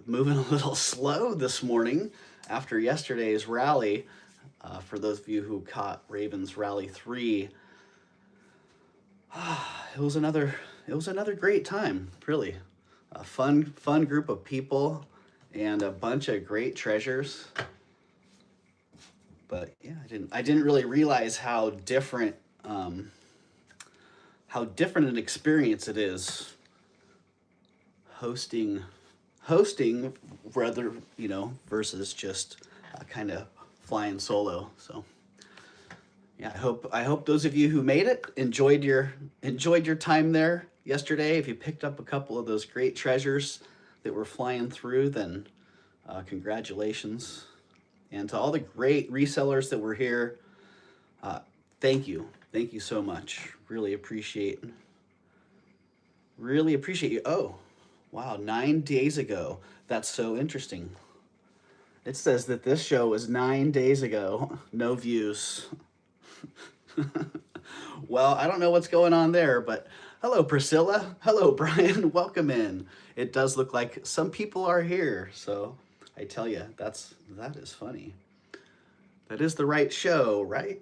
moving a little slow this morning after yesterday's rally. For those of you who caught Ravens Rally 3, it was another great time, really. A fun group of people and a bunch of great treasures. But yeah, I didn't really realize how different an experience it is hosting rather, versus just kind of flying solo. So yeah, I hope those of you who made it enjoyed your time there yesterday. If you picked up a couple of those great treasures that were flying through, then congratulations. And to all the great resellers that were here, thank you so much. Really appreciate you. Oh, wow, 9 days ago. That's so interesting. It says that this show was 9 days ago. No views. Well, I don't know what's going on there, but hello, Priscilla. Hello, Brian. Welcome in. It does look like some people are here, so I tell you, that is funny. That is the right show, right?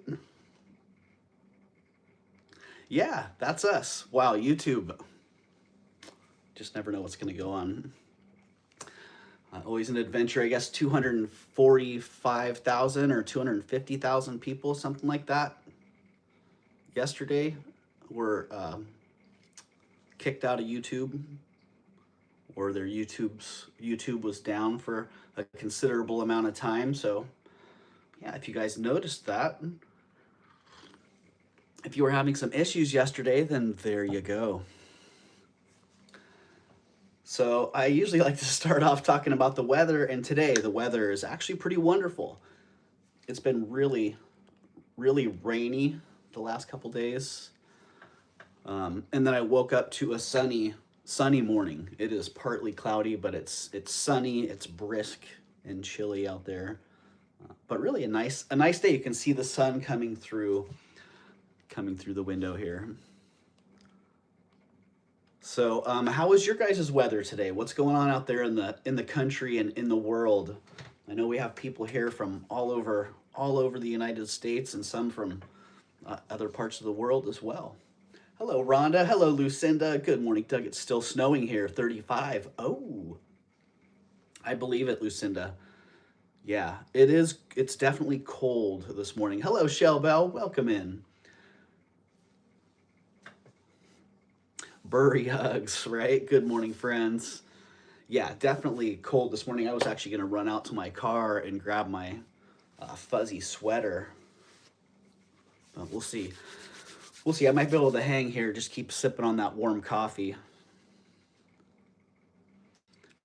Yeah, that's us. Wow, YouTube. Just never know what's going to go on. Always an adventure. I guess 245,000 or 250,000 people, something like that, yesterday were kicked out of YouTube, or their YouTube was down for a considerable amount of time. So yeah, if you guys noticed that, if you were having some issues yesterday, then there you go. So I usually like to start off talking about the weather, and today the weather is actually pretty wonderful. It's been really rainy the last couple days, and then I woke up to a sunny morning. It is partly cloudy, but it's sunny, it's brisk and chilly out there, but really a nice day. You can see the sun coming through the window here. So how was your guys' weather today? What's going on out there in the country and in the world? I know we have people here from all over the United States, and some from other parts of the world as well. Hello, Rhonda. Hello, Lucinda. Good morning, Doug. It's still snowing here, 35. Oh, I believe it, Lucinda. Yeah, it is. It's definitely cold this morning. Hello, Shell Bell. Welcome in. Burry hugs, right? Good morning, friends. Yeah, definitely cold this morning. I was actually going to run out to my car and grab my fuzzy sweater. But we'll see. We'll see. I might be able to hang here, just keep sipping on that warm coffee.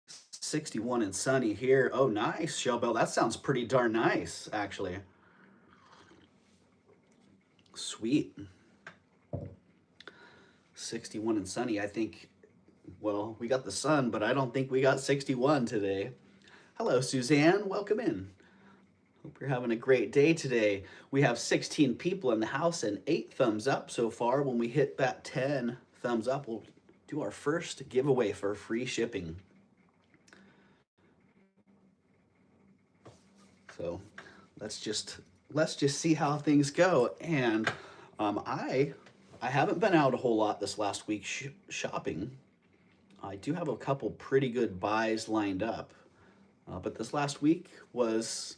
61 and sunny here. Oh, nice, Shellbell. That sounds pretty darn nice, actually. Sweet. 61 and sunny. I think, well, we got the sun, but I don't think we got 61 today. Hello, Suzanne. Welcome in. Hope you're having a great day today. We have 16 people in the house and 8 thumbs up so far. When we hit that 10 thumbs up, we'll do our first giveaway for free shipping. So let's just see how things go. And I haven't been out a whole lot this last week shopping. I do have a couple pretty good buys lined up, but this last week was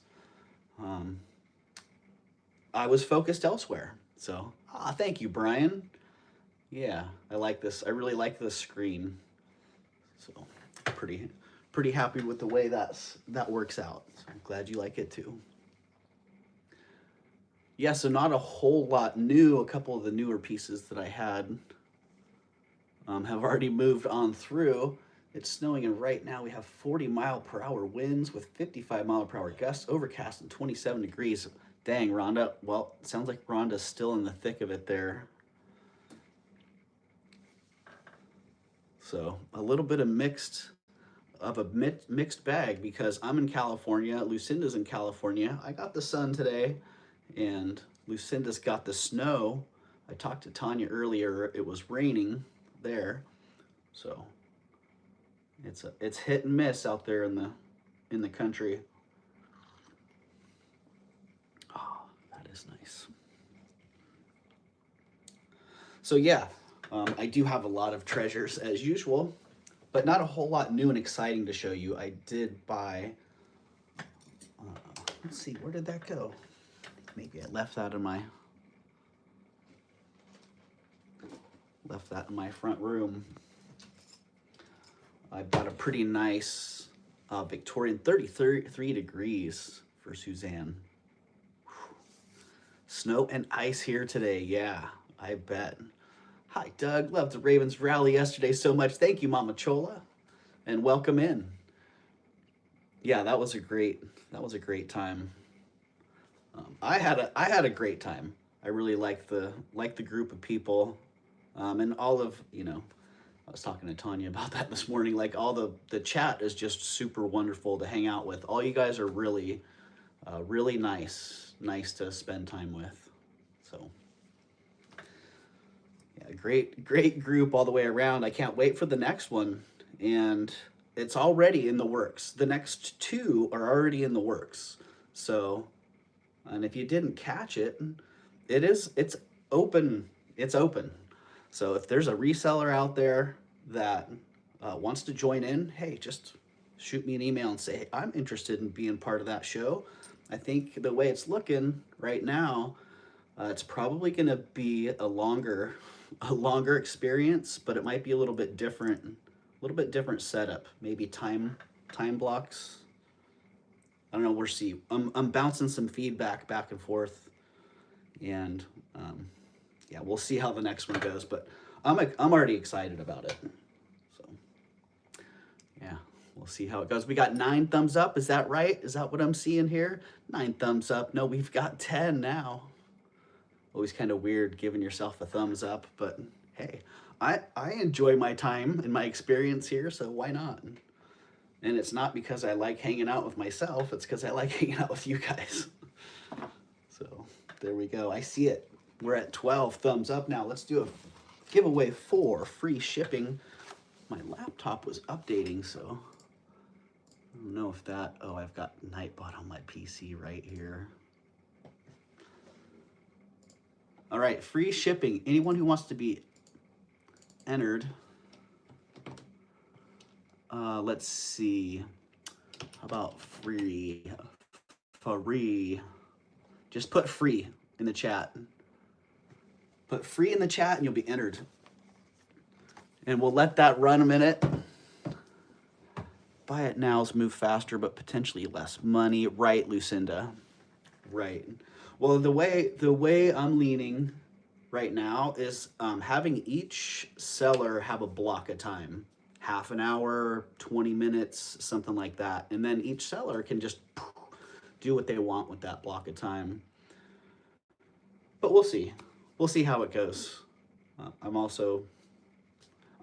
I was focused elsewhere. So thank you, Brian. Yeah, I like this. I really like this screen. So pretty happy with the way that works out. So I'm glad you like it too. Yeah, so not a whole lot new. A couple of the newer pieces that I had have already moved on through. It's snowing, and right now we have 40-mile-per-hour winds with 55-mile-per-hour gusts, overcast, and 27 degrees. Dang, Rhonda. Well, it sounds like Rhonda's still in the thick of it there. So a little bit of mixed bag, because I'm in California. Lucinda's in California. I got the sun today, and Lucinda's got the snow. I talked to Tanya earlier. It was raining there. So It's hit and miss out there in the country. Oh, that is nice. So yeah, I do have a lot of treasures as usual, but not a whole lot new and exciting to show you. I did buy, let's see, where did that go? Maybe I left that in my front room. I bought a pretty nice Victorian 33 degrees for Suzanne. Whew. Snow and ice here today. Yeah, I bet. Hi, Doug. Loved the Ravens rally yesterday so much. Thank you, Mama Chola, and welcome in. Yeah, that was a great time. I had a great time. I really liked the group of people, and all of I was talking to Tanya about that this morning. Like all the chat is just super wonderful to hang out with. All you guys are really, really nice to spend time with. So yeah, great group all the way around. I can't wait for the next one, and it's already in the works. The next two are already in the works. So, and if you didn't catch it, it's open. It's open. So if there's a reseller out there that wants to join in, hey, just shoot me an email and say, hey, I'm interested in being part of that show. I think the way it's looking right now, it's probably going to be a longer experience, but it might be a little bit different setup. Maybe time blocks. I don't know. We'll see. I'm bouncing some feedback back and forth, and yeah, we'll see how the next one goes. But I'm already excited about it. So yeah, we'll see how it goes. We got 9 thumbs up. Is that right? Is that what I'm seeing here? 9 thumbs up. No, we've got 10 now. Always kind of weird giving yourself a thumbs up, but hey, I enjoy my time and my experience here, so why not? And it's not because I like hanging out with myself, it's because I like hanging out with you guys. So there we go. I see it. We're at 12 thumbs up now. Let's do a giveaway for free shipping. My laptop was updating, so I don't know if that, oh, I've got Nightbot on my PC right here. All right, free shipping. Anyone who wants to be entered, let's see, how about free? Just put free in the chat. Put free in the chat and you'll be entered. And we'll let that run a minute. Buy it now's move faster, but potentially less money. Right, Lucinda? Right. Well, the way I'm leaning right now is having each seller have a block of time. Half an hour, 20 minutes, something like that. And then each seller can just do what they want with that block of time. But we'll see. We'll see how it goes. I'm also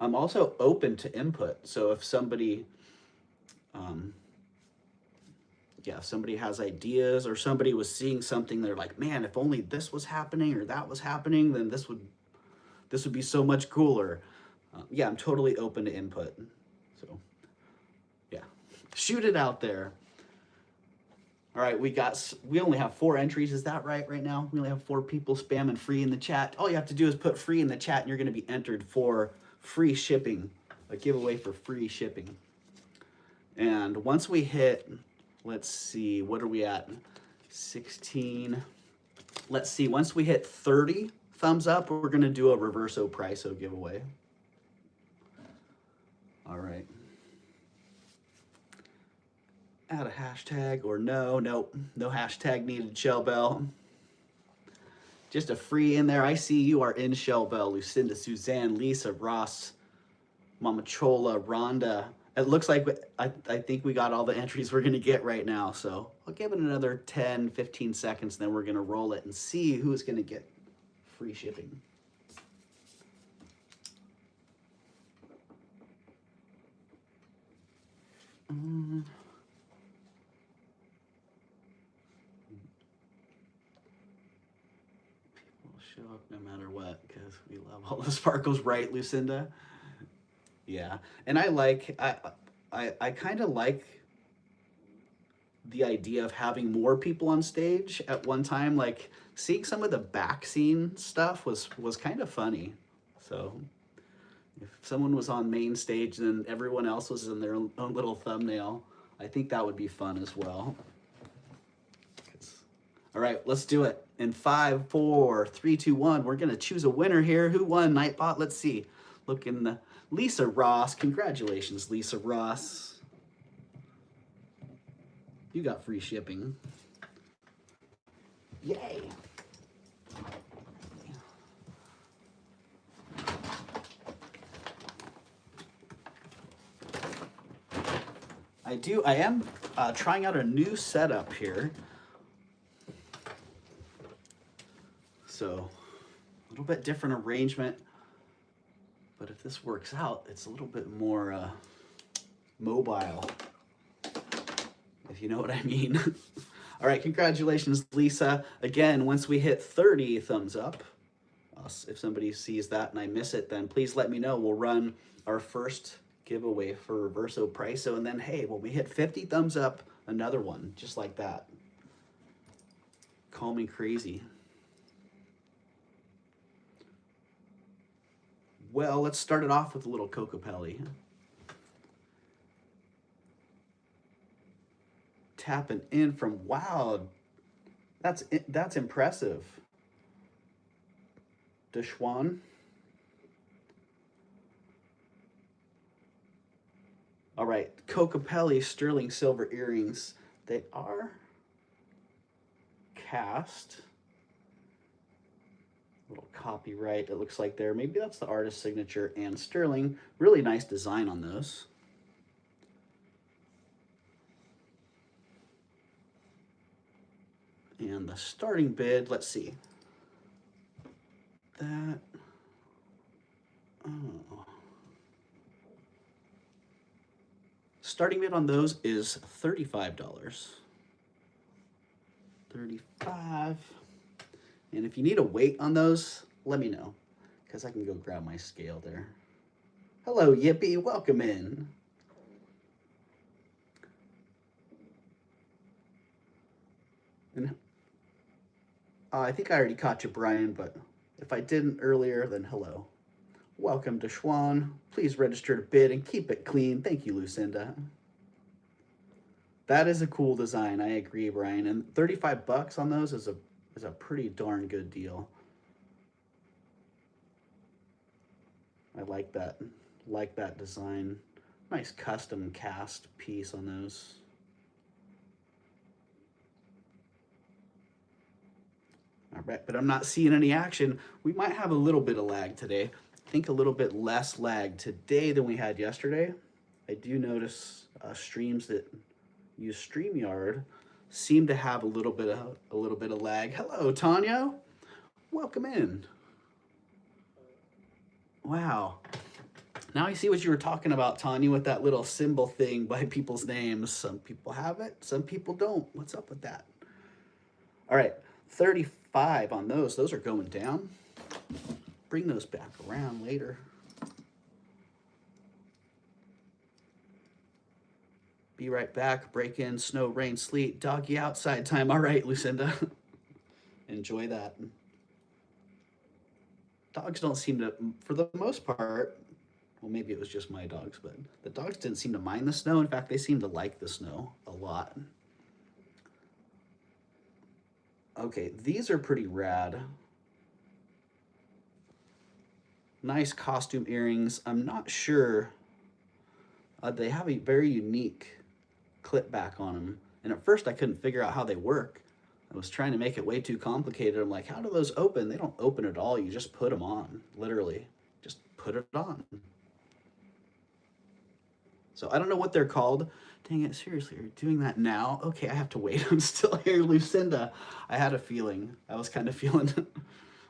open to input. So if somebody, if somebody has ideas or somebody was seeing something, they're like, man, if only this was happening or that was happening, then this would be so much cooler. Yeah, I'm totally open to input. So yeah, shoot it out there. All right, we only have 4 entries. Is that right now? We only have 4 people spamming free in the chat. All you have to do is put free in the chat and you're going to be entered for free shipping, a giveaway for free shipping. And once we hit, let's see, what are we at? 16. Let's see, once we hit 30 thumbs up, we're going to do a Reverso Prico giveaway. All right. Add a hashtag or no hashtag needed, Shell Bell. Just a free in there. I see you are in, Shell Bell, Lucinda, Suzanne, Lisa, Ross, Mama Chola, Rhonda. It looks like I think we got all the entries we're gonna get right now. So I'll give it another 10, 15 seconds, then we're gonna roll it and see who's gonna get free shipping. Show up no matter what because we love all the sparkles, right, Lucinda? Yeah, and I I kind of like the idea of having more people on stage at one time. Like seeing some of the back scene stuff was kind of funny. So if someone was on main stage and everyone else was in their own little thumbnail, I think that would be fun as well. All right, let's do it. In 5, 4, 3, 2, 1, we're gonna choose a winner here. Who won, Nightbot? Let's see. Looking, Lisa Ross. Congratulations, Lisa Ross. You got free shipping. Yay. I am trying out a new setup here. So a little bit different arrangement, but if this works out, it's a little bit more mobile, if you know what I mean. All right, congratulations, Lisa. Again, once we hit 30 thumbs up, if somebody sees that and I miss it, then please let me know. We'll run our first giveaway for Reverso Prico, and then, hey, when we hit 50 thumbs up, another one, just like that. Call me crazy. Well, let's start it off with a little Kokopelli. Tapping in from, wow, that's impressive. Deschwan. All right, Kokopelli sterling silver earrings. They are cast. Little copyright, it looks like there. Maybe that's the artist signature and sterling. Really nice design on those. And the starting bid, let's see. That, oh. Starting bid on those is $35. 35. And if you need a weight on those, let me know, because I can go grab my scale there. Hello, Yippee, welcome in. And I think I already caught you, Brian, but if I didn't earlier, then hello. Welcome to Schwan. Please register to bid and keep it clean. Thank you, Lucinda. That is a cool design. I agree, Brian. And 35 bucks on those is a pretty darn good deal. I like that design. Nice custom cast piece on those. All right, but I'm not seeing any action. We might have a little bit of lag today. I think a little bit less lag today than we had yesterday. I do notice streams that use StreamYard seem to have a little bit of lag. Hello, Tanya. Welcome in. Wow. Now I see what you were talking about, Tanya, with that little symbol thing by people's names. Some people have it, some people don't. What's up with that? All right, 35 on those. Those are going down. Bring those back around later. Be right back. Break in, snow, rain, sleet, doggy outside time. All right, Lucinda. Enjoy that. Dogs don't seem to, for the most part, well, maybe it was just my dogs, but the dogs didn't seem to mind the snow. In fact, they seem to like the snow a lot. Okay, these are pretty rad. Nice costume earrings. I'm not sure. They have a very unique clip back on them. And at first I couldn't figure out how they work. I was trying to make it way too complicated. I'm like, how do those open? They don't open at all. You just put them on, literally. Just put it on. So I don't know what they're called. Dang it, seriously, you're doing that now? Okay, I have to wait. I'm still here, Lucinda. I had a feeling. I was kind of feeling,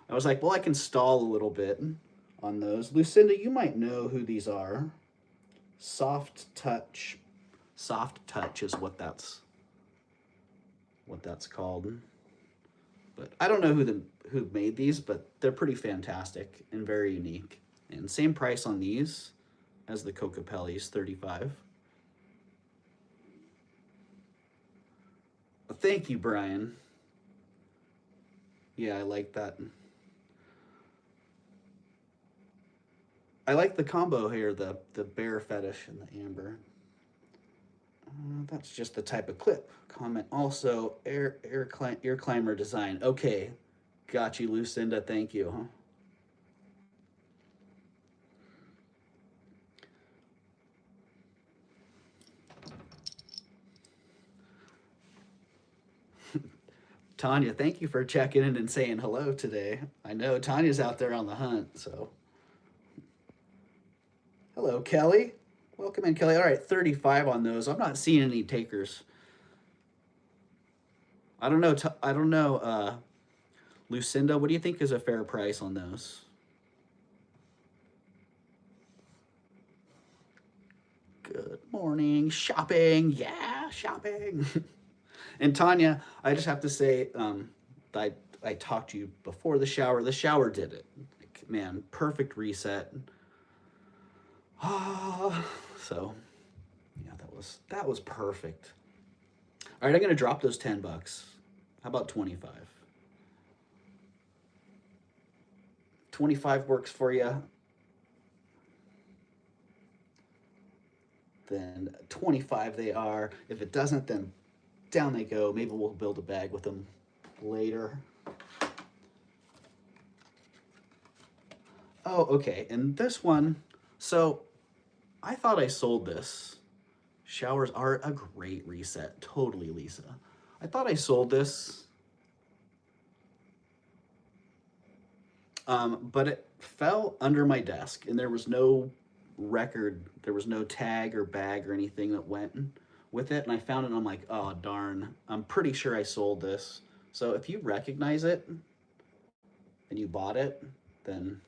I was like, well, I can stall a little bit on those. Lucinda, you might know who these are. Soft touch. Soft touch is what that's called. But I don't know who made these, but they're pretty fantastic and very unique. And same price on these as the Kokopellis, 35. thank you, Brian. Yeah, I like that. I like the combo here, the bear fetish and the amber. That's just the type of clip. Comment also, ear climber design. Okay, got you, Lucinda. Thank you. Huh? Tanya, thank you for checking in and saying hello today. I know Tanya's out there on the hunt, so. Hello, Kelly. Welcome in, Kelly. All right, 35 on those. I'm not seeing any takers. I don't know. I don't know. Lucinda, what do you think is a fair price on those? Good morning. Shopping. Yeah, shopping. And Tanya, I just have to say, I talked to you before the shower. The shower did it. Like, man, perfect reset. So, yeah, that was perfect. All right, I'm gonna drop those $10. How about 25? 25 works for you. Then 25 they are. If it doesn't, then down they go. Maybe we'll build a bag with them later. Oh, okay. And this one, so I thought I sold this. Showers are a great reset. Totally, Lisa. I thought I sold this. But it fell under my desk and there was no record. There was no tag or bag or anything that went with it. And I found it and I'm like, oh, darn. I'm pretty sure I sold this. So if you recognize it and you bought it, then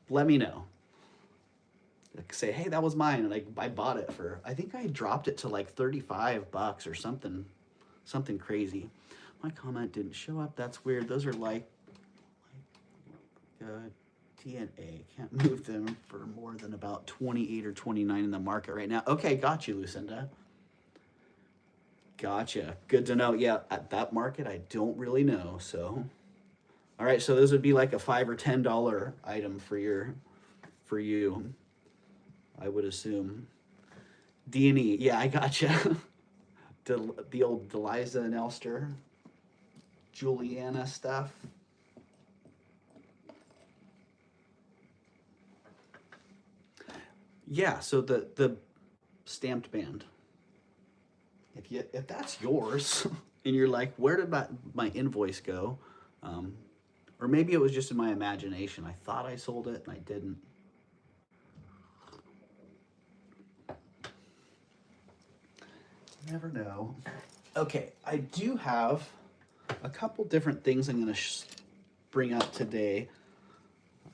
let me know. Like say, hey, that was mine, and I bought it for, I think I dropped it to like 35 bucks or something crazy. My comment didn't show up. That's weird. Those are like TNA. Can't move them for more than about 28 or 29 in the market right now. Okay, got you, Lucinda. Gotcha. Good to know. Yeah, at that market, I don't really know. So, all right. So those would be like a $5 or $10 item for you. I would assume. D&E. Yeah, I gotcha. The old Deliza and Elster, Juliana stuff. Yeah, so the stamped band. If that's yours, and you're like, where did my invoice go? Or maybe it was just in my imagination. I thought I sold it and I didn't. Never know. Okay, I do have a couple different things I'm going to bring up today.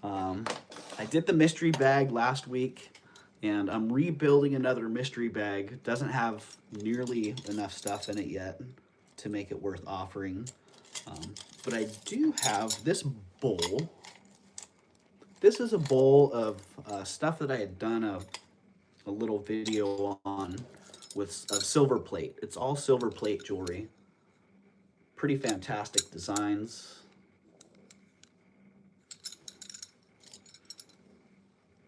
I did the mystery bag last week, and I'm rebuilding another mystery bag. Doesn't have nearly enough stuff in it yet to make it worth offering. But I do have this bowl. This is a bowl of stuff that I had done a little video on with silver plate. It's all silver plate jewelry. Pretty fantastic designs.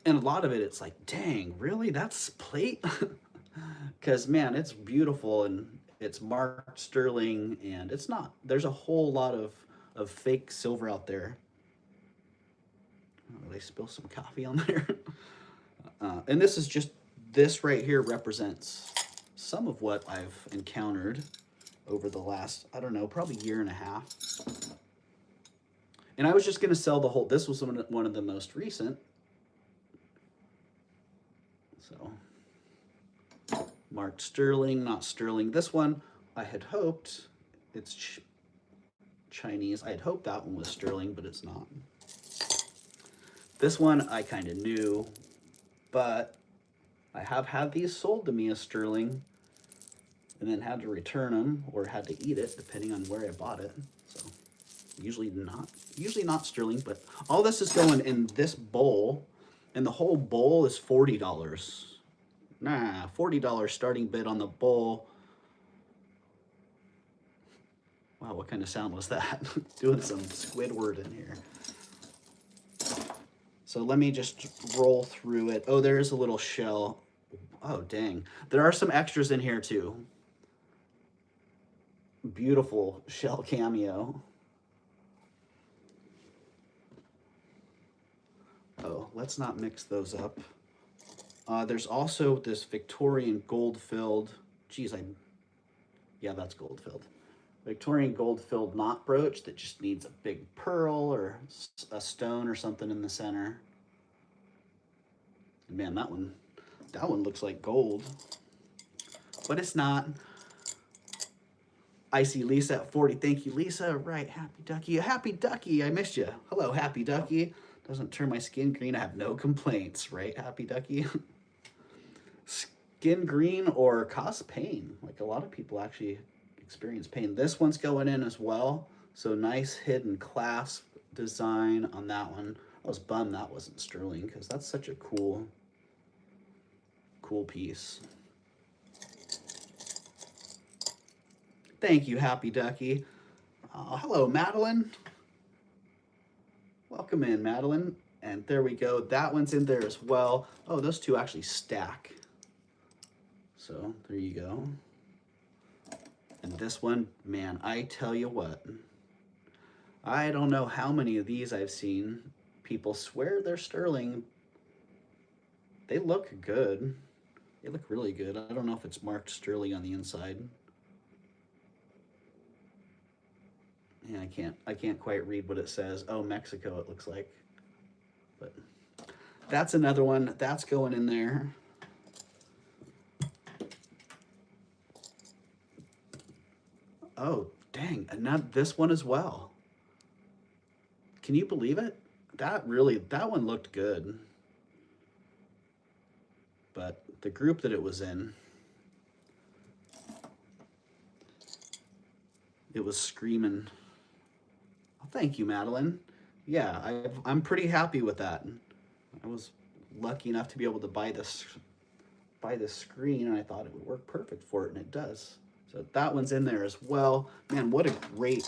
And a lot of it, it's like, dang, really? That's plate? Because, man, it's beautiful and it's marked sterling and it's not. There's a whole lot of fake silver out there. Oh, they spill some coffee on there. And this is just, this right here represents some of what I've encountered over the last, I don't know, probably year and a half. And I was just going to sell the whole, this was one of the most recent. So, marked sterling, not sterling. This one, I had hoped, it's Chinese. I had hoped that one was sterling, but it's not. This one I kind of knew, but I have had these sold to me as sterling and then had to return them or had to eat it depending on where I bought it. So usually not sterling, but all this is going in this bowl and the whole bowl is $40. Nah, $40 starting bid on the bowl. Wow, what kind of sound was that? Doing some Squidward in here. So let me just roll through it. Oh, there is a little shell. Oh, dang. There are some extras in here too. Beautiful shell cameo. Oh, let's not mix those up. There's also this Victorian gold-filled, geez, yeah, that's gold-filled. Victorian gold-filled knot brooch that just needs a big pearl or a stone or something in the center. And man, that one looks like gold, but it's not. I see Lisa at 40. Thank you, Lisa. Right, Happy Ducky. Happy Ducky, I missed you. Hello, Happy Ducky. Doesn't turn my skin green. I have no complaints, right, Happy Ducky? Skin green or cause pain. Like a lot of people actually experience pain. This one's going in as well. So nice hidden clasp design on that one. I was bummed that wasn't sterling because that's such a cool piece. Thank you, Happy Ducky. Hello, Madeline. Welcome in, Madeline. And there we go. That one's in there as well. Oh, those two actually stack. So there you go. And this one, man, I tell you what. I don't know how many of these I've seen. People swear they're sterling. They look good. They look really good. I don't know if it's marked sterling on the inside. Yeah, I can't quite read what it says. Oh, Mexico it looks like. But that's another one. That's going in there. Oh, dang. And now this one as well. Can you believe it? That one looked good. But the group that it was in, it was screaming. Oh, thank you, Madeline. Yeah, I'm pretty happy with that. I was lucky enough to be able to buy this screen, and I thought it would work perfect for it, and it does. So that one's in there as well. Man, what a great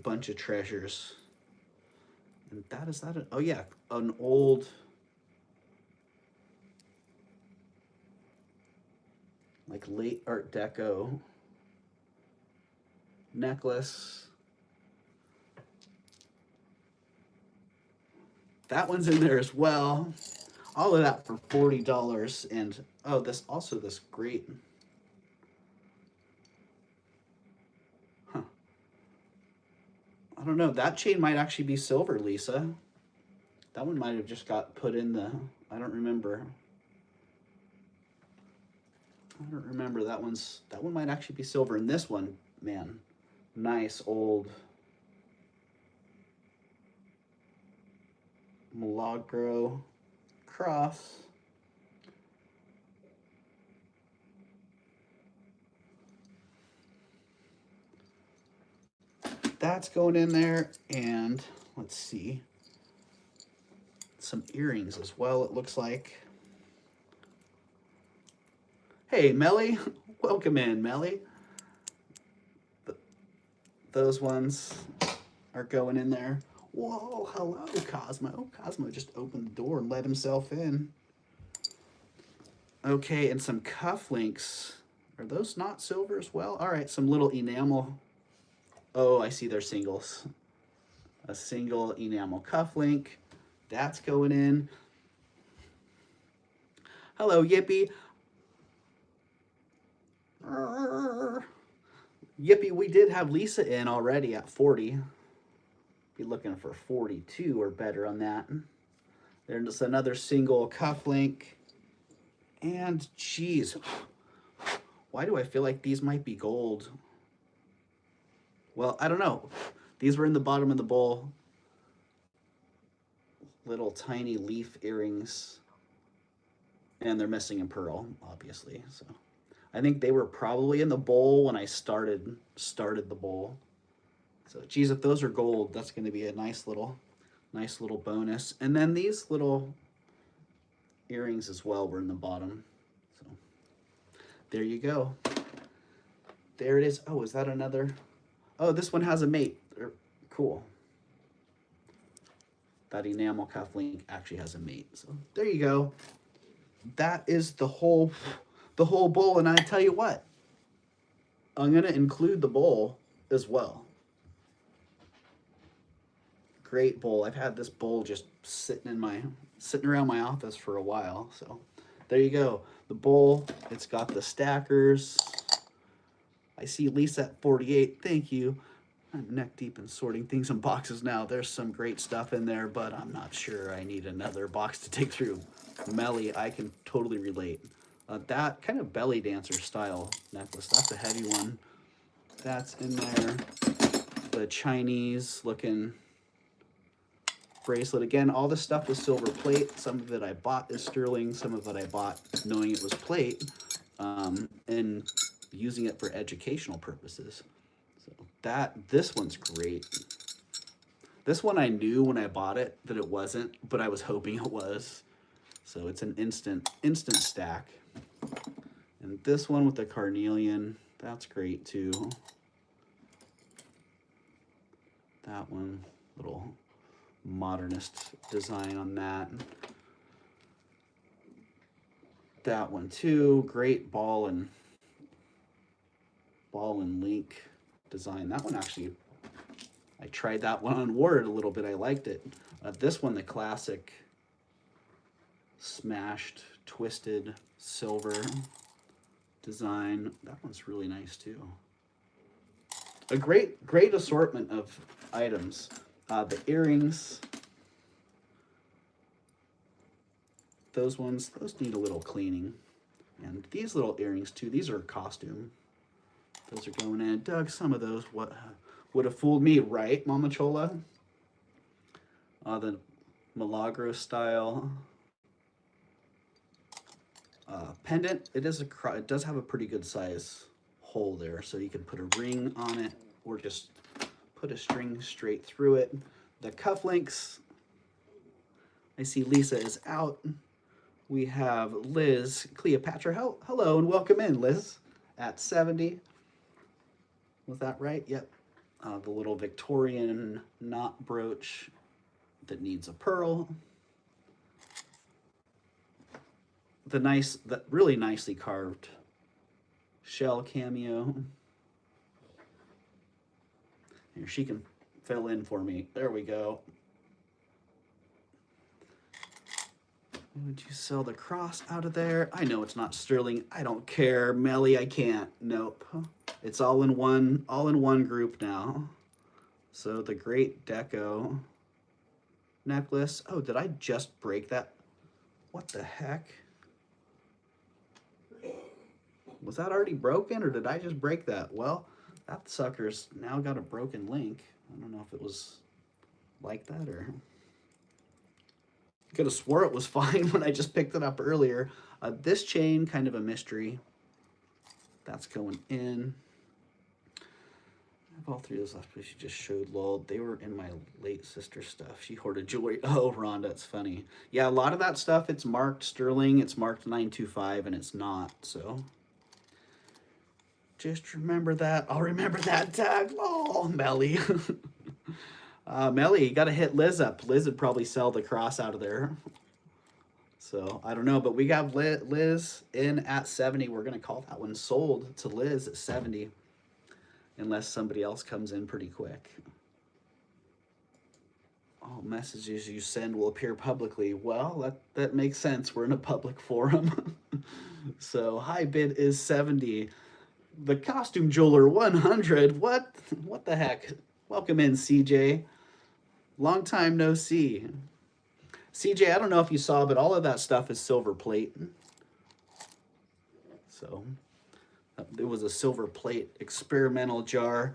bunch of treasures. And oh yeah, an old, like late Art Deco necklace. That one's in there as well. All of that for $40. And oh, this great. Huh. I don't know. That chain might actually be silver, Lisa. That one might have just got put in the, I don't remember. That one might actually be silver. And this one, man, nice old Milagro cross. That's going in there, and let's see, some earrings as well, it looks like. Hey, Melly, welcome in, Melly. Those ones are going in there. Whoa, hello, Cosmo. Cosmo just opened the door and let himself in. Okay, and some cufflinks. Are those not silver as well? All right, some little enamel. Oh, I see they're singles. A single enamel cufflink. That's going in. Hello, Yippee. Yippee, we did have Lisa in already at 40. Be looking for 42 or better on that. There's another single cufflink. And geez, why do I feel like these might be gold? Well, I don't know. These were in the bottom of the bowl. Little tiny leaf earrings. And they're missing a pearl, obviously. So I think they were probably in the bowl when I started the bowl. So geez, if those are gold, that's going to be a nice little bonus. And then these little earrings as well were in the bottom. So there you go. There it is. Oh, is that another? Oh, this one has a mate. Cool. That enamel cuff link actually has a mate. So there you go. That is the whole bowl. And I tell you what, I'm gonna include the bowl as well. Great bowl. I've had this bowl just sitting around my office for a while. So there you go. The bowl, it's got the stackers. I see Lisa at 48. Thank you. I'm neck deep in sorting things in boxes now. There's some great stuff in there, but I'm not sure I need another box to take through. Melly, I can totally relate. That kind of belly dancer style necklace, that's a heavy one. That's in there. The Chinese looking bracelet. Again, all this stuff was silver plate. Some of it I bought is sterling. Some of it I bought knowing it was plate and using it for educational purposes. So this one's great. This one I knew when I bought it that it wasn't, but I was hoping it was. So it's an instant stack. And this one with the carnelian, that's great too. That one, little modernist design on that. That one too, great ball and link design. That one actually, I tried that one on, wore it a little bit. I liked it. This one, the classic smashed, twisted silver design. That one's really nice too. A great assortment of items. The earrings, those need a little cleaning. And these little earrings too, these are costume. Those are going in. Doug, some of those would have fooled me, right, Mama Chola? The Milagro style pendant. It does have a pretty good size hole there, so you can put a ring on it or just put a string straight through it. The cufflinks, I see Lisa is out. We have Liz Cleopatra. Hello and welcome in, Liz, at 70. Was that right? Yep. The little Victorian knot brooch that needs a pearl. The really nicely carved shell cameo. Here, she can fill in for me. There we go. Would you sell the cross out of there? I know it's not sterling. I don't care. Melly, I can't. Nope. It's all in one group now. So the Great Deco necklace. Oh, did I just break that? What the heck? Was that already broken or did I just break that? Well, that sucker's now got a broken link. I don't know if it was like that or... Could have swore it was fine when I just picked it up earlier. This chain, kind of a mystery. That's going in. I have all three of those left, but she just showed lol. They were in my late sister stuff. She hoarded jewelry. Oh, Rhonda, it's funny. Yeah, a lot of that stuff, it's marked sterling, it's marked 925, and it's not, so. Just remember that. I'll remember that tag. Oh, Melly. Melly, you got to hit Liz up. Liz would probably sell the cross out of there. So, I don't know, but we got Liz in at 70. We're going to call that one sold to Liz at 70. Unless somebody else comes in pretty quick. All messages you send will appear publicly. Well, that makes sense. We're in a public forum. So, high bid is 70. The costume jeweler 100. What the heck? Welcome in, CJ. Long time no see. CJ, I don't know if you saw, but all of that stuff is silver plate. So, it was a silver plate experimental jar.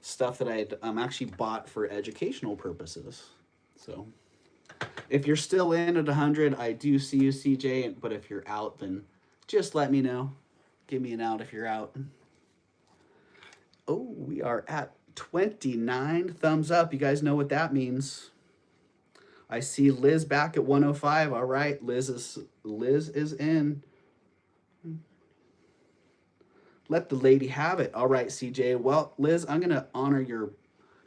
Stuff that I had actually bought for educational purposes. So, if you're still in at 100, I do see you, CJ. But if you're out, then just let me know. Give me an out if you're out. Oh, we are at 29. Thumbs up. You guys know what that means. I see Liz back at 105. All right, Liz is in. Let the lady have it. All right, CJ. Well, Liz, I'm going to honor your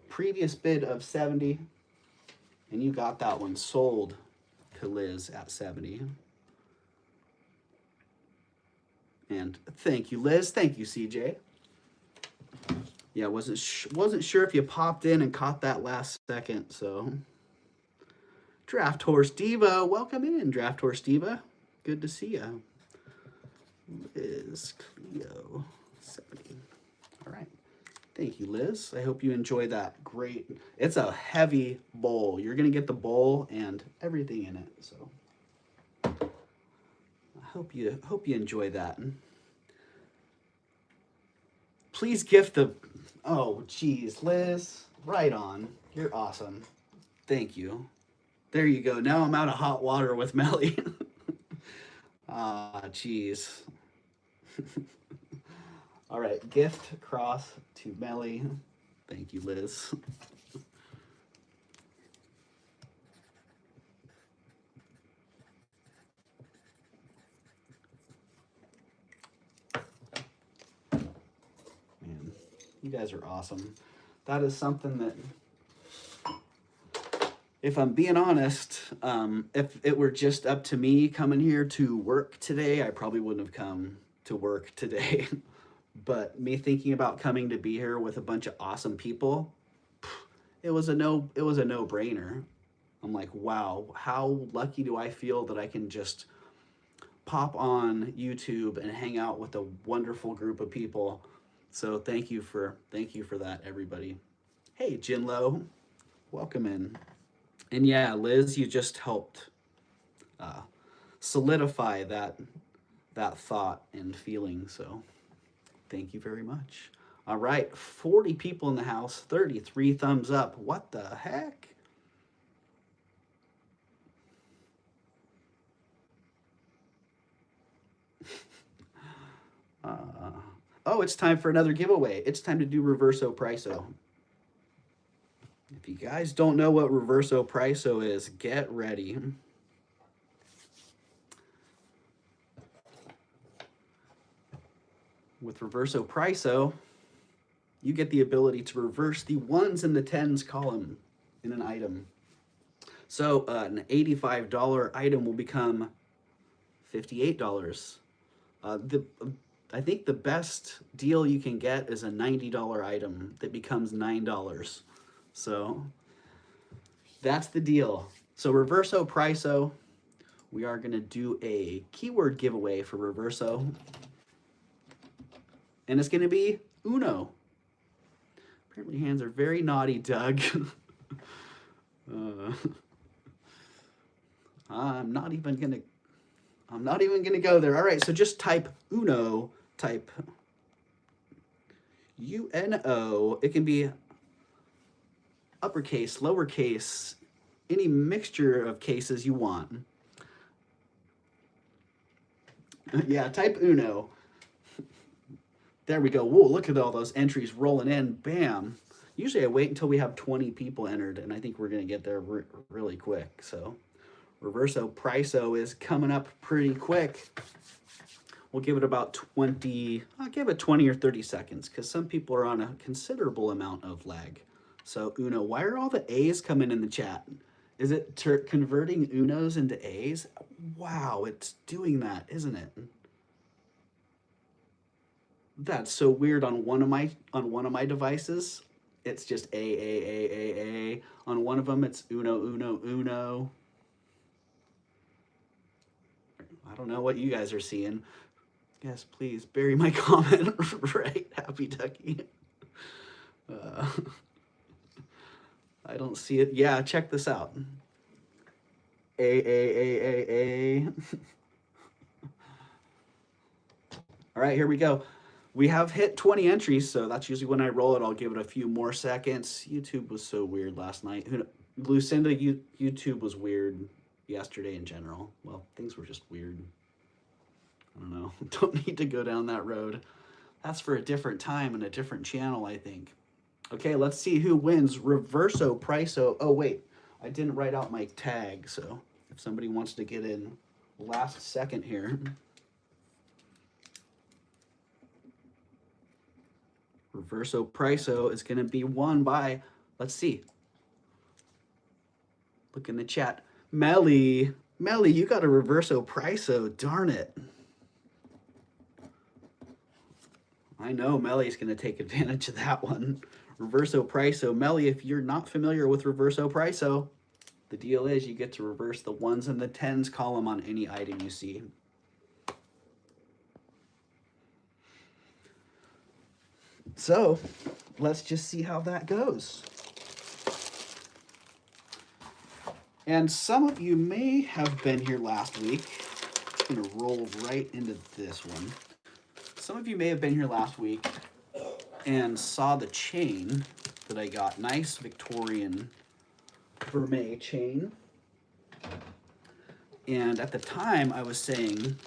previous bid of 70. And you got that one sold to Liz at 70. And thank you, Liz. Thank you, CJ. Yeah, wasn't sure if you popped in and caught that last second, so. Draft Horse Diva, welcome in, Draft Horse Diva. Good to see you. Liz Cleo 70. All right. Thank you, Liz. I hope you enjoy that. Great. It's a heavy bowl. You're going to get the bowl and everything in it. So I hope you enjoy that. Please gift the... Oh, geez, Liz. Right on. You're awesome. Thank you. There you go. Now I'm out of hot water with Melly. Ah, geez. All right, gift across to Melly. Thank you, Liz. Man, you guys are awesome. That is something that, if I'm being honest, if it were just up to me coming here to work today, I probably wouldn't have come to work today. But me thinking about coming to be here with a bunch of awesome people, it was a no-brainer. I'm like, wow, how lucky do I feel that I can just pop on YouTube and hang out with a wonderful group of people. So thank you for that, everybody. Hey, Jinlo, welcome in. And yeah, Liz, you just helped solidify that thought and feeling. So thank you very much. All right, 40 people in the house, 33 thumbs up. What the heck? Oh, it's time for another giveaway. It's time to do Reverso Prico. If you guys don't know what Reverso Prico is, get ready. With Reverso Prico, you get the ability to reverse the ones and the tens column in an item. So an $85 item will become $58. I think the best deal you can get is a $90 item that becomes $9. So that's the deal. So Reverso Prico, we are going to do a keyword giveaway for Reverso. And it's going to be Uno. Apparently hands are very naughty, Doug. I'm not even going to go there. All right, so just type Uno, type UNO. It can be uppercase, lowercase, any mixture of cases you want. Yeah, type Uno. There we go. Whoa, look at all those entries rolling in. Bam. Usually I wait until we have 20 people entered, and I think we're going to get there really quick. So Reverso Prico is coming up pretty quick. We'll give it about 20, I'll give it 20 or 30 seconds because some people are on a considerable amount of lag. So Uno, why are all the A's coming in the chat? Is it converting Unos into A's? Wow, it's doing that, isn't it? That's so weird. On one of my devices, it's just A. On one of them, it's Uno. I don't know what you guys are seeing. Yes, please bury my comment. Right, Happy Ducky. I don't see it. Yeah, check this out. A. All right, here we go. We have hit 20 entries, so that's usually when I roll it. I'll give it a few more seconds. YouTube was so weird last night. Lucinda, YouTube was weird yesterday in general. Well, things were just weird. I don't know. Don't need to go down that road. That's for a different time and a different channel, I think. Okay, let's see who wins. Reverso Prico. Oh, wait. I didn't write out my tag, so if somebody wants to get in last second here. Reverso Prico is going to be won by, let's see. Look in the chat. Melly, you got a Reverso Prico, darn it. I know Melly's going to take advantage of that one. Reverso Prico. Melly, if you're not familiar with Reverso Prico, the deal is you get to reverse the 1s and the 10s column on any item you see. So let's just see how that goes. And some of you may have been here last week. I'm going to roll right into this one. Some of you may have been here last week and saw the chain that I got. Nice Victorian vermeil chain. And at the time I was saying,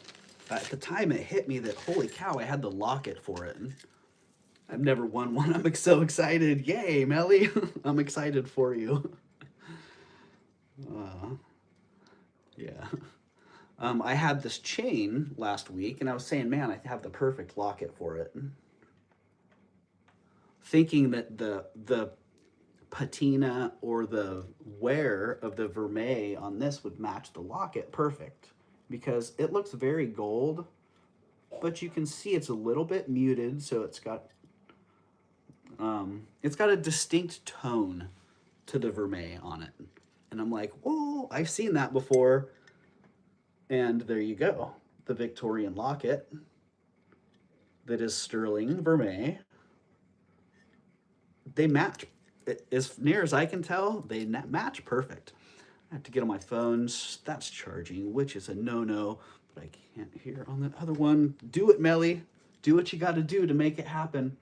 at the time it hit me that, holy cow, I had the locket for it. I've never won one. I'm so excited. Yay, Melly. I'm excited for you. Yeah. I had this chain last week and I was saying, man, I have the perfect locket for it. Thinking that the patina or the wear of the vermeil on this would match the locket perfect, because it looks very gold, but you can see it's a little bit muted, so it's got a distinct tone to the vermeil on it. And I'm like, whoa, I've seen that before. And there you go, the Victorian locket that is sterling vermeil. They match. As near as I can tell, they match perfect. I have to get on my phone. That's charging, which is a no-no, but I can't hear on the other one. Do it, Melly. Do what you got to do to make it happen.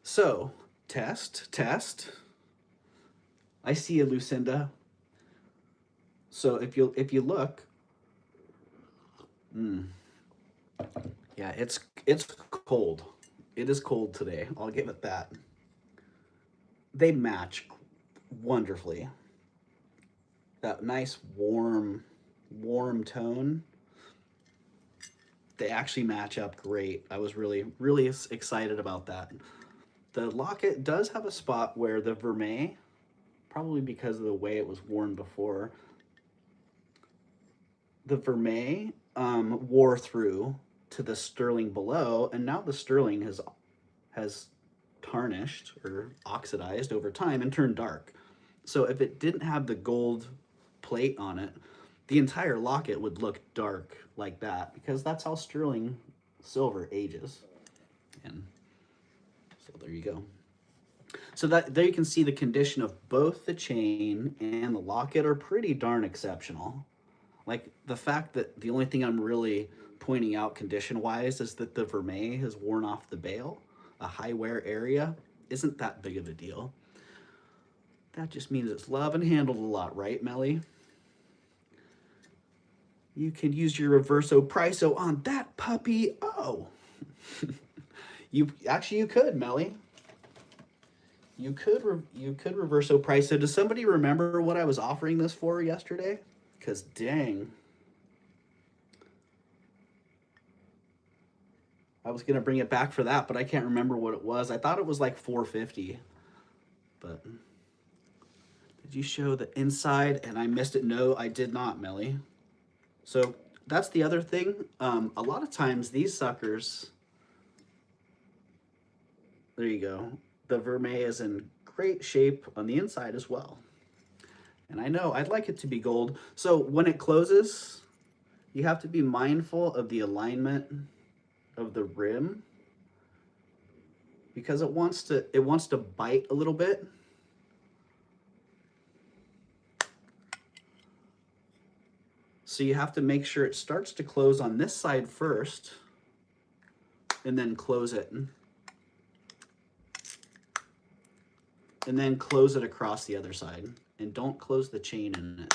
So, test. I see you, Lucinda. So if you look, yeah, it's cold. It is cold today. I'll give it that. They match wonderfully. That nice warm tone. They actually match up great. I was really excited about that. The locket does have a spot where the vermeil, probably because of the way it was worn before, the vermeil wore through to the sterling below, and now the sterling has tarnished or oxidized over time and turned dark. So if it didn't have the gold plate on it, the entire locket would look dark like that, because that's how sterling silver ages. And so there you go. So there you can see the condition of both the chain and the locket are pretty darn exceptional. Like the fact that the only thing I'm really pointing out condition-wise is that the vermeil has worn off the bail, a high wear area, isn't that big of a deal. That just means it's loved and handled a lot, right, Melly? You can use your Reverso Prico on that puppy. Oh, you could, Melly. You could Reverso Prico. Does somebody remember what I was offering this for yesterday? Because dang, I was gonna bring it back for that, but I can't remember what it was. I thought it was like $4.50, but did you show the inside and I missed it? No, I did not, Melly. So that's the other thing. A lot of times these suckers, there you go. The vermeil is in great shape on the inside as well. And I know I'd like it to be gold. So when it closes, you have to be mindful of the alignment of the rim, because it wants to bite a little bit. So you have to make sure it starts to close on this side first and then close it. And then close it across the other side. And don't close the chain in it.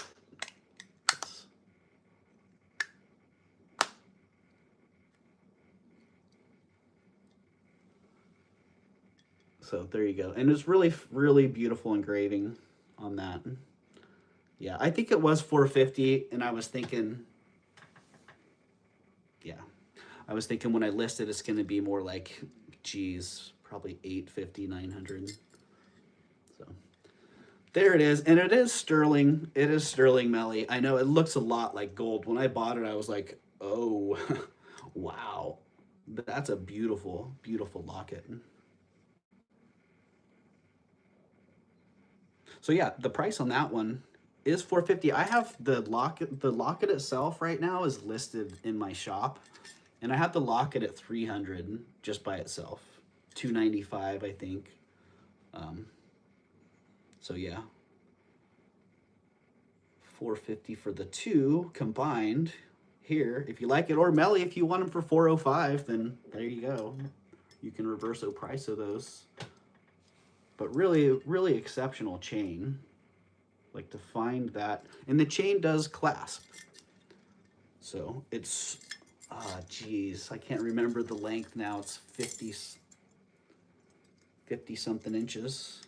So there you go. And it's really beautiful engraving on that. Yeah, I think it was $4.50, and I was thinking, yeah. I was thinking when I list it, it's going to be more like, geez, probably 850, 900. So there it is. And it is sterling. It is sterling, Melly. I know it looks a lot like gold. When I bought it, I was like, oh, wow. That's a beautiful, beautiful locket. So yeah, the price on that one is $450. I have the locket. The locket itself right now is listed in my shop, and I have the locket at $300 just by itself. $295, I think. So yeah, $450 for the two combined here. If you like it, or Melly, if you want them for $405, then there you go. You can reverso price of those. But really, really exceptional chain. Like to find that, and the chain does clasp. So it's, geez, I can't remember the length now. It's 50 something inches,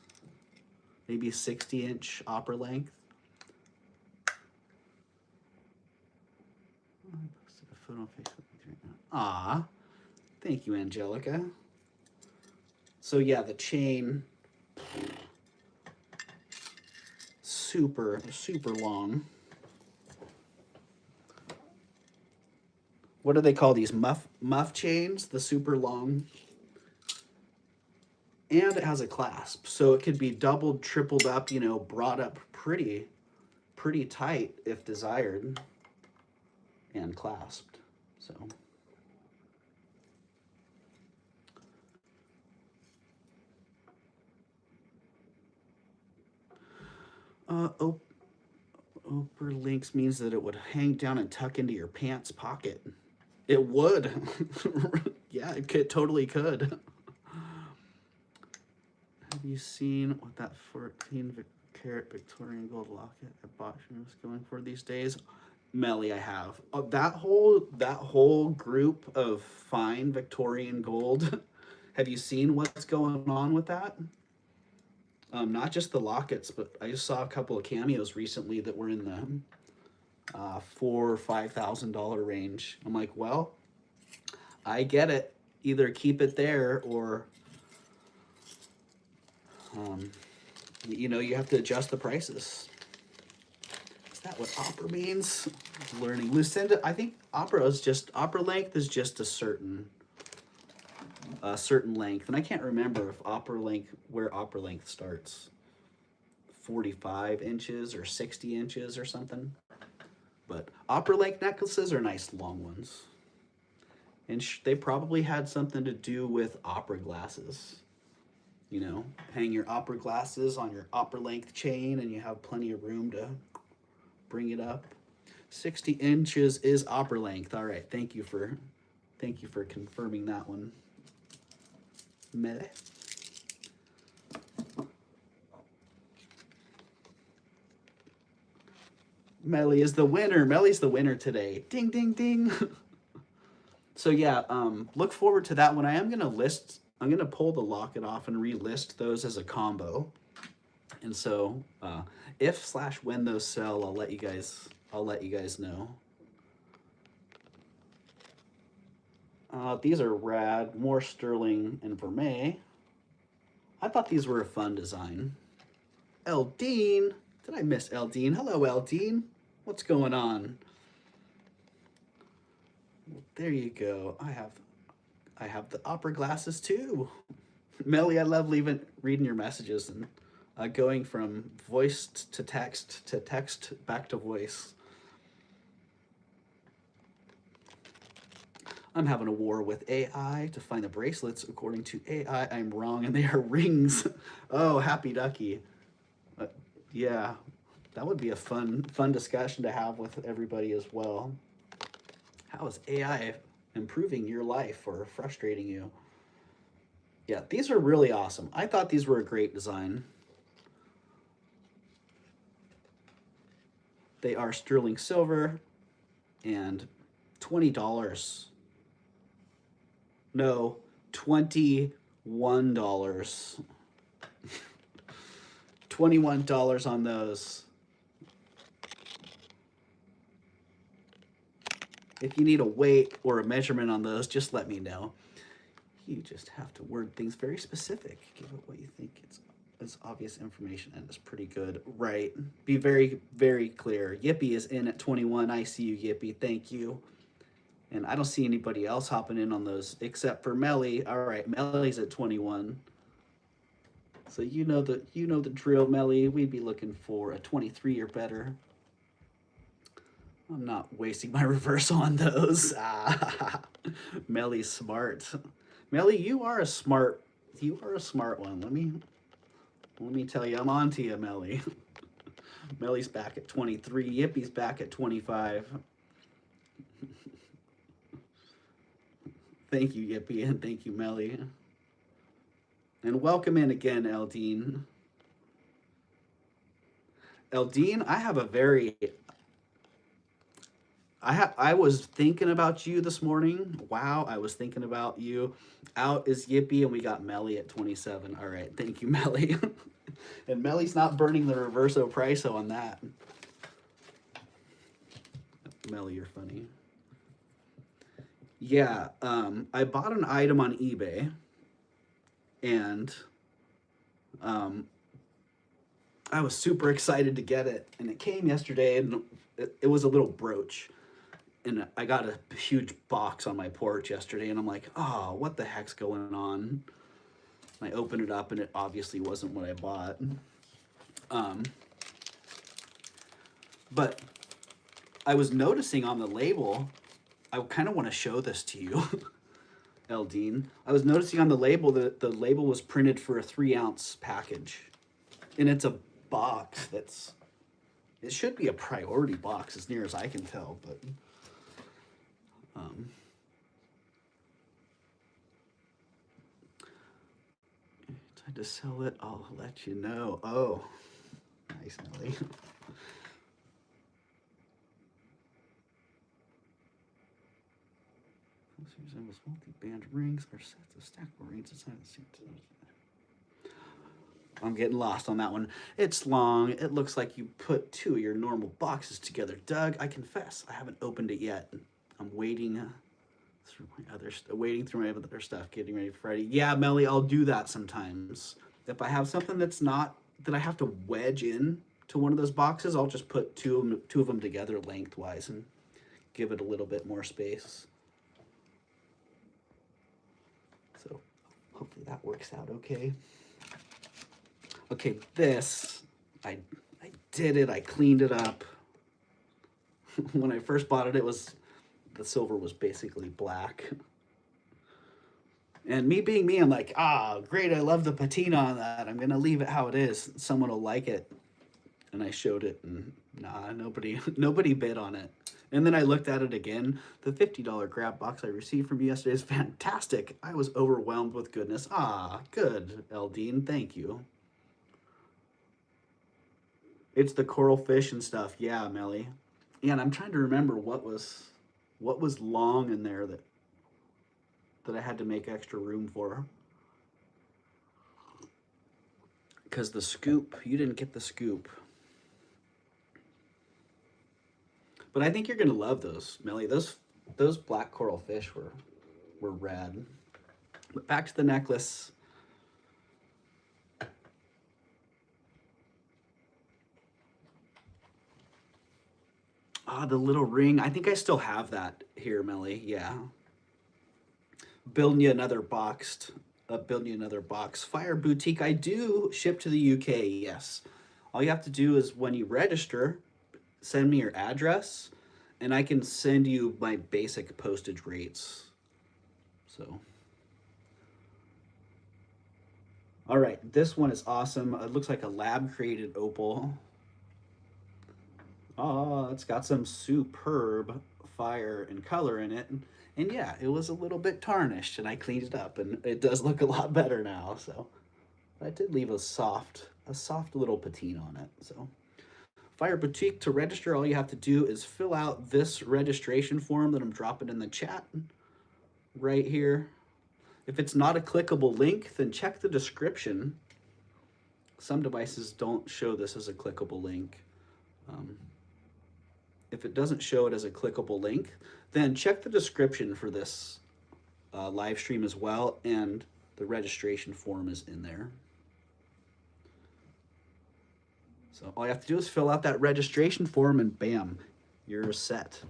maybe 60-inch opera length. I posted a photo on Facebook right now. Ah, thank you, Angelica. So yeah, the chain, super, super long. What do they call these? Muff chains, the super long. And it has a clasp, so it could be doubled, tripled up, you know, brought up pretty tight if desired, and clasped. So Oper links means that it would hang down and tuck into your pants pocket. It would. Yeah, it could, totally could. Have you seen what that 14-carat Victorian gold locket at Boxing is going for these days? Melly, I have. That whole group of fine Victorian gold. Have you seen what's going on with that? Not just the lockets, but I just saw a couple of cameos recently that were in the $4,000 or $5,000 range. I'm like, well, I get it. Either keep it there or, you know, you have to adjust the prices. Is that what opera means? Learning. Lucinda, I think opera length is just a certain length, and I can't remember if where opera length starts. 45 inches or 60 inches or something. But opera length necklaces are nice long ones. And they probably had something to do with opera glasses. You know, hang your opera glasses on your opera length chain and you have plenty of room to bring it up. 60 inches is opera length. All right, thank you for confirming that one. Mele. Melly is the winner. Melly's the winner today. Ding, ding, ding. So yeah, look forward to that one. I'm gonna pull the locket off and relist those as a combo. And so if/when those sell, I'll let you guys know. These are rad, more sterling and vermeil. I thought these were a fun design. Eldine, did I miss Eldine? Hello, Eldine. What's going on? Well, there you go. I have the opera glasses too. Melly, I love reading your messages and going from voice to text back to voice. I'm having a war with AI to find the bracelets. According to AI, I'm wrong and they are rings. Oh, happy ducky. Yeah, that would be a fun discussion to have with everybody as well. How is AI improving your life or frustrating you? Yeah, these are really awesome. I thought these were a great design. They are sterling silver and $20. No, $21. $21 on those. If you need a weight or a measurement on those, just let me know. You just have to word things very specific. Give it what you think it's obvious information, and it's pretty good. Right. Be very, very clear. Yippee is in at 21. I see you, Yippee. Thank you. And I don't see anybody else hopping in on those except for Melly. All right, Melly's at 21. So you know the drill, Melly. We'd be looking for a 23 or better. I'm not wasting my reverse on those. Melly's smart. Melly, you are a smart one. Let me tell you, I'm on to you, Melly. Melly's back at 23. Yippie's back at 25. Thank you, Yippie, and thank you, Melly. And welcome in again, Eldine. Eldine, I was thinking about you this morning. Wow, I was thinking about you. Out is Yippee, and we got Melly at 27. All right, thank you, Melly. And Melly's not burning the Reverso Prico on that. Melly, you're funny. Yeah, I bought an item on eBay, and I was super excited to get it, and it came yesterday, and it was a little brooch. And I got a huge box on my porch yesterday, and I'm like, oh, what the heck's going on? And I opened it up, and it obviously wasn't what I bought. But I was noticing on the label, I kind of want to show this to you, Eldine. I was noticing on the label that the label was printed for a 3-ounce package. And it's a box it should be a priority box as near as I can tell, but tried to sell it, I'll let you know. Oh, nice, Melly. Resembles multi-band rings or sets of stackable rings inside the seat. I'm getting lost on that one. It's long. It looks like you put 2 of your normal boxes together. Doug, I confess, I haven't opened it yet. I'm waiting through my other stuff, getting ready for Friday. Yeah, Melly, I'll do that sometimes. If I have something that's not that I have to wedge in to one of those boxes, I'll just put two of them together lengthwise and give it a little bit more space. So hopefully that works out okay. Okay, this, I did it, I cleaned it up. When I first bought it, the silver was basically black. And me being me, I'm like, great, I love the patina on that. I'm gonna leave it how it is. Someone will like it. And I showed it, and nah, nobody bid on it. And then I looked at it again. The $50 grab box I received from you yesterday is fantastic. I was overwhelmed with goodness. Good, Eldine, thank you. It's the coral fish and stuff. Yeah, Melly. Yeah, and I'm trying to remember what was long in there that I had to make extra room for. Because the scoop, you didn't get the scoop. But I think you're gonna love those, Melly. Those black coral fish were rad. But back to the necklace. The little ring. I think I still have that here, Melly. Yeah. Building you another box. Fire Boutique. I do ship to the UK, yes. All you have to do is when you register, send me your address, and I can send you my basic postage rates. So. All right, this one is awesome. It looks like a lab-created opal. Oh, it's got some superb fire and color in it. And yeah, it was a little bit tarnished, and I cleaned it up, and it does look a lot better now. So I did leave a soft little patina on it. So Fire Boutique, to register, all you have to do is fill out this registration form that I'm dropping in the chat right here. If it's not a clickable link, then check the description. Some devices don't show this as a clickable link. if it doesn't show it as a clickable link, then check the description for this live stream as well, and the registration form is in there. So all you have to do is fill out that registration form and bam, you're set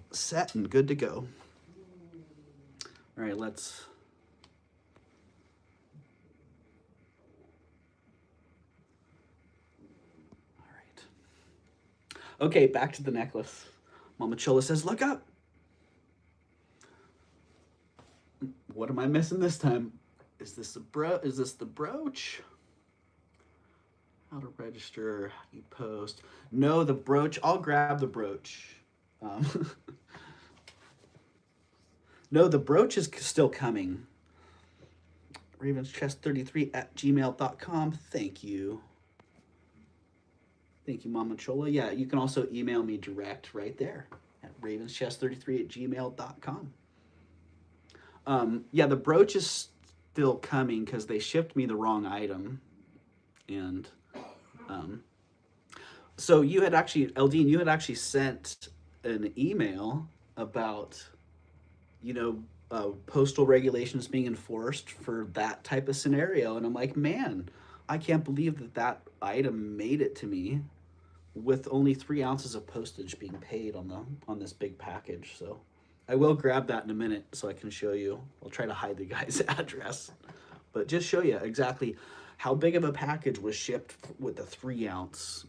and good to go. All right, let's. All right. Okay, back to the necklace. Mama Chola says, look up. What am I missing this time? Is this the brooch? How to register, how do you post? No, the brooch, I'll grab the brooch. No, the brooch is still coming. ravenschest33@gmail.com. Thank you. Thank you, Mama Chola. Yeah, you can also email me direct right there at ravenschest33@gmail.com. Yeah, the brooch is still coming because they shipped me the wrong item. And so you had actually, Eldine, you had actually sent an email about, you know, postal regulations being enforced for that type of scenario. And I'm like, man, I can't believe that that item made it to me with only 3 ounces of postage being paid on this big package. So I will grab that in a minute so I can show you. I'll try to hide the guy's address, but just show you exactly how big of a package was shipped with the 3 ounces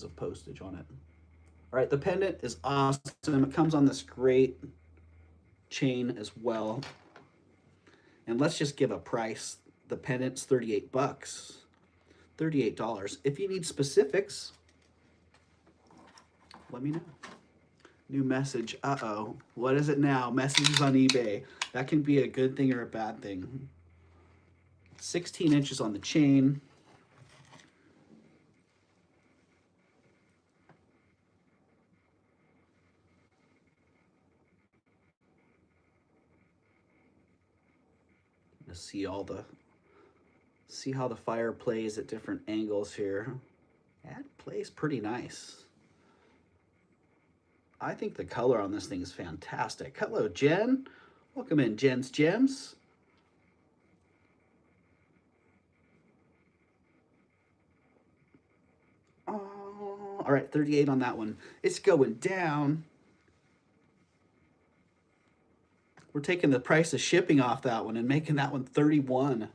of postage on it. All right, the pendant is awesome. It comes on this great chain as well. And let's just give a price. The pendant's 38 bucks, $38. If you need specifics, let me know. New message. Uh-oh. What is it now? Messages on eBay. That can be a good thing or a bad thing. 16 inches on the chain. To see how the fire plays at different angles here. That plays pretty nice. I think the color on this thing is fantastic. Hello, Jen. Welcome in, Jen's Gems. Oh, all right, 38 on that one. It's going down. We're taking the price of shipping off that one and making that one 31.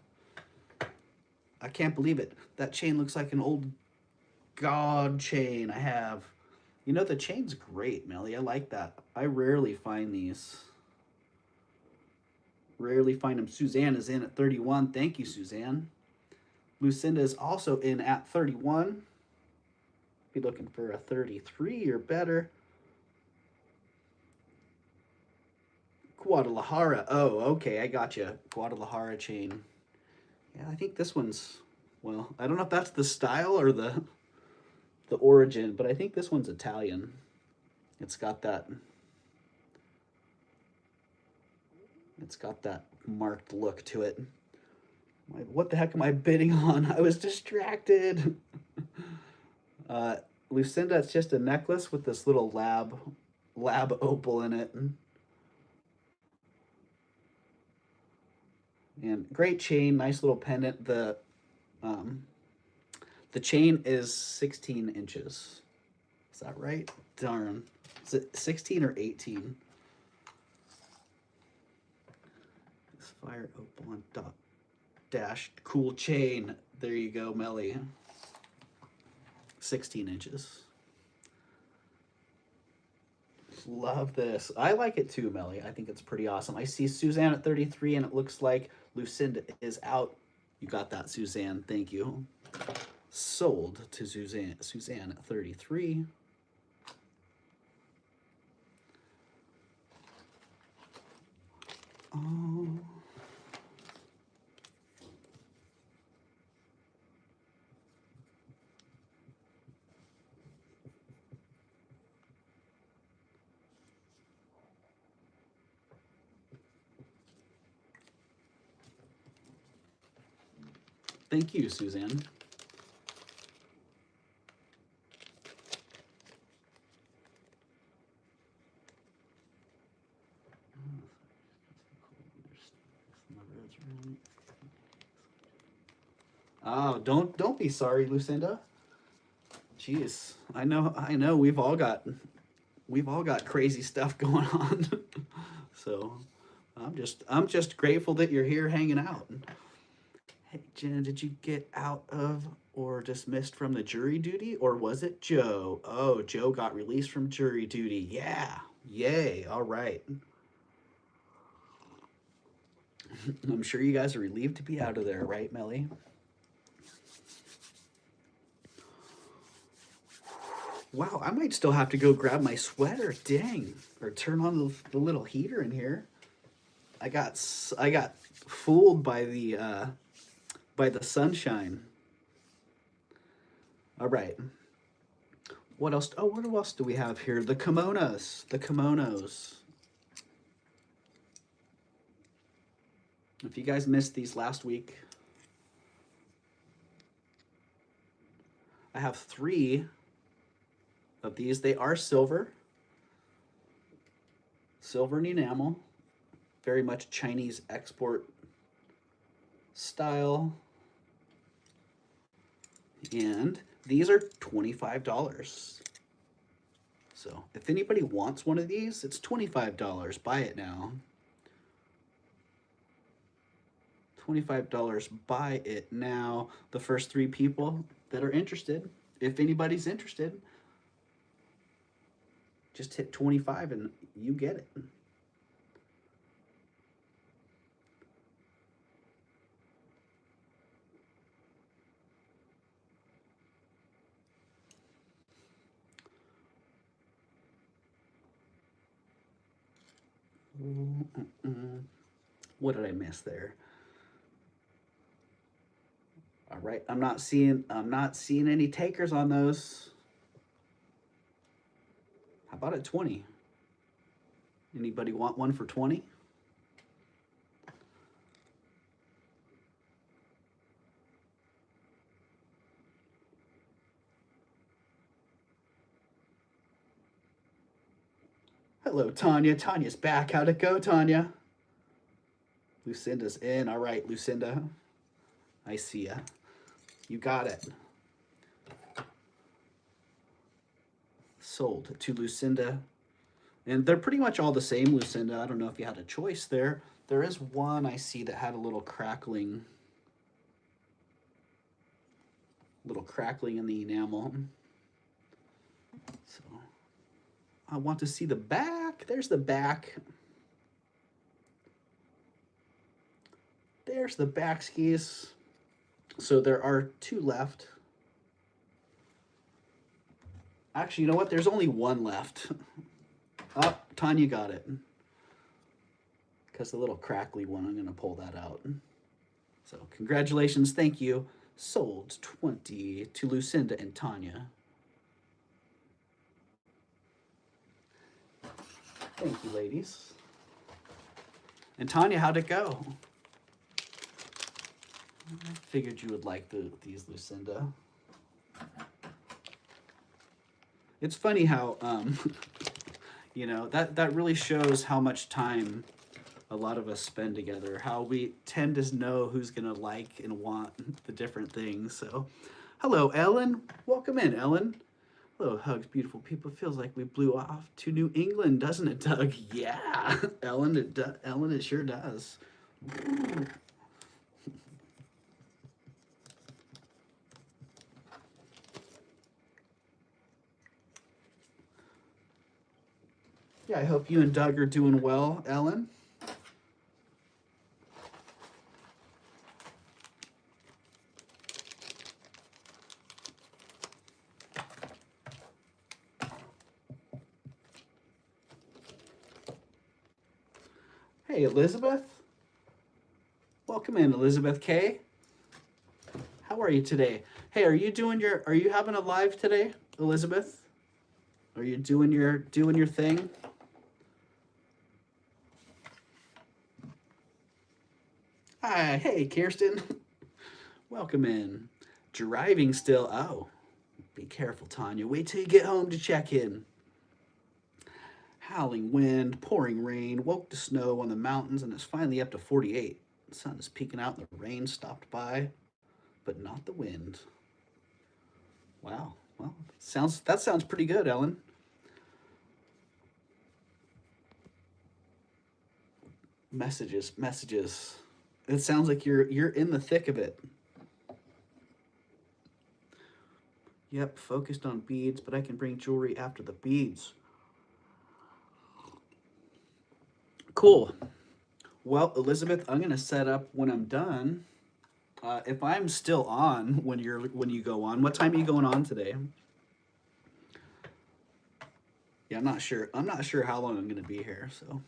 I can't believe it. That chain looks like an old god chain I have. You know, the chain's great, Melly. I like that. I rarely find these. Rarely find them. Suzanne is in at 31. Thank you, Suzanne. Lucinda is also in at 31. Be looking for a 33 or better. Guadalajara. Oh, okay. I got you. Guadalajara chain. Yeah, I think this one's, well, I don't know if that's the style or the origin, but I think this one's Italian. It's got that marked look to it. What the heck am I bidding on? I was distracted. Lucinda, it's just a necklace with this little lab opal in it. And great chain, nice little pendant. The chain is 16 inches. Is that right? Darn. Is it 16 or 18? This fire opal on dot dash cool chain. There you go, Melly. 16 inches. Love this. I like it too, Melly. I think it's pretty awesome. I see Suzanne at 33, and it looks like Lucinda is out. You got that, Suzanne. Thank you. Sold to Suzanne at 33. Oh. Thank you, Suzanne. Oh, don't be sorry, Lucinda. Jeez, I know we've all got crazy stuff going on. So I'm just grateful that you're here hanging out. Hey, Jen, did you get out of or dismissed from the jury duty, or was it Joe? Oh, Joe got released from jury duty. Yeah. Yay. All right. I'm sure you guys are relieved to be out of there, right, Melly? Wow, I might still have to go grab my sweater. Dang. Or turn on the little heater in here. I got fooled by the sunshine. All right. What else? Oh, what else do we have here? The kimonos. The kimonos. If you guys missed these last week, I have 3 of these. They are silver. Silver and enamel. Very much Chinese export style. And these are $25. So if anybody wants one of these, it's $25. Buy it now. $25. Buy it now. The first 3 people that are interested, if anybody's interested, just hit 25 and you get it. What did I miss there? All right, I'm not seeing any takers on those. How about at 20? Anybody want one for 20? Hello, Tanya. Tanya's back. How'd it go, Tanya? Lucinda's in. All right, Lucinda. I see ya. You got it. Sold to Lucinda. And they're pretty much all the same, Lucinda. I don't know if you had a choice there. There is one I see that had a little crackling in the enamel. So I want to see the back. There's the back. There's the back skis. So there are 2 left. Actually, you know what? There's only 1 left. Oh, Tanya got it. Because the little crackly one, I'm going to pull that out. So congratulations. Thank you. Sold 20 to Lucinda and Tanya. Thank you, ladies. And Tanya, how'd it go? I figured you would like these, Lucinda. It's funny how, you know, that really shows how much time a lot of us spend together, how we tend to know who's going to like and want the different things. So, hello, Ellen. Welcome in, Ellen. Hello, hugs, beautiful people. Feels like we blew off to New England, doesn't it, Doug? Yeah, Ellen, it sure does. Yeah, I hope you and Doug are doing well, Ellen. Hey, Elizabeth. Welcome in, Elizabeth K. How are you today? Hey, are you having a live today, Elizabeth? Are you doing your thing? Hi, hey, Kirsten. Welcome in. Driving still. Oh, be careful, Tanya. Wait till you get home to check in. Howling wind, pouring rain, woke to snow on the mountains, and it's finally up to 48. The sun is peeking out, the rain stopped by, but not the wind. Wow. Well, that sounds pretty good, Ellen. Messages. It sounds like you're in the thick of it. Yep, focused on beads, but I can bring jewelry after the beads. Cool. Well, Elizabeth, I'm gonna set up when I'm done. If I'm still on when you go on, what time are you going on today? Yeah, I'm not sure. I'm not sure how long I'm gonna be here. So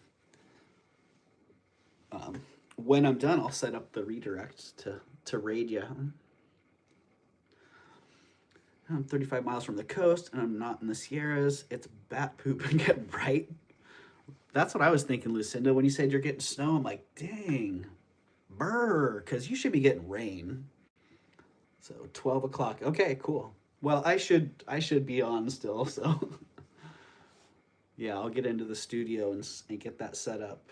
when I'm done, I'll set up the redirect to raid you. I'm 35 miles from the coast, and I'm not in the Sierras. It's bat poop and get bright. That's what I was thinking, Lucinda. When you said you're getting snow, I'm like, dang, brr, because you should be getting rain. So 12 o'clock. Okay, cool. Well, I should be on still, so yeah, I'll get into the studio and get that set up.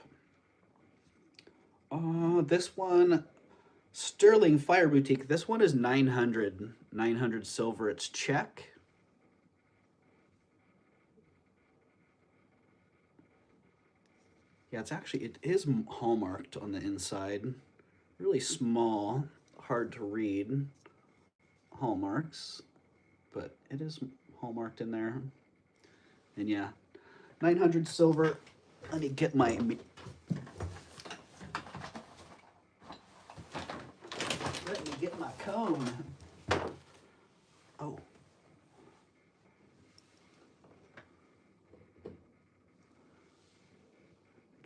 This one, Sterling Fire Boutique. This one is 900 silver. It's check. Yeah, it is hallmarked on the inside. Really small, hard to read hallmarks, but it is hallmarked in there. And yeah, 900 silver. Let me get my cone. Oh.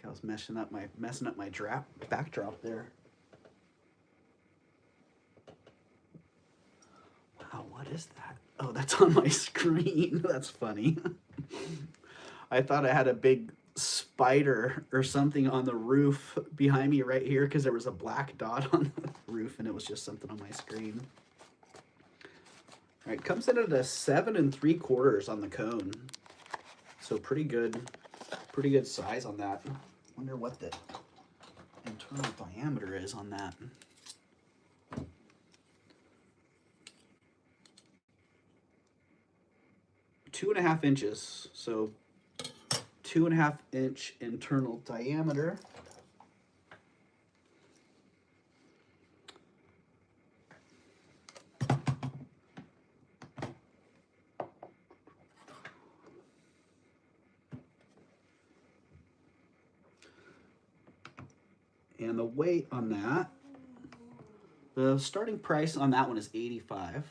I was messing up my backdrop there. Wow, what is that? Oh, that's on my screen. That's funny. I thought I had a big spider or something on the roof behind me right here because there was a black dot on the roof and it was just something on my screen. All right, comes in at a 7 3/4 on the cone. So pretty good size on that. Wonder what the internal diameter is on that. Two and a half inches. So 2.5 inch internal diameter. And the weight on that, the starting price on that one is $85.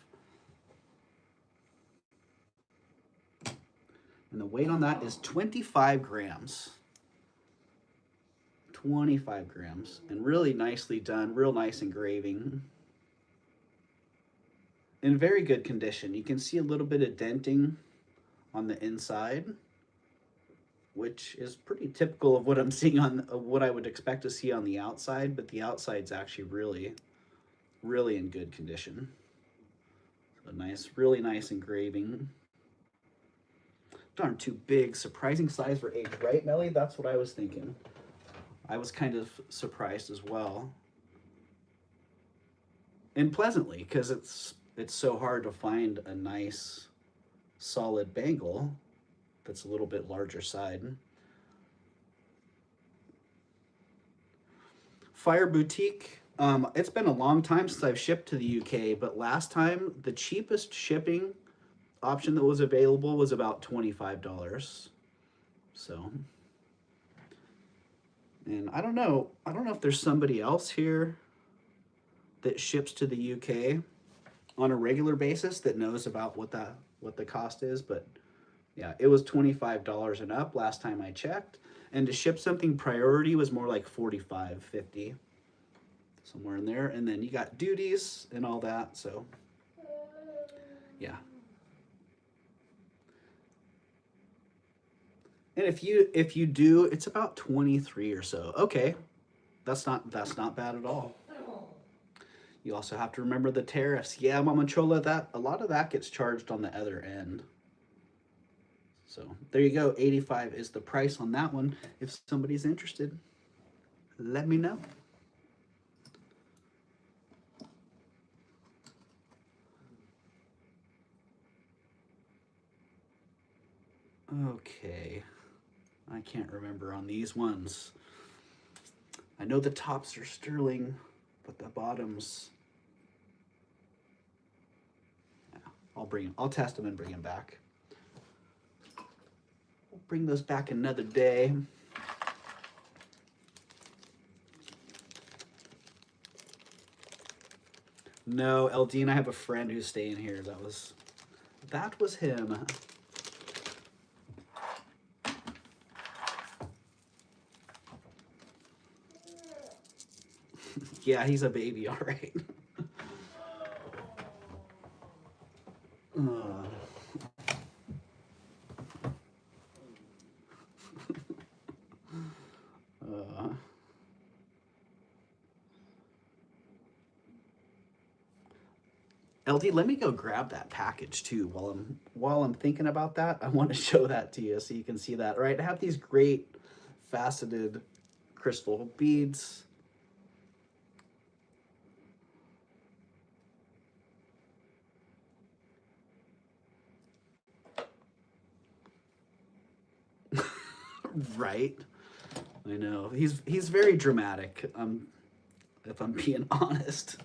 And the weight on that is 25 grams. 25 grams. And really nicely done, real nice engraving. In very good condition. You can see a little bit of denting on the inside, which is pretty typical of what I'm seeing on what I would expect to see on the outside, but the outside's actually really in good condition. So nice, really nice engraving. Darn too big, surprising size for age, right, Melly? That's what I was thinking. I was kind of surprised as well. And pleasantly, because it's so hard to find a nice solid bangle that's a little bit larger side. Fire Boutique. It's been a long time since I've shipped to the UK, but last time the cheapest shipping option that was available was about $25. So, and I don't know if there's somebody else here that ships to the UK on a regular basis that knows about what the cost is, but yeah, it was $25 and up last time I checked. And to ship something priority was more like $45, $50, somewhere in there. And then you got duties and all that, so yeah. And if you do, it's about 23 or so. Okay, that's not bad at all. You also have to remember the tariffs. Yeah, Mama Chola, that a lot of that gets charged on the other end. So there you go. 85 is the price on that one. If somebody's interested, let me know. Okay. I can't remember on these ones. I know the tops are sterling, but the bottoms... yeah, I'll test them and bring them back. We'll bring those back another day. No, LD and I have a friend who's staying here. That was him. Yeah, he's a baby, all right. LD, let me go grab that package too. While I'm thinking about that, I want to show that to you so you can see that. Right, I have these great faceted crystal beads. Right, I know he's very dramatic. If I'm being honest.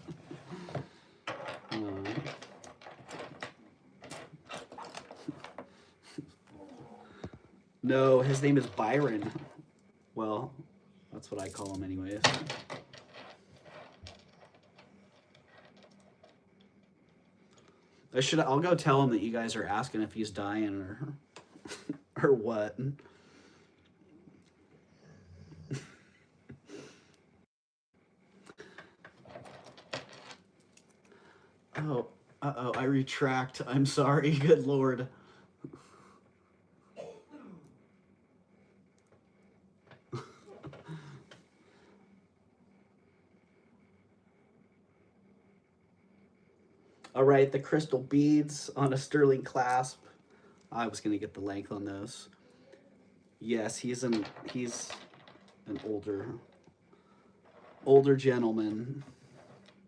No, his name is Byron. Well, that's what I call him anyways. I'll go tell him that you guys are asking if he's dying or what. Oh, uh-oh, I retract. I'm sorry, good Lord. All right, the crystal beads on a sterling clasp. I was gonna get the length on those. Yes, he's an older gentleman.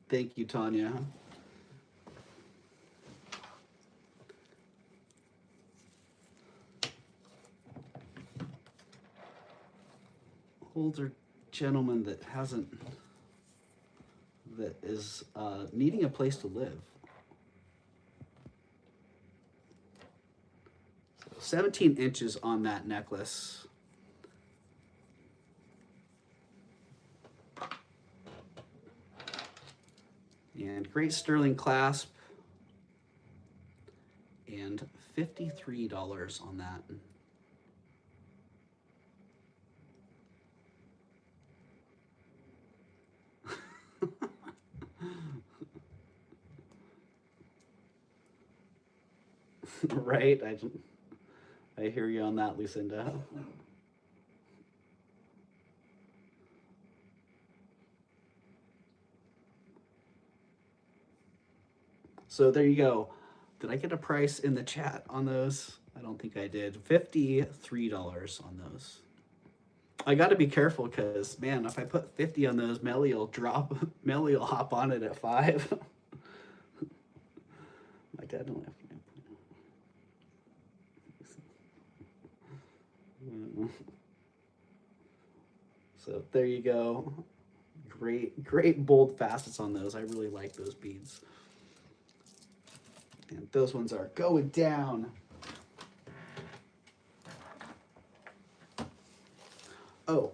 Thank you, Tanya. Older gentleman that is needing a place to live. So 17 inches on that necklace. And great sterling clasp. And $53 on that. Right? I hear you on that, Lucinda. So there you go. Did I get a price in the chat on those? I don't think I did. $53 on those. I got to be careful because, man, if I put 50 on those, Melly will hop on it at 5. My dad don't have. So there you go. Great bold facets on those. I really like those beads. And those ones are going down. Oh.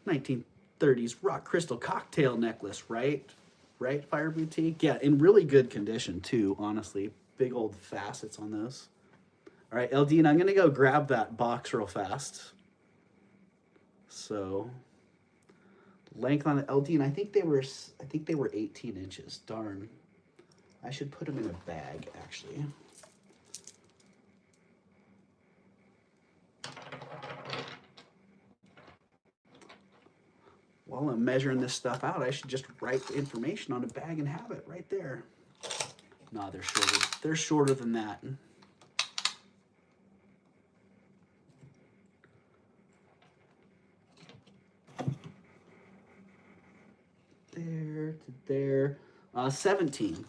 1930s rock crystal cocktail necklace, right? Right, Fire Boutique? Yeah, in really good condition too, honestly. Big old facets on those. All right, LD, and I'm gonna go grab that box real fast. So, length on the LD, and I think they were 18 inches. Darn, I should put them in a bag actually. While I'm measuring this stuff out, I should just write the information on a bag and have it right there. No, they're shorter. They're shorter than that. There to there. 17.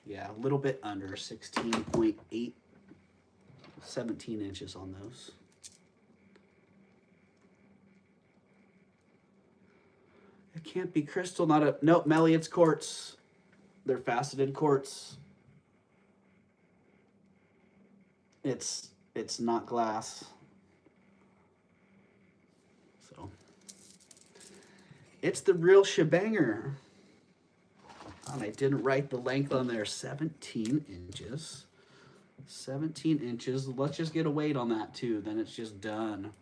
Yeah, a little bit under 16.8 17 inches on those. It can't be crystal, not a, nope, Melly, it's quartz. They're faceted quartz. It's not glass. So it's the real shebanger. And I didn't write the length on there. 17 inches. 17 inches. Let's just get a weight on that too. Then it's just done.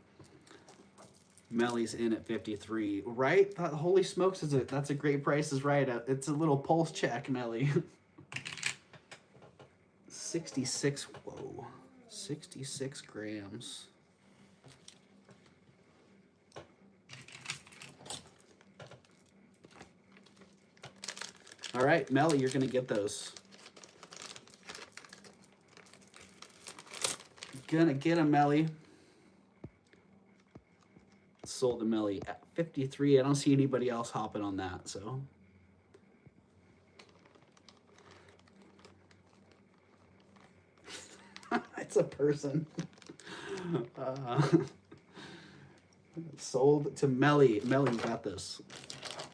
Melly's in at 53. Right? Holy smokes, that's a great price is right. It's a little pulse check, Melly. 66. Whoa. 66 grams. All right, Melly, you're gonna get those. Gonna get them, Melly. Sold to Melly at 53. I don't see anybody else hopping on that, so. It's a person. Sold to Melly. Melly, you got this.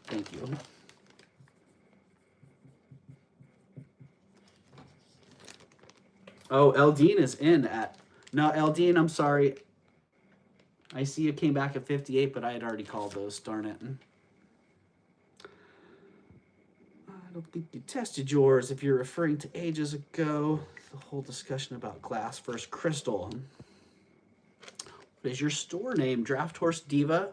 Thank you. Oh, Eldine is in at... No, Eldine, I'm sorry. I see you came back at 58, but I had already called those. Darn it. I don't think you tested yours if you're referring to ages ago. The whole discussion about glass versus crystal. What is your store name? Draft Horse Diva?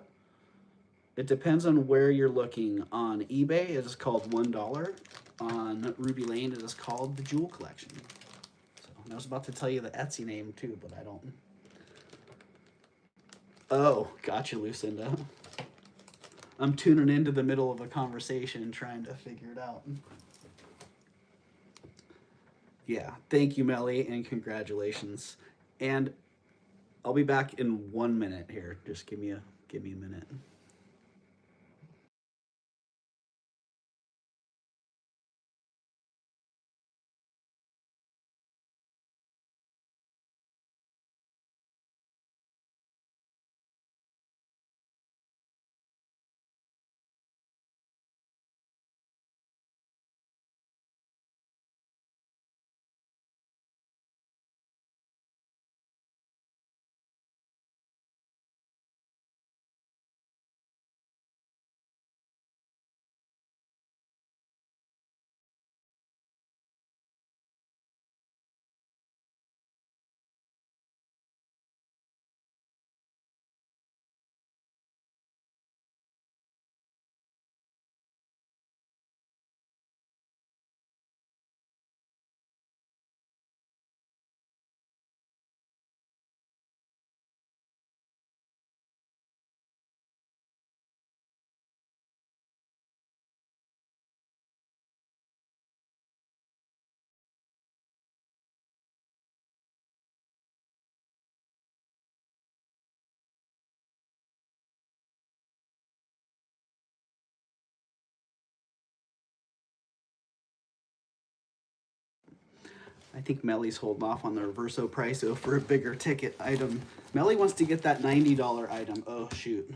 It depends on where you're looking. On eBay, it is called $1. On Ruby Lane, it is called the Jewel Collection. I was about to tell you the Etsy name too, but I don't. Oh, gotcha, Lucinda. I'm tuning into the middle of a conversation trying to figure it out. Yeah, thank you, Melly, and congratulations. And I'll be back in 1 minute here. Just give me a minute. I think Melly's holding off on the Reverso Prico for a bigger ticket item. Melly wants to get that $90 item. Oh, shoot.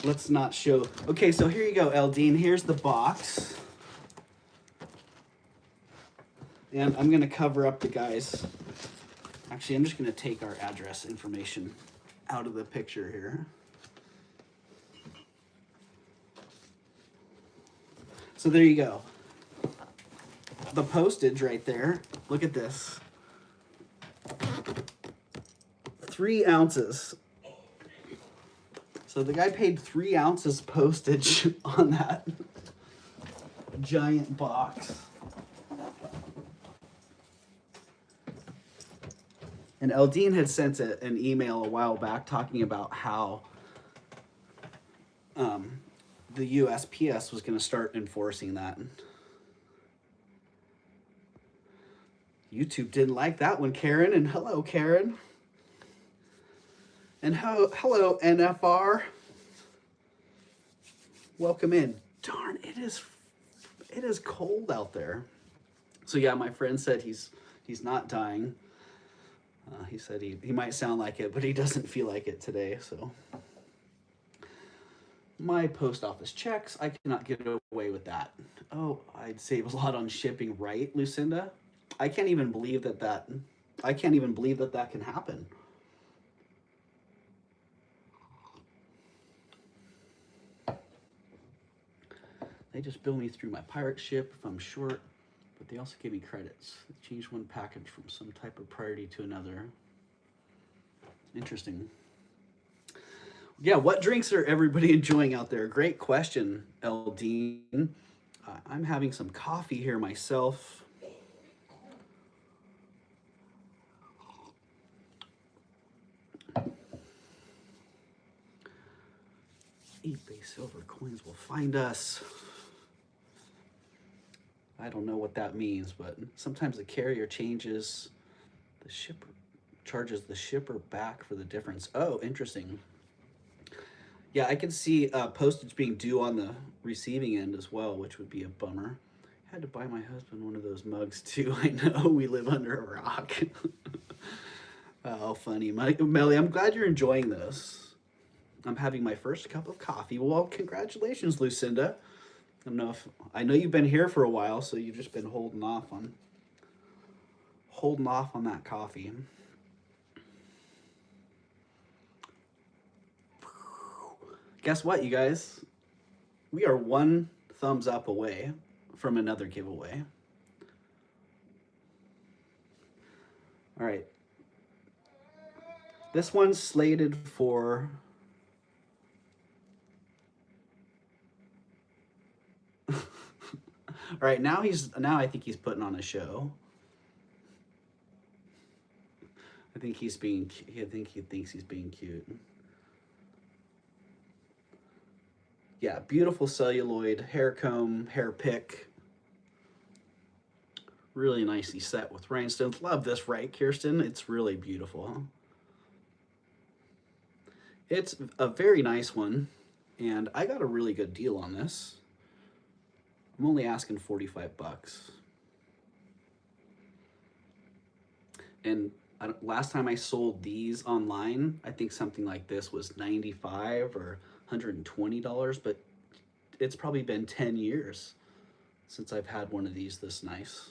Let's not show. Okay, so here you go, Eldine. Here's the box. And I'm going to cover up the guys. Actually, I'm just going to take our address information out of the picture here. So there you go. The postage right there. Look at this. 3 ounces. So the guy paid 3 ounces postage on that giant box. And Eldine had sent an email a while back talking about how the USPS was going to start enforcing that. YouTube didn't like that one, Karen. And hello, Karen. And hello, NFR. Welcome in. Darn, it is cold out there. So yeah, my friend said he's not dying. He said he might sound like it, but he doesn't feel like it today. So my post office checks, I cannot get away with that. Oh, I'd save a lot on shipping, right, Lucinda? I can't even believe that I can't even believe that can happen. They just bill me through my pirate ship if I'm short, but they also give me credits. They change one package from some type of priority to another. Interesting. Yeah, what drinks are everybody enjoying out there? Great question, Eldine. I'm having some coffee here myself. eBay silver coins will find us. I don't know what that means, but sometimes the carrier changes, the shipper charges the shipper back for the difference. Oh, interesting. Yeah, I can see postage being due on the receiving end as well, which would be a bummer. Had to buy my husband one of those mugs too. I know we live under a rock. Oh, funny. Melly, I'm glad you're enjoying this. I'm having my first cup of coffee. Well, congratulations, Lucinda. I know you've been here for a while, so you've just been holding off on that coffee. Guess what, you guys? We are one thumbs up away from another giveaway. All right. This one's slated for all right, now I think he's putting on a show. I think he thinks he's being cute. Yeah, beautiful celluloid hair comb, hair pick. Really nicely set with rhinestones. Love this, right, Kirsten? It's really beautiful. It's a very nice one, and I got a really good deal on this. I'm only asking 45 bucks. And last time I sold these online, I think something like this was $95 or $120, but it's probably been 10 years since I've had one of these this nice.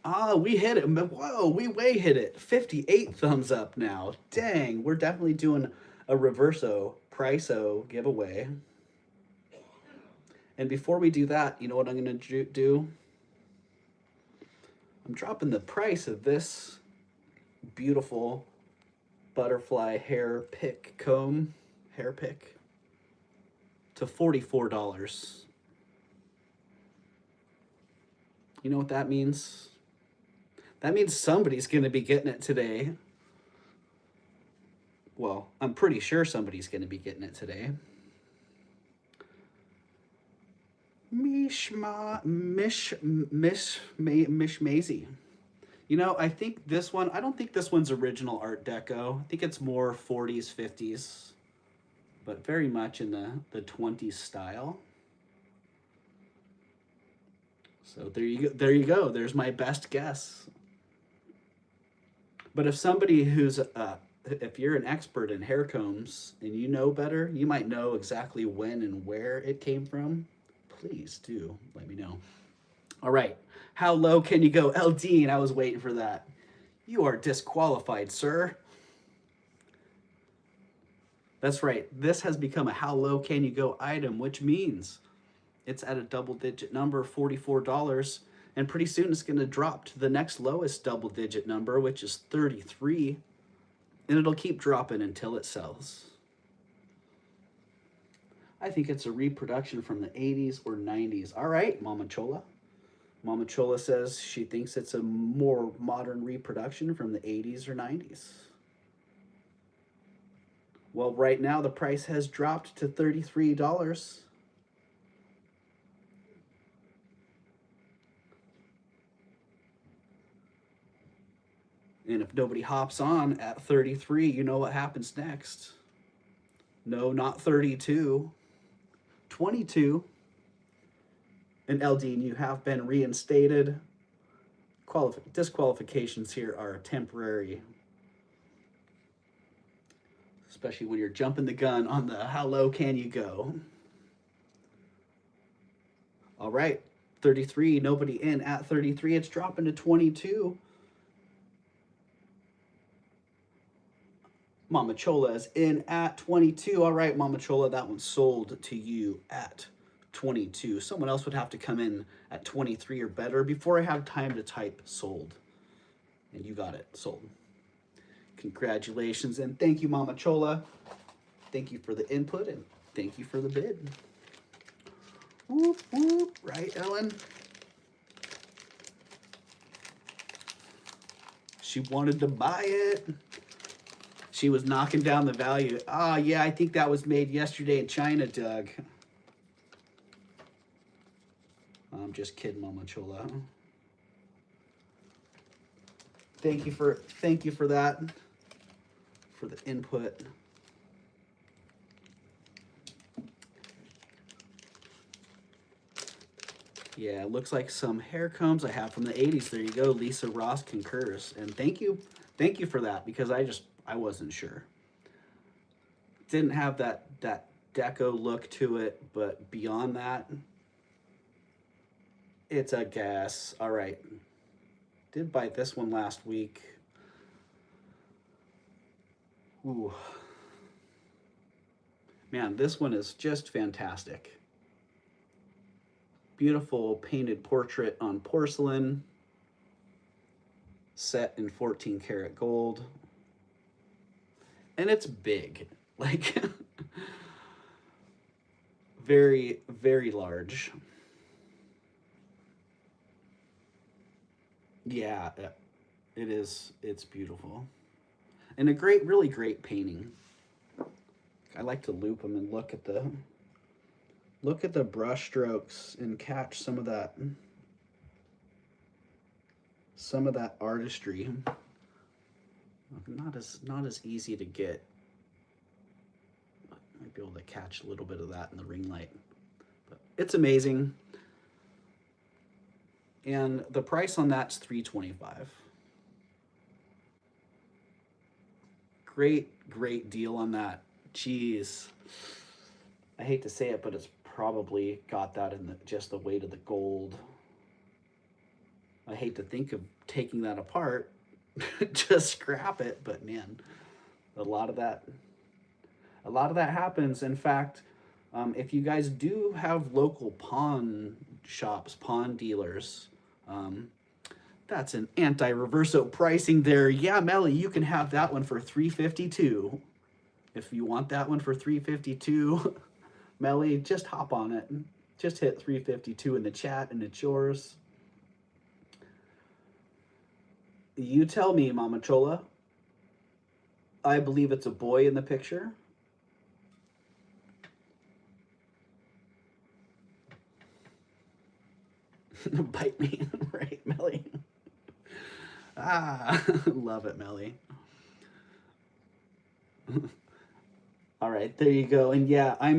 Ah, we hit it. Whoa, we way hit it. 58 thumbs up now. Dang, we're definitely doing a Reverso Prico giveaway. And before we do that, you know what I'm going to do? I'm dropping the price of this beautiful butterfly hair pick to $44. You know what that means? That means somebody's going to be getting it today. Well, I'm pretty sure somebody's going to be getting it today. Mish Maisie. You know, I think this one, I don't think this one's original Art Deco. I think it's more 40s, 50s, but very much in the 20s style. So there you go. There you go. There's my best guess. But if somebody if you're an expert in hair combs and you know better, you might know exactly when and where it came from. Please do let me know. All right. How low can you go? Eldine, I was waiting for that. You are disqualified, sir. That's right. This has become a how low can you go item, which means it's at a double-digit number, $44. And pretty soon it's going to drop to the next lowest double-digit number, which is 33. And it'll keep dropping until it sells. I think it's a reproduction from the 80s or 90s. All right, Mama Chola. Mama Chola says she thinks it's a more modern reproduction from the 80s or 90s. Well, right now the price has dropped to $33. And if nobody hops on at 33, you know what happens next. No, not 32. 22. And Eldine, you have been reinstated. Disqualifications here are temporary, especially when you're jumping the gun on the how low can you go. All right, 33, nobody in at 33. It's dropping to 22. Mama Chola is in at 22. All right, Mama Chola, that one's sold to you at 22. Someone else would have to come in at 23 or better before I have time to type sold. And you got it, sold. Congratulations, and thank you, Mama Chola. Thank you for the input, and thank you for the bid. Whoop, whoop, right, Ellen? She wanted to buy it. She was knocking down the value. Ah, yeah, I think that was made yesterday in China, Doug. I'm just kidding, Mama Chola. Thank you for that, for the input. Yeah, it looks like some hair combs I have from the 80s. There you go. Lisa Ross concurs. And thank you for that, because I wasn't sure. Didn't have that deco look to it, but beyond that, it's a guess. All right. Did buy this one last week. Ooh. Man, this one is just fantastic. Beautiful painted portrait on porcelain, set in 14 karat gold. And it's big, like very, very large. Yeah, it is. It's beautiful. And a really great painting. I like to loop them and look at the brush strokes and catch some of that artistry. Not as easy to get. Might be able to catch a little bit of that in the ring light. But it's amazing. And the price on that's $325. Great deal on that. Jeez. I hate to say it, but it's probably got that in just the weight of the gold. I hate to think of taking that apart. Just scrap it, but man, a lot of that happens. In fact, if you guys do have local pawn shops, pawn dealers, that's an anti-reverso pricing there. Yeah, Melly, you can have that one for $352. If you want that one for $352, Melly, just hop on it. Just hit $352 in the chat and it's yours. You tell me, Mama Chola. I believe it's a boy in the picture. Bite me, right, Melly? Ah, love it, Melly. All right, there you go. And yeah, I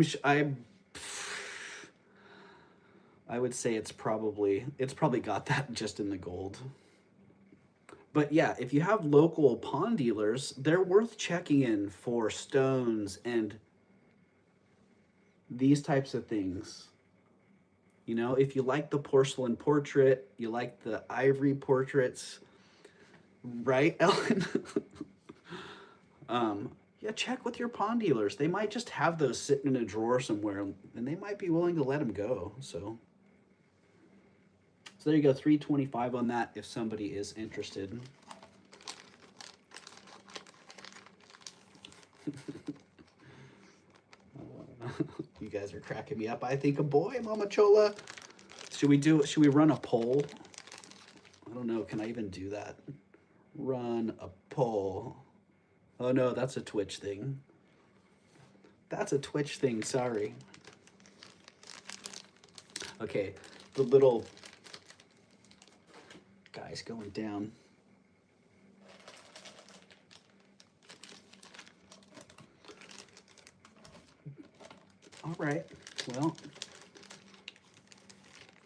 would say it's probably got that just in the gold. But yeah, if you have local pawn dealers, they're worth checking in for stones and these types of things. You know, if you like the porcelain portrait, you like the ivory portraits, right, Ellen? Yeah, check with your pawn dealers. They might just have those sitting in a drawer somewhere, and they might be willing to let them go. So there you go, $325 on that if somebody is interested. You guys are cracking me up. I think a boy, Mama Chola. Should we run a poll? I don't know, can I even do that? Run a poll. Oh no, that's a Twitch thing. That's a Twitch thing, sorry. Okay, the little guy's going down. All right. Well,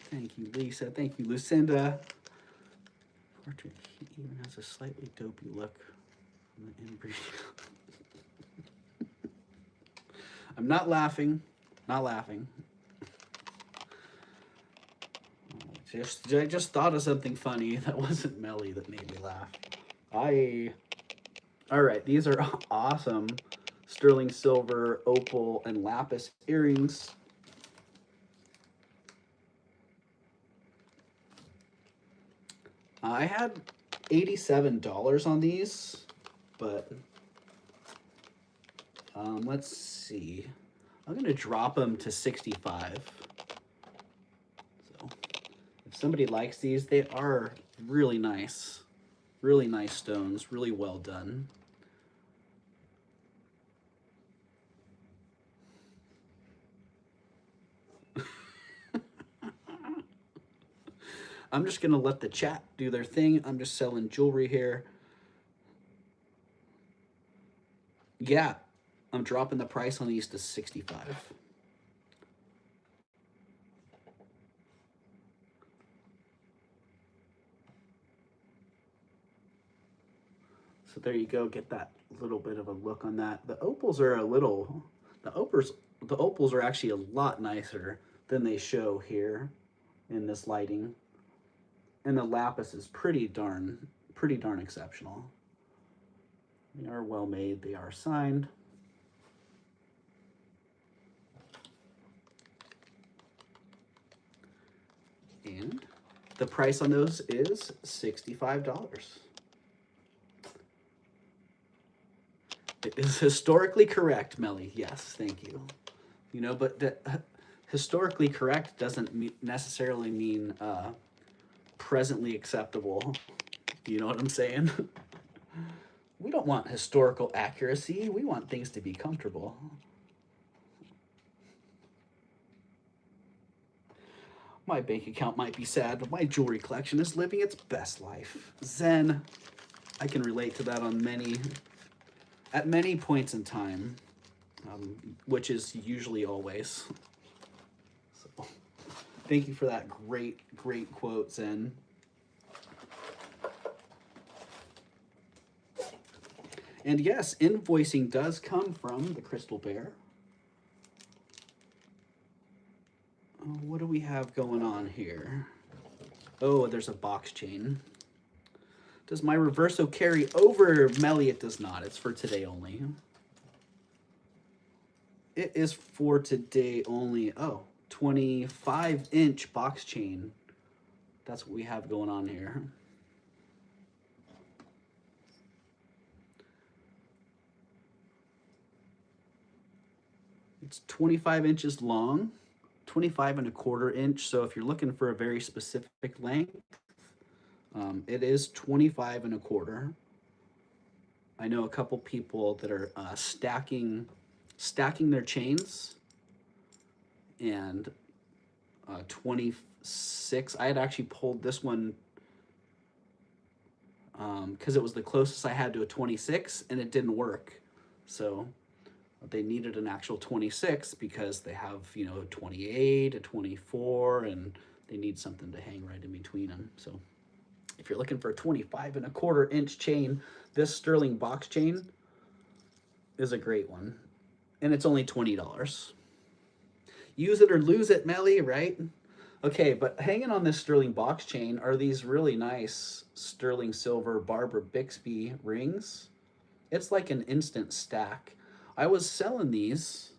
thank you, Lisa. Thank you, Lucinda. Portrait, he even has a slightly dopey look on the inbreed. I'm not laughing. Not laughing. I just thought of something funny that wasn't Melly that made me laugh. All right, these are awesome sterling silver, opal, and lapis earrings. I had $87 on these, but let's see. I'm gonna drop them to 65. So if somebody likes these, they are really nice stones, really well done. I'm just gonna let the chat do their thing. I'm just selling jewelry here. Yeah, I'm dropping the price on these to 65. So there you go, get that little bit of a look on that. The opals are the opals are actually a lot nicer than they show here in this lighting. And the lapis is pretty darn exceptional. They are well made, they are signed. And the price on those is $65. It is historically correct, Melly. Yes, thank you. You know, but historically correct doesn't necessarily mean presently acceptable. You know what I'm saying? We don't want historical accuracy. We want things to be comfortable. My bank account might be sad, but my jewelry collection is living its best life. Zen. I can relate to that at many points in time, which is usually always. So, thank you for that great quote, Zen. And yes, invoicing does come from the Crystal Bear. Oh, what do we have going on here? Oh, there's a box chain. Does my reverso carry over? Melly, it does not. It's for today only. It is for today only. Oh, 25-inch box chain. That's what we have going on here. It's 25 inches long, 25¼ inch. So if you're looking for a very specific length, it is 25¼ I know a couple people that are stacking their chains, and 26. I had actually pulled this one because it was the closest I had to a 26, and it didn't work. So they needed an actual 26 because they have, you know, a 28, a 24, and they need something to hang right in between them. So if you're looking for a 25¼ inch chain, this sterling box chain is a great one. And it's only $20. Use it or lose it, Melly, right? Okay, but hanging on this sterling box chain are these really nice sterling silver Barbara Bixby rings. It's like an instant stack. I was selling these.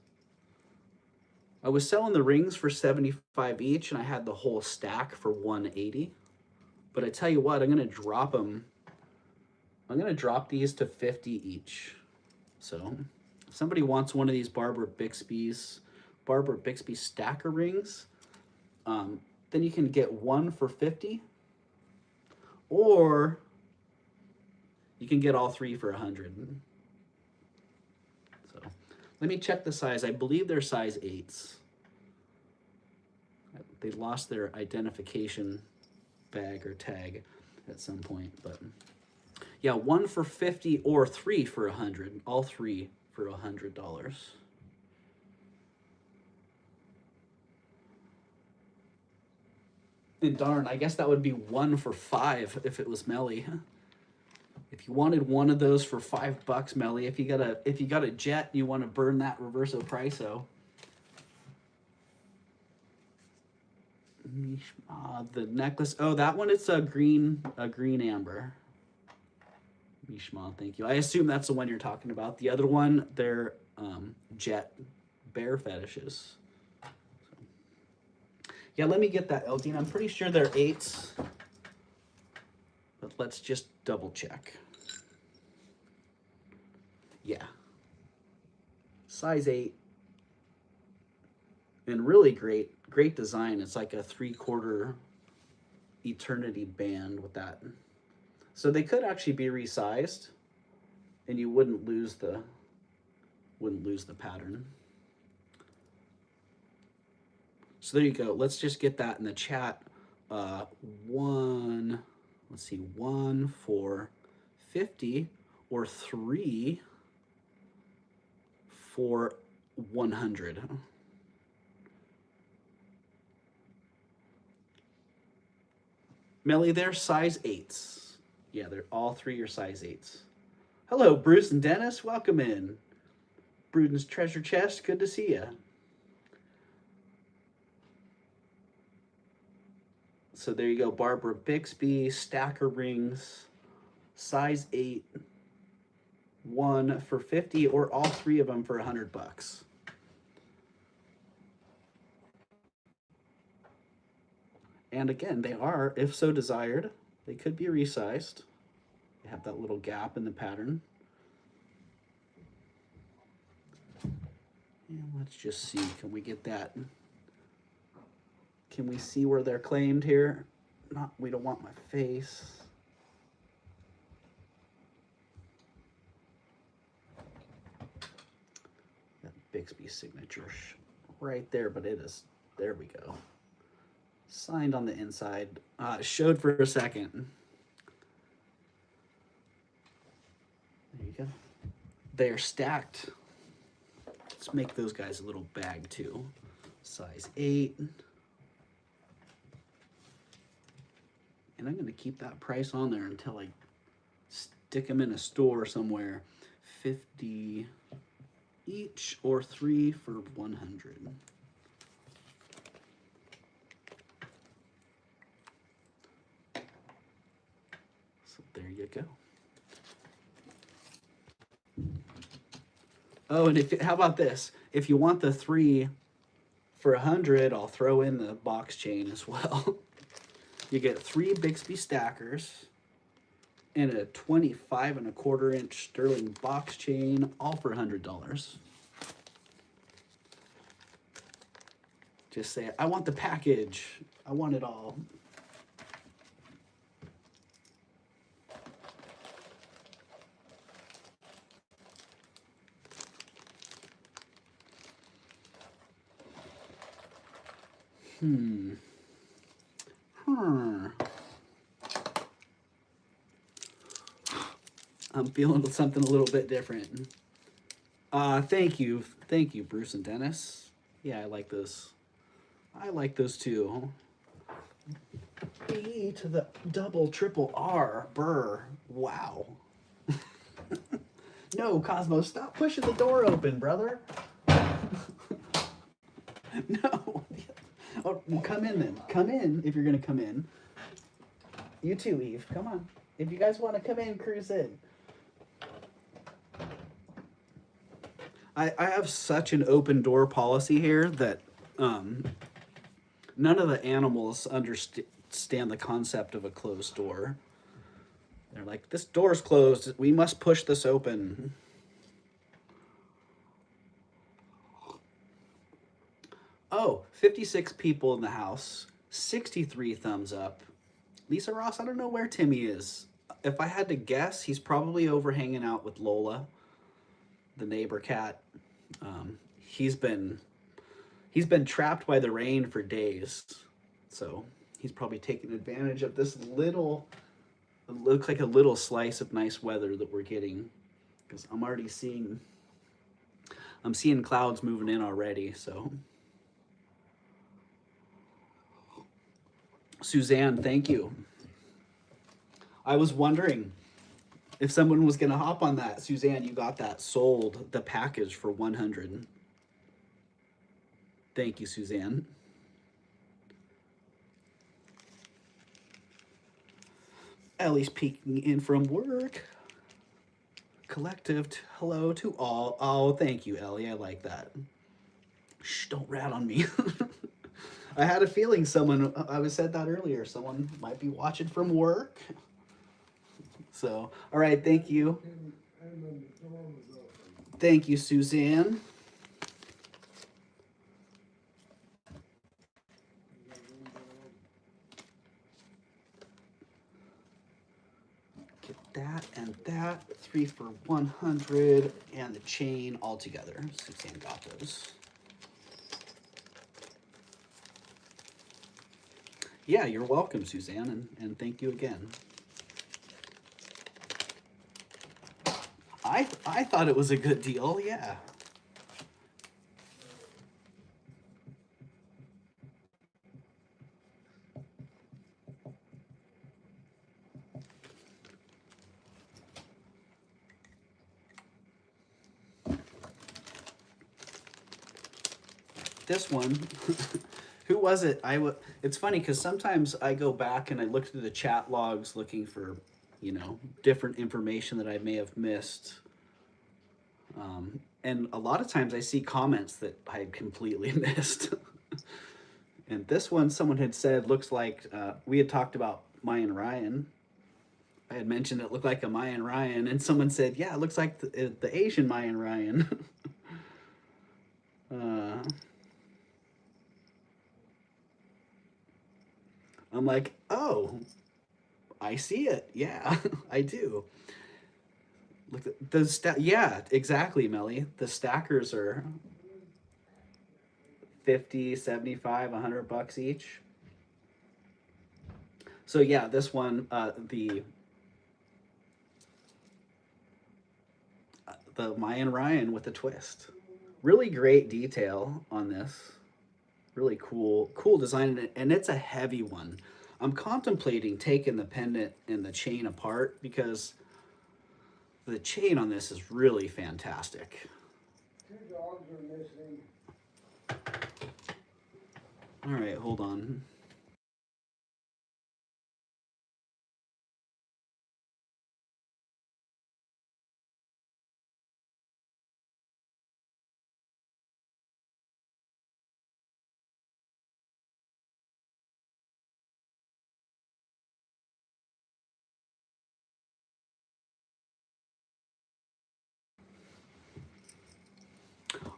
I was selling the rings for 75 each, and I had the whole stack for 180. But I tell you what, I'm gonna drop them. I'm gonna drop these to 50 each. So if somebody wants one of these Barbara Bixby stacker rings, then you can get one for 50, or you can get all three for 100. So let me check the size. I believe they're size 8s. They lost their identification bag or tag at some point, but yeah, one for 50 or three for 100. All three for $100. And darn, I guess that would be 1 for 5 if it was Melly. If you wanted one of those for $5, Melly, if you got a jet, you want to burn that Reverso Prico. The necklace. Oh, that one. It's a green amber. Mishma, thank you. I assume that's the one you're talking about. The other one, they're jet bear fetishes. Yeah, let me get that, Eldine. I'm pretty sure they're 8s, but let's just double check. Yeah. Size 8. And really great design. It's like a 3/4 eternity band with that. So they could actually be resized and you wouldn't lose the pattern. So there you go. Let's just get that in the chat. One for 50 or 3 for 100. Melly, they're size 8s. Yeah, they're all 3 are size 8s. Hello, Bruce and Dennis. Welcome in. Bruden's Treasure Chest. Good to see you. So there you go. Barbara Bixby, stacker rings, size 8, 1 for 50, or all 3 of them for $100. And again, they are, if so desired, they could be resized. They have that little gap in the pattern. And let's just see, can we get that? Can we see where they're claimed here? We don't want my face. That Bixby signature right there, but it is, there we go. Signed on the inside. Showed for a second. There you go. They're stacked. Let's make those guys a little bag too. Size 8. And I'm going to keep that price on there until I stick them in a store somewhere. 50 each or 3 for 100. So there you go. Oh, and how about this? If you want the 3 for 100, I'll throw in the box chain as well. You get 3 Bixby stackers and a 25¼ inch sterling box chain, all for $100. Just say, I want the package. I want it all. I'm feeling something a little bit different. Thank you, Bruce and Dennis. Yeah, I like those. I like those too. B to the double triple R, burr. Wow. No, Cosmo, stop pushing the door open, brother. No. Oh, well, come in then. Come in if you're gonna come in. You too, Eve. Come on. If you guys want to come in, cruise in. I have such an open door policy here that none of the animals understand the concept of a closed door. They're like, this door's closed. We must push this open. Oh, 56 people in the house. 63 thumbs up. Lisa Ross, I don't know where Timmy is. If I had to guess, he's probably over hanging out with Lola, the neighbor cat. He's been trapped by the rain for days, so he's probably taking advantage of this little, it looks like a little slice of nice weather that we're getting, because I'm already seeing clouds moving in already. So Suzanne, thank you. I was wondering if someone was gonna hop on that. Suzanne, you got that sold, the package for 100. Thank you, Suzanne. Ellie's peeking in from work. Collective, hello to all. Oh, thank you, Ellie. I like that. Shh, don't rat on me. I had a feeling someone, I said that earlier, someone might be watching from work. So, all right, thank you. Thank you, Suzanne. Get that and that, 3 for 100, and the chain all together. Suzanne got those. Yeah, you're welcome, Suzanne, and thank you again. I thought it was a good deal, yeah. This one, who was it? It's funny because sometimes I go back and I look through the chat logs looking for, you know, different information that I may have missed. And a lot of times I see comments that I had completely missed. And this one, someone had said, looks like, we had talked about Mayan Ryan. I had mentioned it looked like a Mayan Ryan, and someone said, yeah, it looks like the Asian Mayan Ryan. I'm like, oh, I see it. Yeah, I do. Look at the yeah, exactly, Melly. The stackers are 50, 75, 100 bucks each. So yeah, this one, the Mayan Ryan with a twist. Really great detail on this. Really cool design, and it's a heavy one. I'm contemplating taking the pendant and the chain apart because the chain on this is really fantastic. 2 dogs are missing. All right, hold on.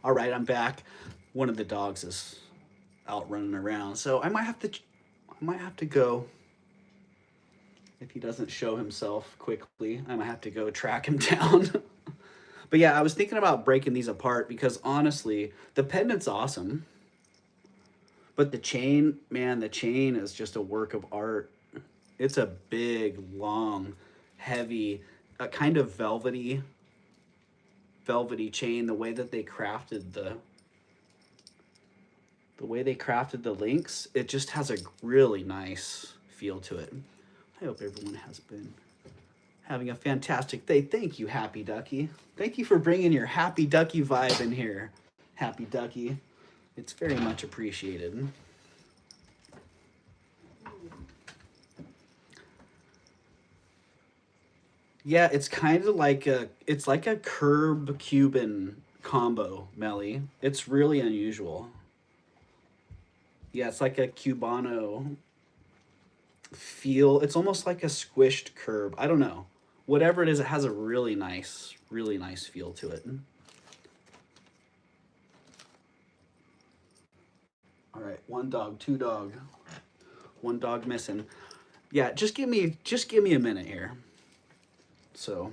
All right, I'm back. One of the dogs is out running around, so I might have to go. If he doesn't show himself quickly, I might have to go track him down. But yeah, I was thinking about breaking these apart because honestly, the pendant's awesome. But the chain, man, the chain is just a work of art. It's a big, long, heavy, kind of velvety chain. The way that they crafted the links, it just has a really nice feel to it. I hope everyone has been having a fantastic day. Thank you, Happy Ducky. Thank you for bringing your Happy Ducky vibe in here, Happy Ducky. It's very much appreciated. Yeah, it's kind of like it's like a curb Cuban combo, Melly. It's really unusual. Yeah, it's like a Cubano feel. It's almost like a squished curb. I don't know. Whatever it is, it has a really nice feel to it. All right, one dog, two dog, one dog missing. Yeah, just give me a minute here. So,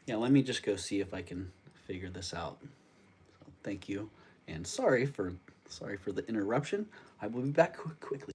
yeah, let me just go see if I can figure this out. So, thank you, and sorry for the interruption. I will be back quickly.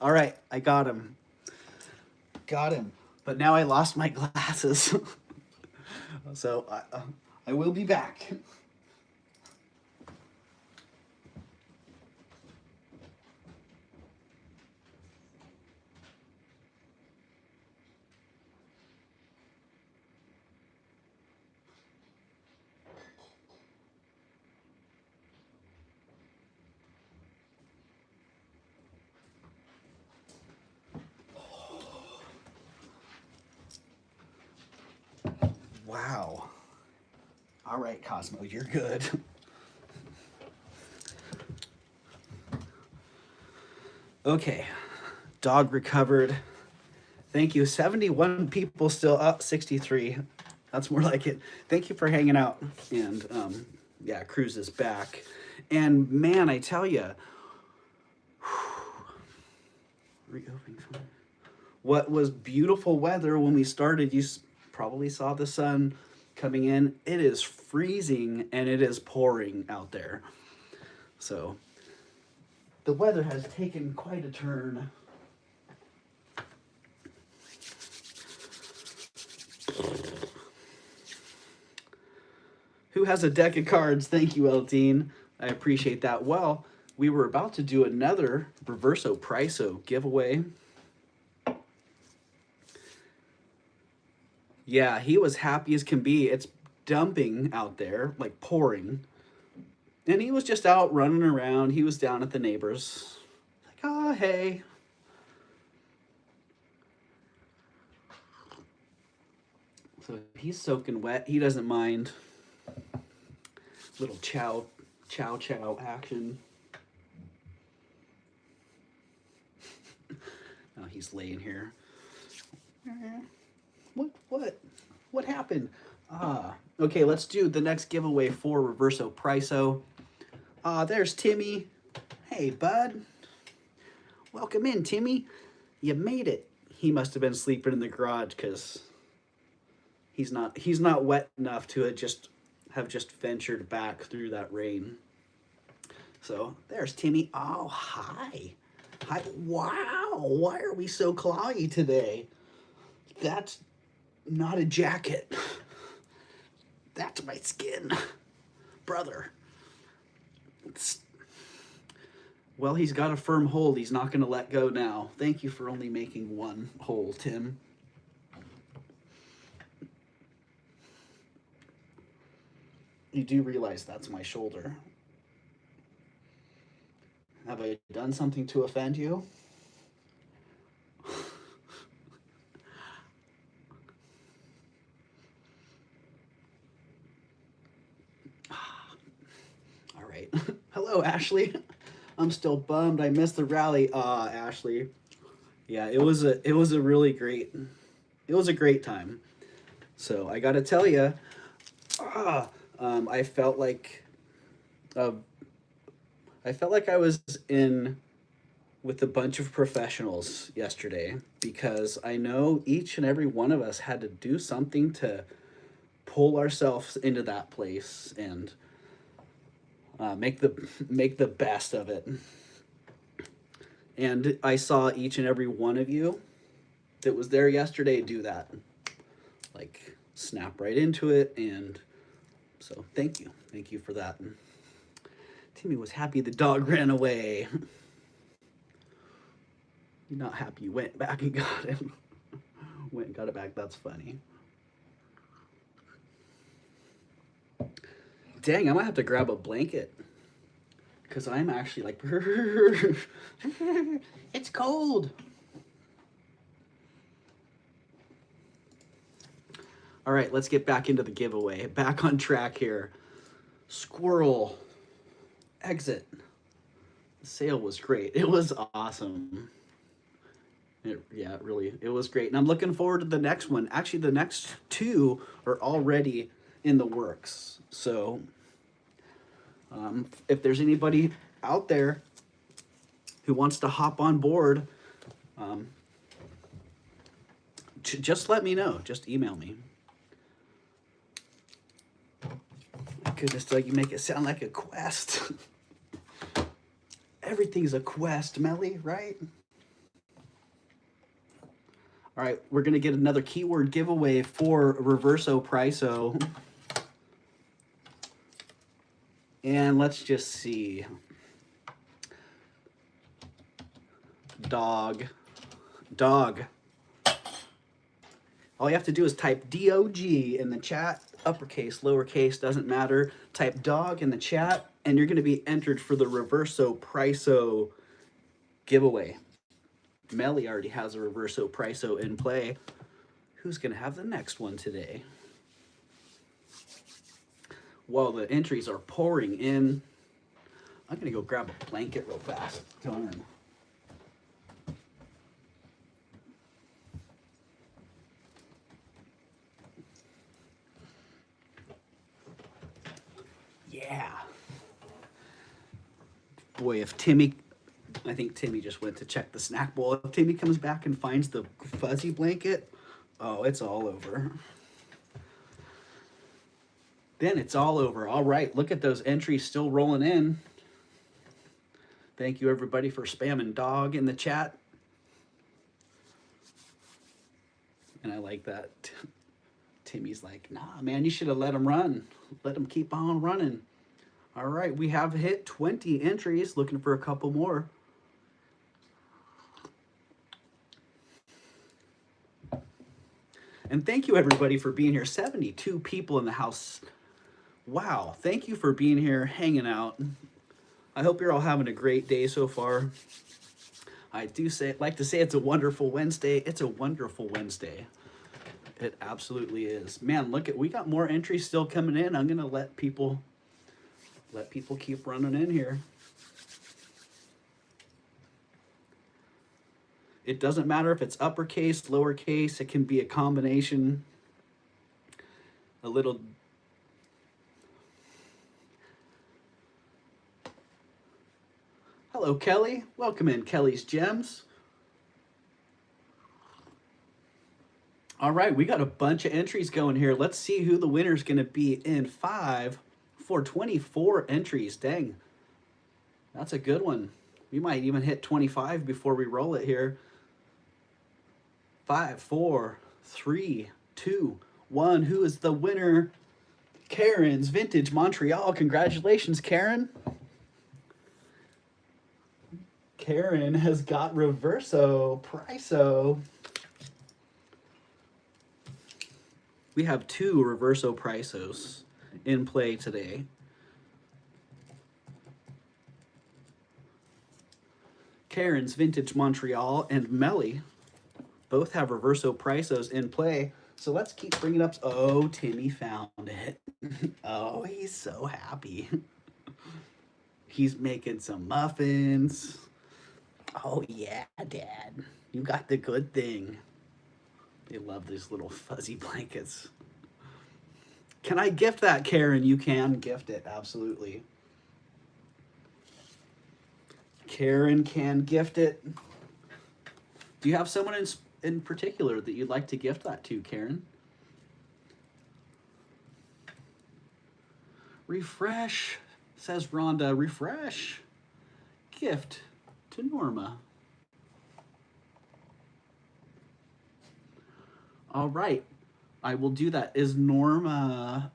All right, I got him. Got him. But now I lost my glasses. So I will be back. Wow. All right, Cosmo, you're good. Okay, dog recovered. Thank you. 71 people still up, 63. That's more like it. Thank you for hanging out. And yeah, Cruz is back. And man, I tell you, what was beautiful weather when we started. You probably saw the sun coming in. It is freezing and it is pouring out there. So the weather has taken quite a turn. Who has a deck of cards? Thank you, Eldine. I appreciate that. Well, we were about to do another Reverso Prico giveaway. Yeah, he was happy as can be. It's dumping out there, like pouring. And he was just out running around. He was down at the neighbors. Like, oh, hey. So he's soaking wet. He doesn't mind. Little chow action. Oh, he's laying here. What happened? Okay, let's do the next giveaway for Reverso Prico. There's Timmy. Hey, bud. Welcome in, Timmy. You made it. He must have been sleeping in the garage because he's not wet enough to have just ventured back through that rain. So there's Timmy. Oh, hi. Hi. Wow. Why are we so cloudy today? That's not a jacket. That's my skin. Brother. Well, he's got a firm hold. He's not going to let go now. Thank you for only making one hole, Tim. You do realize that's my shoulder. Have I done something to offend you? All right. Hello, Ashley. I'm still bummed I missed the rally. Ashley. Yeah, it was a really great, it was a great time. So I got to tell you, I felt like, I was in with a bunch of professionals yesterday because I know each and every one of us had to do something to pull ourselves into that place and make the best of it. And I saw each and every one of you that was there yesterday do that. Like, snap right into it. And so thank you for that. Timmy was happy the dog ran away. You're not happy you went back and got him. Went and got it back. That's funny. Dang, I might have to grab a blanket because I'm actually like, it's cold. All right, let's get back into the giveaway. Back on track here. Squirrel exit. The sale was great. It was awesome. It was great. And I'm looking forward to the next one. Actually, the next two are already in the works. So if there's anybody out there who wants to hop on board, just let me know. Just email me. My goodness, like you make it sound like a quest. Everything's a quest, Melly, right? All right, we're going to get another keyword giveaway for Reverso Prico. And let's just see. Dog. Dog. All you have to do is type D-O-G in the chat. Uppercase, lowercase, doesn't matter. Type dog in the chat, and you're going to be entered for the Reverso Prico giveaway. Melly already has a Reverso Prico in play. Who's going to have the next one today? While the entries are pouring in, I'm going to go grab a blanket real fast. Darn. Yeah. Boy, if Timmy, I think Timmy just went to check the snack bowl. If Timmy comes back and finds the fuzzy blanket, oh, it's all over. Then it's all over. All right, look at those entries still rolling in. Thank you, everybody, for spamming dog in the chat. And I like that. Timmy's like, nah, man, you should have let him run. Let him keep on running. All right, we have hit 20 entries. Looking for a couple more. And thank you, everybody, for being here. 72 people in the house. Wow, thank you for being here, hanging out. I hope you're all having a great day so far. I do like to say it's a wonderful Wednesday. It's a wonderful Wednesday. It absolutely is. Man, look at, we got more entries still coming in. I'm gonna let people keep running in here. It doesn't matter if it's uppercase, lowercase, it can be a combination. A little. Hello, Kelly. Welcome in, Kelly's Gems. All right, we got a bunch of entries going here. Let's see who the winner is going to be in 5 for 24 entries. Dang, that's a good one. We might even hit 25 before we roll it here. 5, 4, 3, 2, 1. Who is the winner? Karen's Vintage Montreal. Congratulations, Karen. Karen has got Reverso Prico. We have 2 Reverso Pricos in play today. Karen's Vintage Montreal and Melly both have Reverso Pricos in play. So let's keep bringing up. Oh, Timmy found it. Oh, he's so happy. He's making some muffins. Oh, yeah, Dad. You got the good thing. They love these little fuzzy blankets. Can I gift that, Karen? You can gift it, absolutely. Karen can gift it. Do you have someone in particular that you'd like to gift that to, Karen? Refresh, says Rhonda. Refresh. Gift to Norma. All right, I will do that. Is Norma,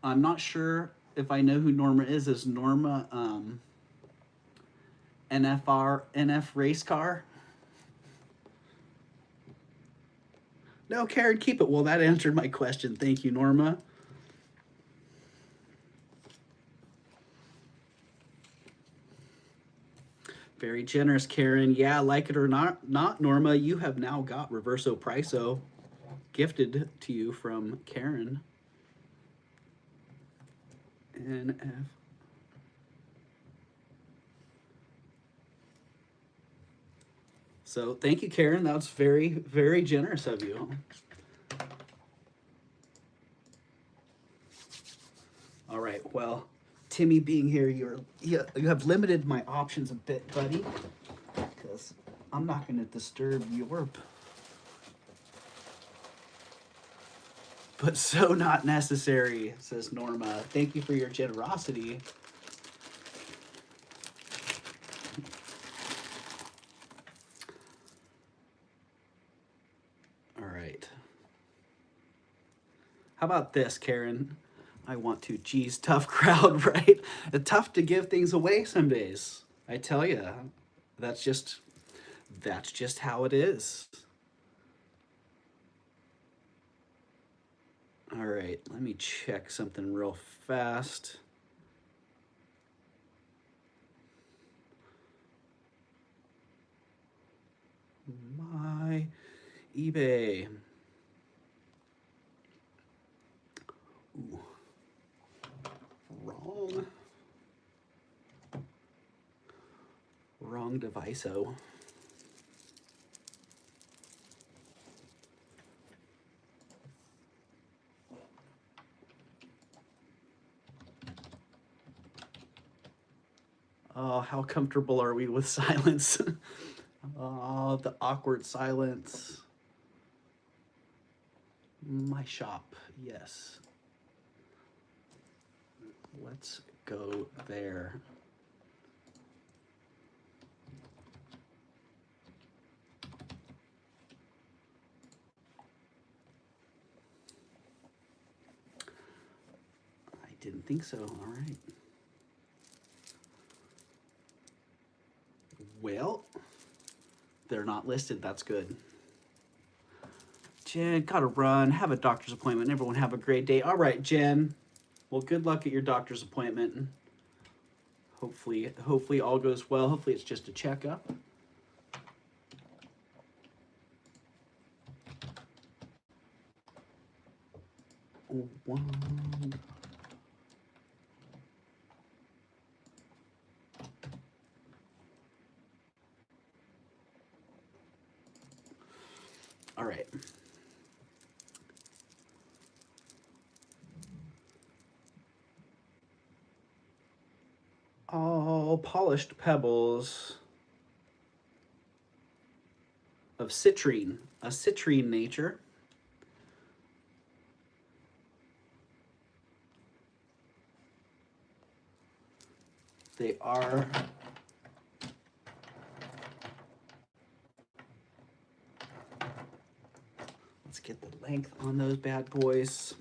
I'm not sure if I know who Norma is. Is Norma NF race car? No, Karen, keep it. Well, that answered my question. Thank you, Norma. Very generous, Karen. Yeah, like it or not, Norma, you have now got Reverso Prico gifted to you from Karen. NF. So thank you, Karen. That was very, very generous of you. All right, well, Timmy being here, you have limited my options a bit, buddy, because I'm not going to disturb your, but so not necessary, says Norma. Thank you for your generosity. How about this, Karen? I want to. Geez, tough crowd, right? It's tough to give things away some days. I tell you, that's just how it is. All right, let me check something real fast. My eBay. Ooh. Wrong device-o. Oh, how comfortable are we with silence? Oh, the awkward silence. My shop, yes. Let's go there. I didn't think so. All right. Well, they're not listed. That's good. Jen, gotta run. Have a doctor's appointment. Everyone have a great day. All right, Jen. Well, good luck at your doctor's appointment. Hopefully all goes well. Hopefully it's just a checkup. One. All right. All polished pebbles of citrine, a citrine nature. They are let's get the length on those bad boys.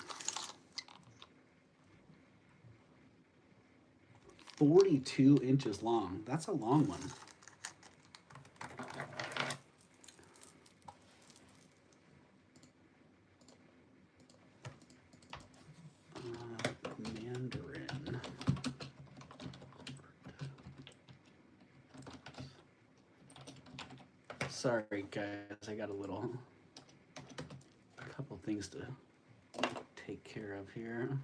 42 inches long. That's a long one. Mandarin. Sorry, guys. I got a couple things to take care of here.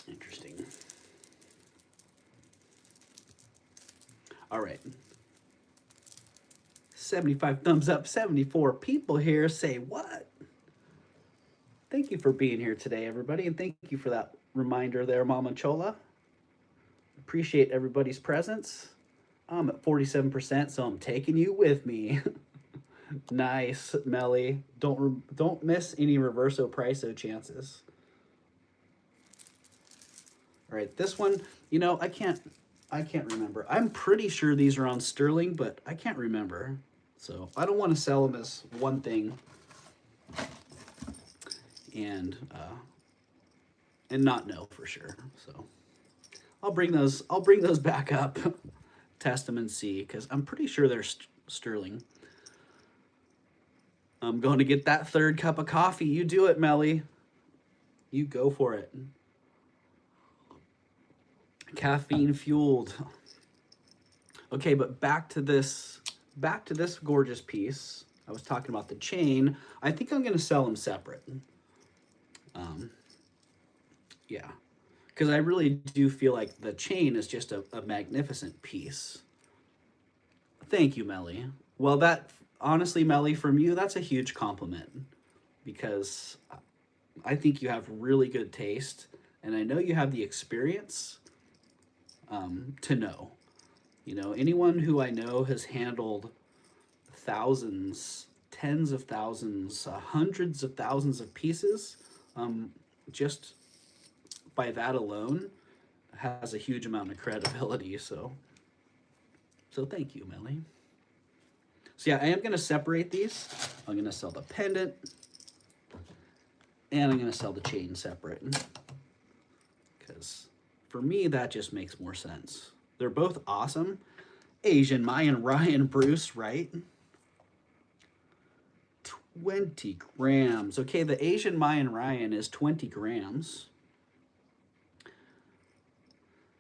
Interesting. All right. 75 thumbs up, 74 people here. Say what? Thank you for being here today, everybody, and thank you for that reminder there, Mama Chola. Appreciate everybody's presence. I'm at 47%, so I'm taking you with me. Nice, Melly. Don't miss any Reverso Prico chances. All right, this one, you know, I can't remember. I'm pretty sure these are on sterling, but I can't remember. So I don't want to sell them as one thing and not know for sure. So I'll bring those back up, test them and see, because I'm pretty sure they're sterling. I'm going to get that third cup of coffee. You do it, Melly. You go for it. Caffeine fueled. Okay, but back to this gorgeous piece. I was talking about the chain. I think I'm gonna sell them separate. Yeah, because I really do feel like the chain is just a magnificent piece. Thank you, Melly. Well, that honestly, Melly, from you, that's a huge compliment, because I think you have really good taste, and I know you have the experience to know. You know, anyone who I know has handled thousands, tens of thousands, hundreds of thousands of pieces, just by that alone has a huge amount of credibility. So thank you, Millie. So yeah, I am gonna separate these. I'm gonna sell the pendant, and I'm gonna sell the chain separate, because for me that just makes more sense. They're both awesome. Asian Mayan Ryan Bruce, right? 20 grams. Okay, the Asian Mayan Ryan is 20 grams.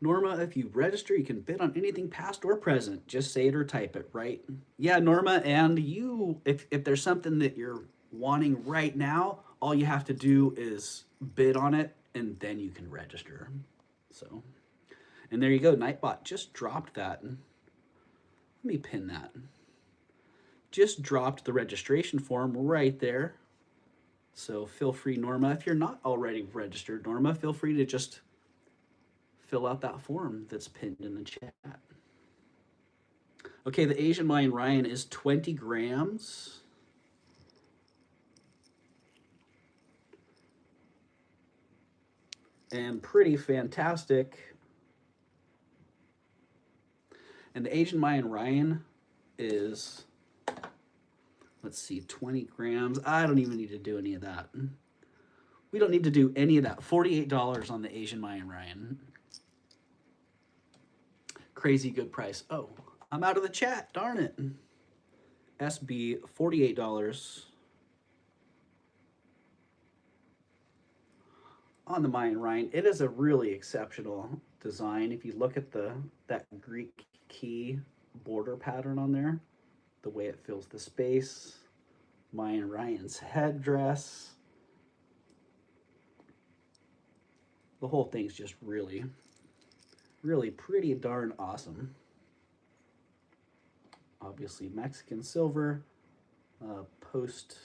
Norma, if you register, you can bid on anything past or present. Just say it or type it, right? Yeah, Norma, and you, if there's something that you're wanting right now, all you have to do is bid on it, and then you can register. So, and there you go. Nightbot just dropped that. Let me pin that. Just dropped the registration form right there. So feel free, Norma, if you're not already registered, Norma, feel free to just fill out that form that's pinned in the chat. Okay, the Asian Mayan Ryan is 20 grams. And pretty fantastic. And the Asian Mayan Ryan is, let's see, 20 grams. I don't even need to do any of that. We don't need to do any of that. $48 on the Asian Mayan Ryan. Crazy good price. Oh, I'm out of the chat. Darn it. SB, $48 on the Mayan Ryan. It is a really exceptional design. If you look at that Greek key border pattern on there, the way it fills the space, Mayan Ryan's headdress, the whole thing's just really, really pretty darn awesome. Obviously Mexican silver, post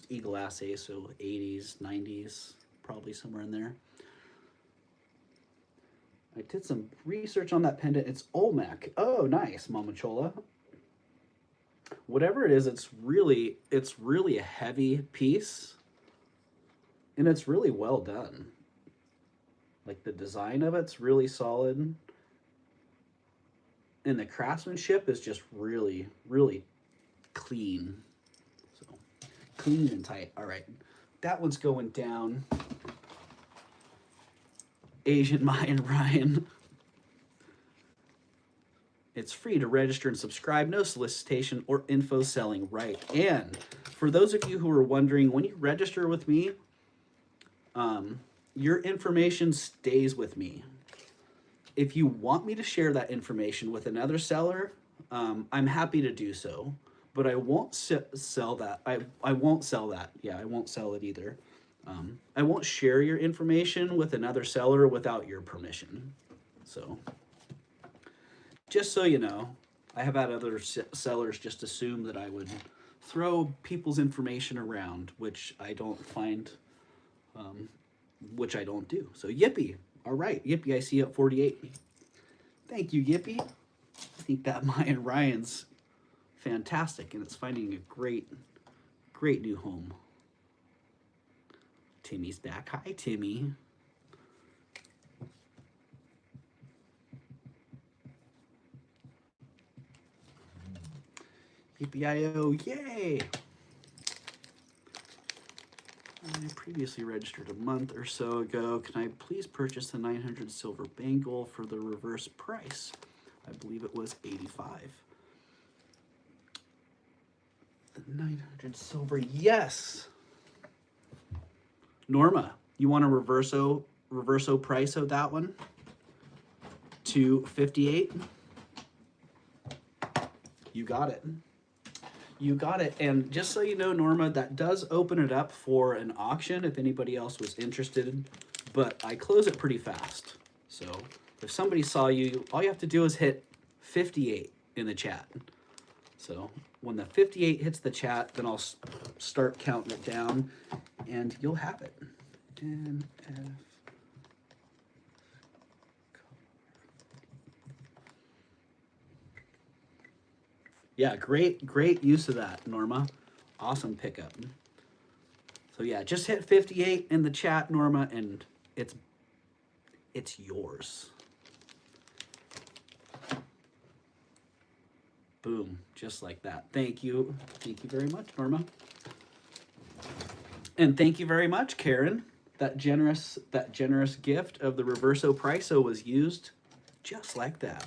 Eagle Assay, so 80s, 90s, probably somewhere in there. I did some research on that pendant. It's Olmec. Oh, nice, Mama Chola. Whatever it is, it's really a heavy piece, and it's really well done. Like, the design of it's really solid, and the craftsmanship is just really, really clean. So clean and tight. All right, that one's going down. Asian Mayan Ryan. It's free to register and subscribe. No solicitation or info selling, right? And for those of you who are wondering, when you register with me, your information stays with me. If you want me to share that information with another seller, I'm happy to do so, but I won't sell that. I won't sell that. Yeah, I won't sell it either. I won't share your information with another seller without your permission. So, just so you know, I have had other sellers just assume that I would throw people's information around, which I don't find, which I don't do. So, Yippee. All right, Yippee, I see you at 48. Thank you, Yippee. I think that Mayan Ryan's fantastic, and it's finding a great new home. Timmy's back. Hi, Timmy. Yippee-I-O, yay! I previously registered a month or so ago. Can I please purchase the 900 silver bangle for the reverse price? I believe it was 85. The 900 silver, yes! Norma, you want a reverso price of that one? To 58? You got it. You got it. And just so you know, Norma, that does open it up for an auction if anybody else was interested, but I close it pretty fast. So if somebody saw you, all you have to do is hit 58 in the chat. So when the 58 hits the chat, then I'll start counting it down and you'll have it. NF. Yeah, great use of that, Norma. Awesome pickup. So yeah, just hit 58 in the chat, Norma, and it's yours. Boom, just like that. Thank you. Thank you very much, Norma. And thank you very much, Karen. That generous gift of the Reverso Prico was used just like that.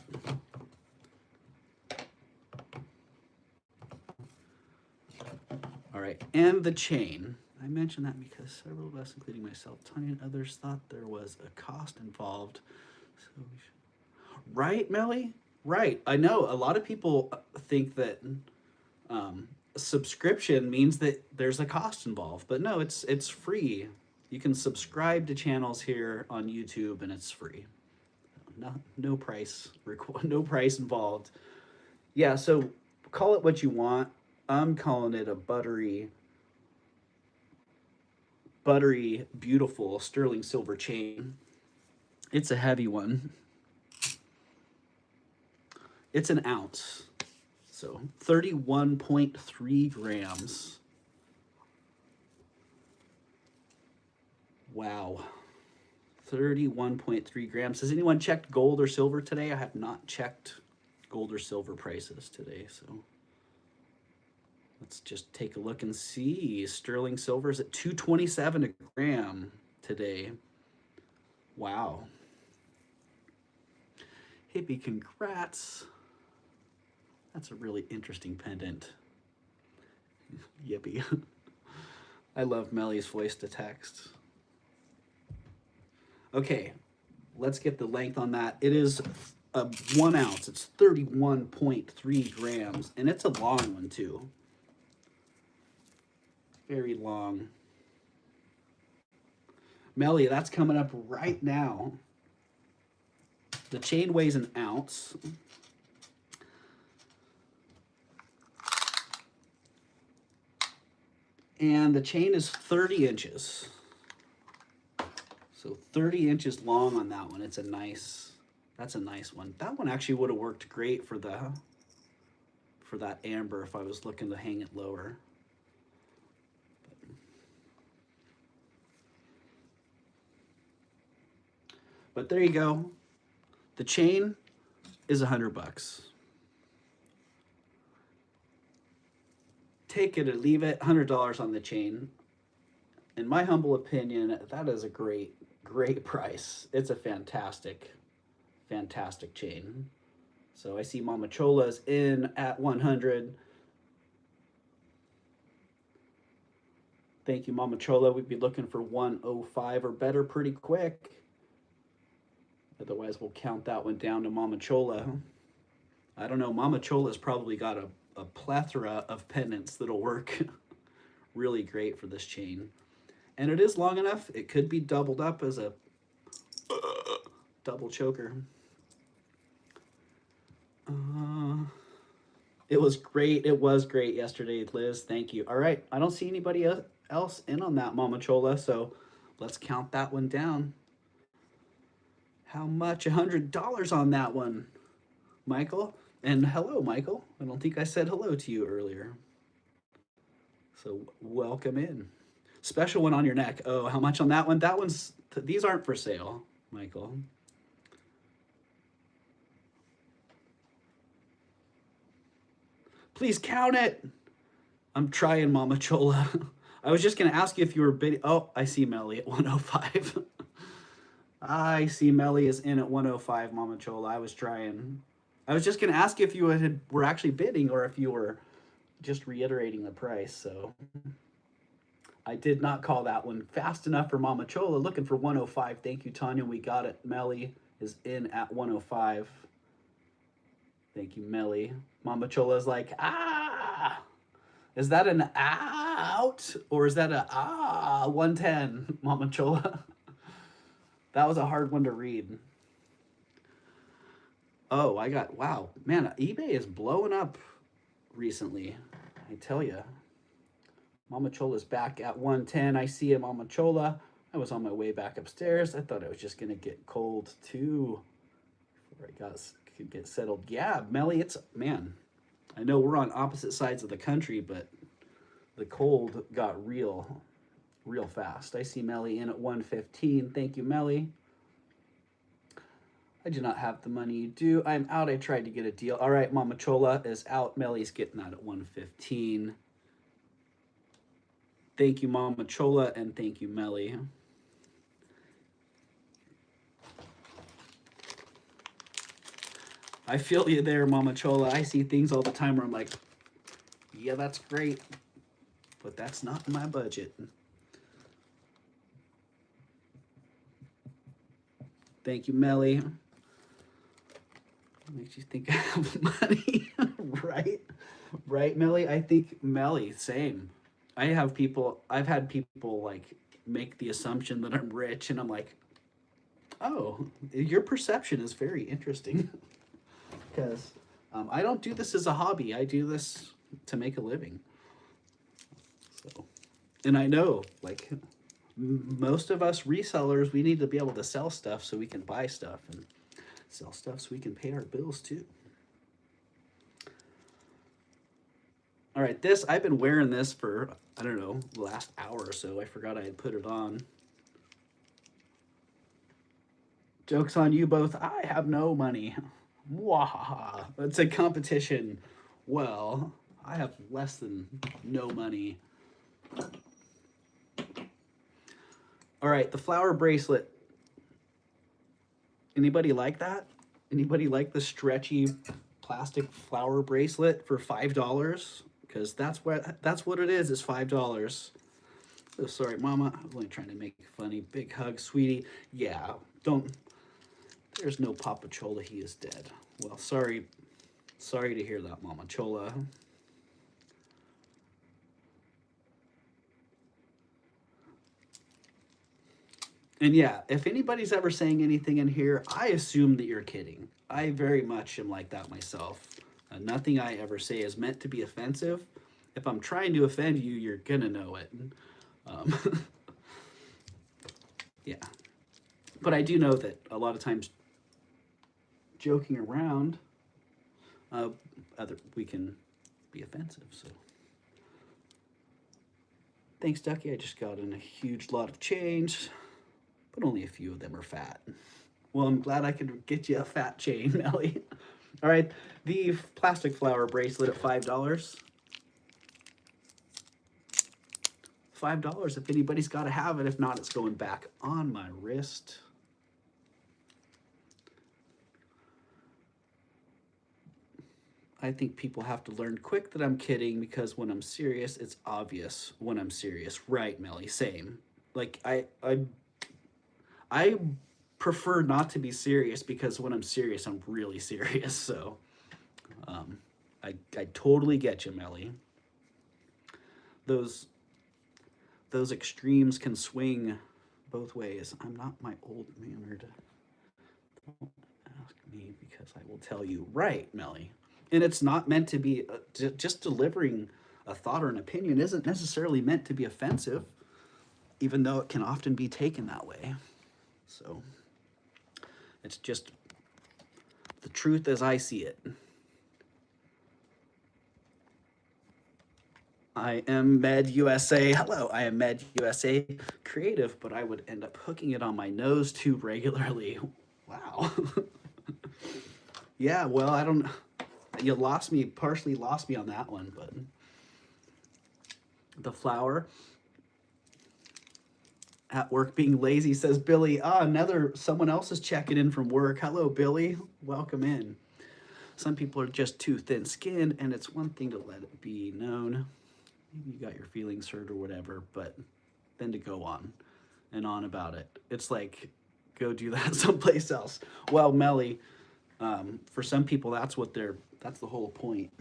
All right, and the chain. I mentioned that because several of us, including myself, Tanya, and others thought there was a cost involved. So we should... Right, Melly? Right. I know a lot of people think that subscription means that there's a cost involved, but no, it's free. You can subscribe to channels here on YouTube, and it's free. No price no price involved. Yeah, so call it what you want. I'm calling it a buttery, beautiful sterling silver chain. It's a heavy one. It's an ounce, so 31.3 grams. Wow, 31.3 grams. Has anyone checked gold or silver today? I have not checked gold or silver prices today, so let's just take a look and see. Sterling silver is at $2.27 a gram today. Wow. Hippie, congrats. That's a really interesting pendant. Yippee. I love Melly's voice to text. Okay, let's get the length on that. It is a 1 ounce. It's 31.3 grams, and it's a long one too. Very long. Melly, that's coming up right now. The chain weighs an ounce. And the chain is 30 inches. So 30 inches long on that one. It's a nice, that's a nice one. That one actually would have worked great for that amber if I was looking to hang it lower. But there you go. The chain is $100. Take it or leave it, $100 on the chain. In my humble opinion, that is a great price. It's a fantastic chain. So I see Mama Chola's in at 100. Thank you, Mama Chola. We'd be looking for 105 or better pretty quick. Otherwise, we'll count that one down to Mama Chola. I don't know, Mama Chola's probably got a plethora of pendants that'll work really great for this chain. And it is long enough, it could be doubled up as a double choker. It was great yesterday, Liz. Thank you. All right, I don't see anybody else in on that, Mama Chola, so let's count that one down. How much? $100 on that one, Michael. And hello, Michael. I don't think I said hello to you earlier. So welcome in. Special one on your neck. Oh, how much on that one? That one's, these aren't for sale, Michael. Please count it. I'm trying, Mama Chola. I was just going to ask you if you were bidding. Oh, I see Melly at 105. I see Melly is in at 105, Mama Chola. I was trying. I was just going to ask you if you were actually bidding or if you were just reiterating the price. So I did not call that one fast enough for Mama Chola. Looking for 105. Thank you, Tanya. We got it. Melly is in at 105. Thank you, Melly. Mama Chola's like, ah. Is that an out or is that a 110, Mama Chola? That was a hard one to read. Oh, wow. Man, eBay is blowing up recently. I tell you. Mama Chola's back at 110. I see it, Mama Chola. I was on my way back upstairs. I thought I was just going to get cold too before I could get settled. Yeah, Melly, man, I know we're on opposite sides of the country, but the cold got real fast. I see Melly in at 115. Thank you, Melly. I do not have the money you do. I'm out. I tried to get a deal. All right, Mama Chola is out. Melly's getting that at 115. Thank you, Mama Chola, and thank you, Melly. I feel you there, Mama Chola. I see things all the time where I'm like, yeah, that's great, but that's not in my budget. Thank you, Melly. Makes you think I have money, right? Right, Melly? I think Melly, same. I've had people like make the assumption that I'm rich, and I'm like, oh, your perception is very interesting. Because I don't do this as a hobby. I do this to make a living. So, and I know, like, most of us resellers, we need to be able to sell stuff so we can buy stuff, and sell stuff so we can pay our bills too. All right, I've been wearing this for, I don't know, the last hour or so. I forgot I had put it on. Joke's on you both. I have no money. Wahaha. It's a competition. Well, I have less than no money. All right, the flower bracelet. Anybody like that? Anybody like the stretchy plastic flower bracelet for $5? Because that's what it is $5. Oh, sorry, Mama. I was only trying to make funny. Big hug, sweetie. Yeah, don't. There's no Papa Chola. He is dead. Well, sorry to hear that, Mama Chola. And yeah, if anybody's ever saying anything in here, I assume that you're kidding. I very much am like that myself. Nothing I ever say is meant to be offensive. If I'm trying to offend you, you're gonna know it. Yeah. But I do know that a lot of times joking around, we can be offensive. So thanks, Ducky. I just got in a huge lot of change, but only a few of them are fat. Well, I'm glad I could get you a fat chain, Melly. All right, the plastic flower bracelet at $5. $5 if anybody's got to have it. If not, it's going back on my wrist. I think people have to learn quick that I'm kidding, because when I'm serious, it's obvious when I'm serious. Right, Melly? Same. Like I prefer not to be serious, because when I'm serious, I'm really serious. So I totally get you, Melly. Those extremes can swing both ways. I'm not my old mannered. Don't ask me, because I will tell you. Right, Melly. And it's not meant to be, just delivering a thought or an opinion isn't necessarily meant to be offensive, even though it can often be taken that way. So it's just the truth as I see it. I am Med USA. Hello, I am Med USA creative, but I would end up hooking it on my nose too regularly. Wow. Yeah, well, I don't. You partially lost me on that one, but the flower at work being lazy, says Billy. Someone else is checking in from work. Hello, Billy. Welcome in. Some people are just too thin-skinned, and it's one thing to let it be known. Maybe you got your feelings hurt or whatever, but then to go on and on about it. It's like, go do that someplace else. Well, Melly, for some people, that's the whole point.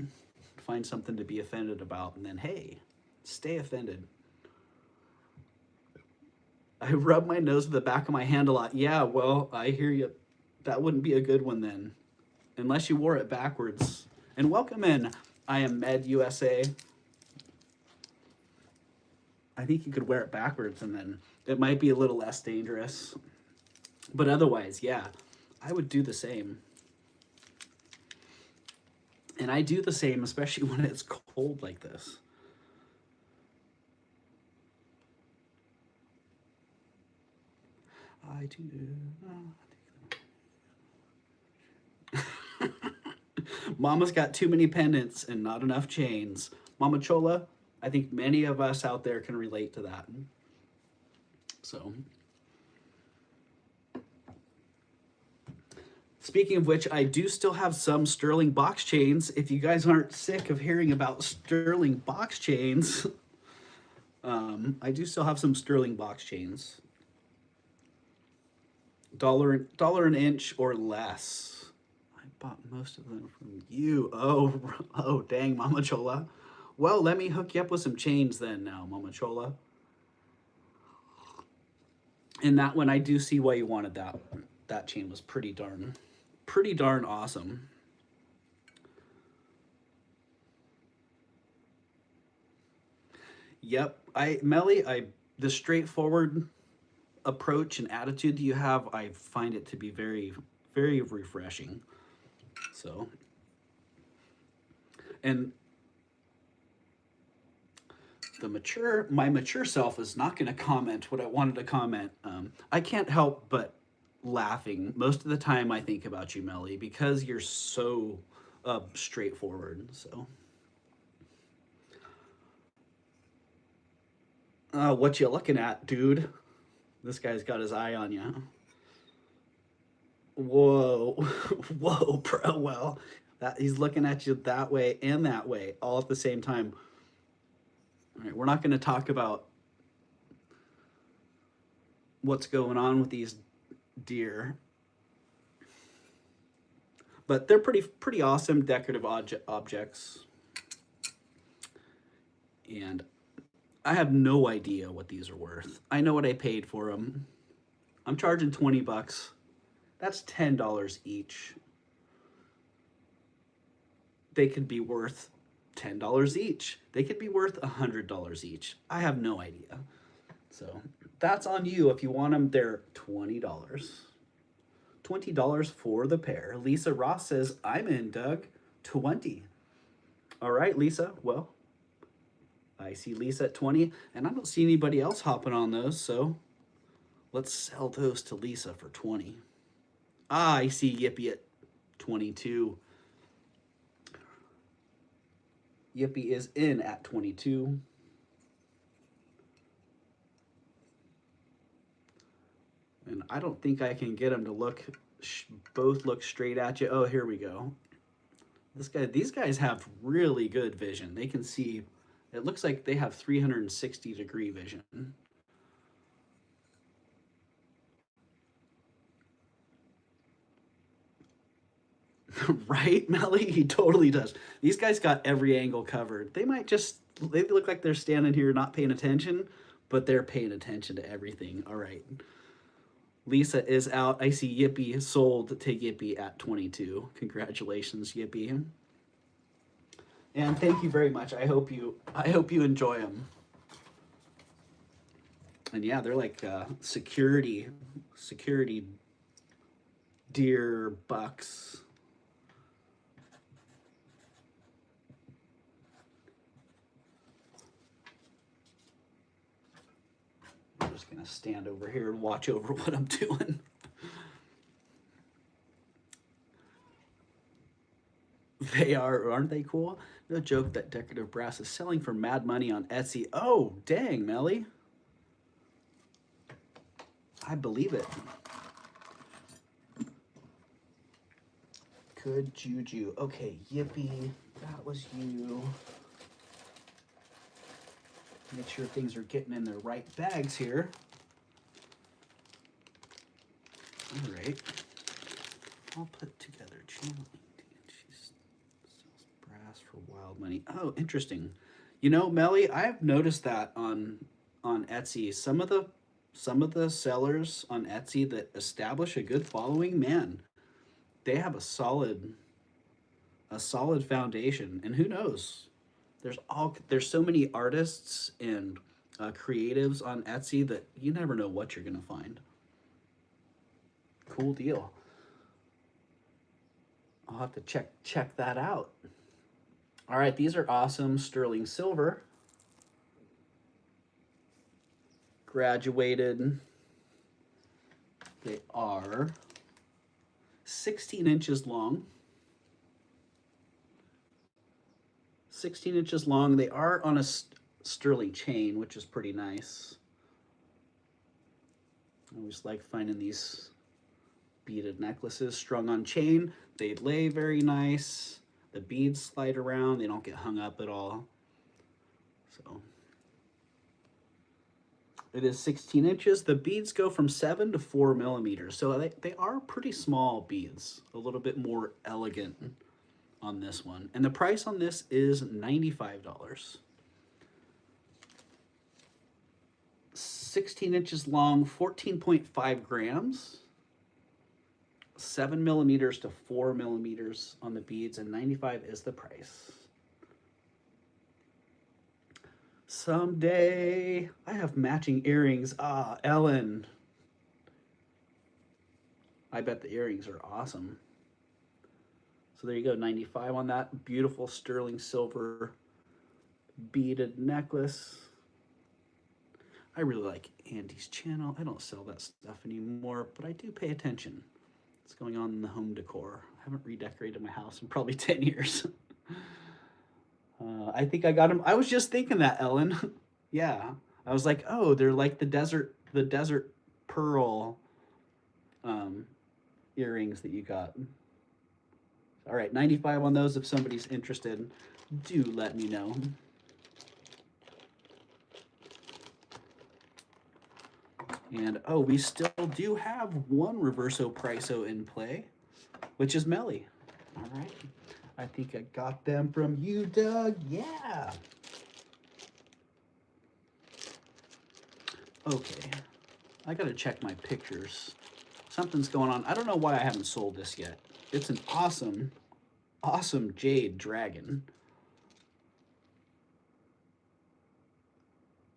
Find something to be offended about, and then, hey, stay offended. I rub my nose with the back of my hand a lot. Yeah, well, I hear you. That wouldn't be a good one then, unless you wore it backwards. And welcome in. I am Med USA. I think you could wear it backwards, and then it might be a little less dangerous. But otherwise, yeah, I would do the same. And I do the same, especially when it's cold like this. I do. Mama's got too many pendants and not enough chains. Mama Chola, I think many of us out there can relate to that. So, speaking of which, I do still have some sterling box chains. If you guys aren't sick of hearing about sterling box chains, I do still have some sterling box chains. Dollar an inch or less. I bought most of them from you. Oh, dang, Mama Chola. Well, let me hook you up with some chains then now, Mama Chola. And that one, I do see why you wanted that. That chain was pretty darn awesome. Yep, Melly, the straightforward approach and attitude you have, I find it to be very, very refreshing. So, and my mature self is not going to comment what I wanted to comment. I can't help but laughing most of the time I think about you, Melly, because you're so straightforward. So, what you looking at, dude? This guy's got his eye on you. Whoa, whoa, bro. Well, that he's looking at you that way and that way all at the same time. All right, we're not going to talk about what's going on with these deer, but they're pretty awesome decorative objects. And I have no idea what these are worth. I know what I paid for them. I'm charging 20 bucks. That's $10 each. They could be worth $10 each. They could be worth $100 each. I have no idea. So that's on you. If you want them, they're $20. $20 for the pair. Lisa Ross says, I'm in, Doug. 20. All right, Lisa. Well, I see Lisa at 20, and I don't see anybody else hopping on those, so let's sell those to Lisa for 20. Ah, I see Yippee at 22. Yippee is in at 22. And I don't think I can get them to both look straight at you. Oh, here we go. These guys have really good vision. They can see, it looks like they have 360-degree vision. Right, Melly? He totally does. These guys got every angle covered. They look like they're standing here not paying attention, but they're paying attention to everything. All right. Lisa is out. I see Yippee sold to Yippee at 22. Congratulations, Yippee. And thank you very much. I hope you enjoy them. And yeah, they're like security deer bucks. I'm just gonna stand over here and watch over what I'm doing. They aren't they cool? No joke that decorative brass is selling for mad money on Etsy. Oh, dang, Melly. I believe it. Good juju. Okay, Yippee, that was you. Make sure things are getting in their right bags here. All right. I'll put together channeling. She sells brass for wild money. Oh, interesting. You know, Melly, I've noticed that on Etsy. Some of the sellers on Etsy that establish a good following, man, they have a solid foundation. And who knows? There's so many artists and creatives on Etsy that you never know what you're gonna find. Cool deal. I'll have to check that out. All right, these are awesome sterling silver. Graduated. They are 16 inches long. 16 inches long. They are on a sterling chain, which is pretty nice. I always like finding these beaded necklaces strung on chain. They lay very nice. The beads slide around. They don't get hung up at all. So it is 16 inches. The beads go from 7 to 4 millimeters. So they are pretty small beads, a little bit more elegant on this one. And the price on this is $95. 16 inches long, 14.5 grams, 7 millimeters to 4 millimeters on the beads, and 95 is the price. Someday I have matching earrings. Ah, Ellen. I bet the earrings are awesome. So there you go, 95 on that beautiful sterling silver beaded necklace. I really like Andy's channel. I don't sell that stuff anymore, but I do pay attention. What's going on in the home decor? I haven't redecorated my house in probably 10 years. I think I got them. I was just thinking that, Ellen. Yeah. I was like, oh, they're like the desert pearl earrings that you got. All right, 95 on those. If somebody's interested, do let me know. And oh, we still do have one Reverso Prico in play, which is Melly. All right. I think I got them from you, Doug. Yeah. Okay. I got to check my pictures. Something's going on. I don't know why I haven't sold this yet. It's an awesome, awesome jade dragon.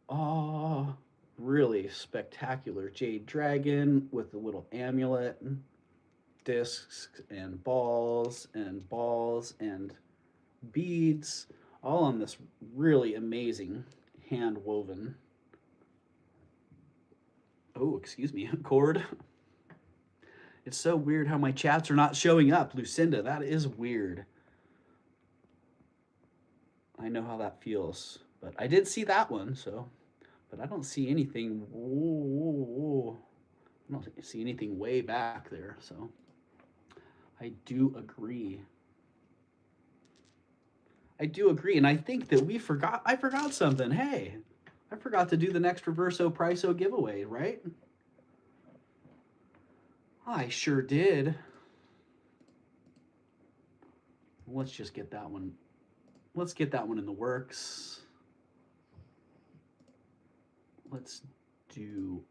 Oh, really spectacular jade dragon with a little amulet, discs and balls and beads, all on this really amazing hand woven, oh, excuse me, cord. It's so weird how my chats are not showing up, Lucinda. That is weird. I know how that feels, but I did see that one, so, but I don't see anything. Whoa. I don't see anything way back there, so I do agree. I do agree, and I think that I forgot something. Hey, I forgot to do the next Reverso Prico giveaway, right? I sure did. Let's just get that one. Let's get that one in the works. Let's do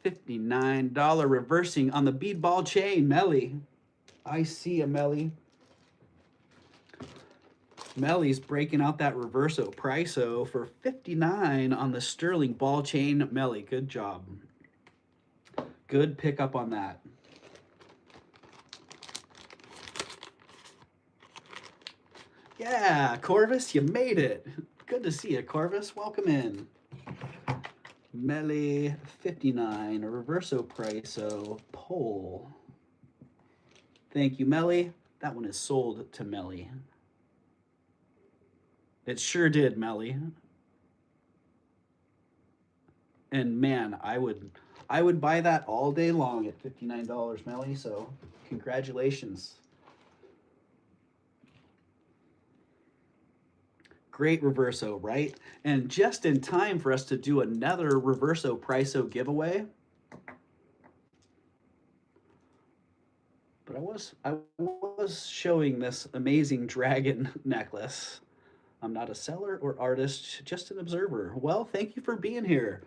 $59 reversing on the bead ball chain, Melly. I see a Melly. Melly's breaking out that Reverso Prico for $59 on the sterling ball chain. Melly, good job. Good pickup on that. Yeah, Corvus, you made it. Good to see you, Corvus. Welcome in. Melly 59, a Reverso Prico pole. Thank you, Melly. That one is sold to Melly. It sure did, Melly. And man, I would buy that all day long at $59, Melly, so congratulations. Great Reverso, right? And just in time for us to do another Reverso Prico giveaway. But I was showing this amazing dragon necklace. I'm not a seller or artist, just an observer. Well, thank you for being here.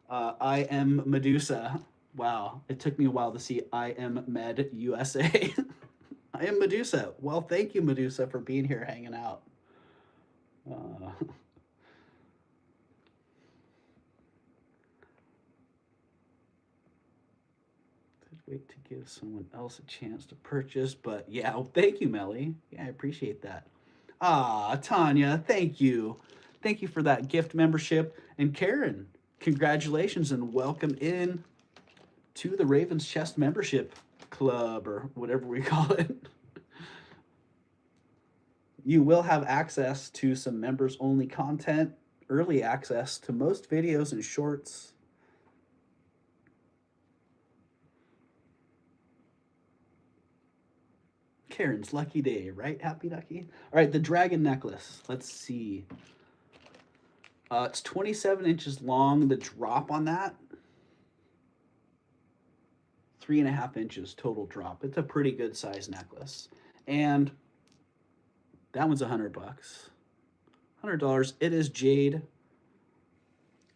I am Medusa. Wow, it took me a while to see I am Med USA. I am Medusa. Well, thank you, Medusa, for being here hanging out. Wait to give someone else a chance to purchase, but yeah, well, thank you, Melly. Yeah, I appreciate that. Ah, Tanya, thank you. Thank you for that gift membership. And Karen, congratulations and welcome in to the Raven's Chest membership. club or whatever we call it. You will have access to some members only content, early access to most videos and shorts. Karen's lucky day, right? Happy Ducky. All right, the dragon necklace. Let's see. It's 27 inches long. The drop on that, 3.5 inches total drop. It's a pretty good size necklace. And that one's $100. $100. It is jade.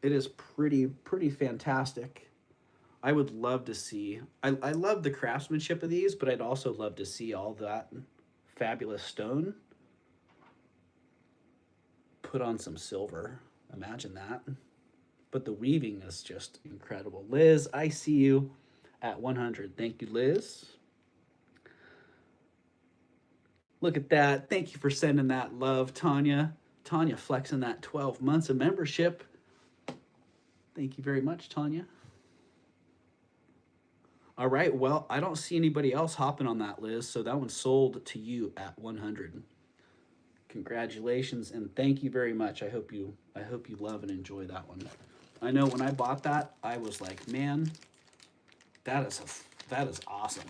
It is pretty fantastic. I would love to see, I love the craftsmanship of these, but I'd also love to see all that fabulous stone put on some silver. Imagine that. But the weaving is just incredible. Liz, I see you at 100. Thank you, Liz. Look at that. Thank you for sending that love, Tanya. Tanya flexing that 12 months of membership. Thank you very much, Tanya. All right, well, I don't see anybody else hopping on that, Liz, so that one's sold to you at 100. Congratulations and thank you very much. I hope you love and enjoy that one. I know when I bought that, I was like, man, that is awesome.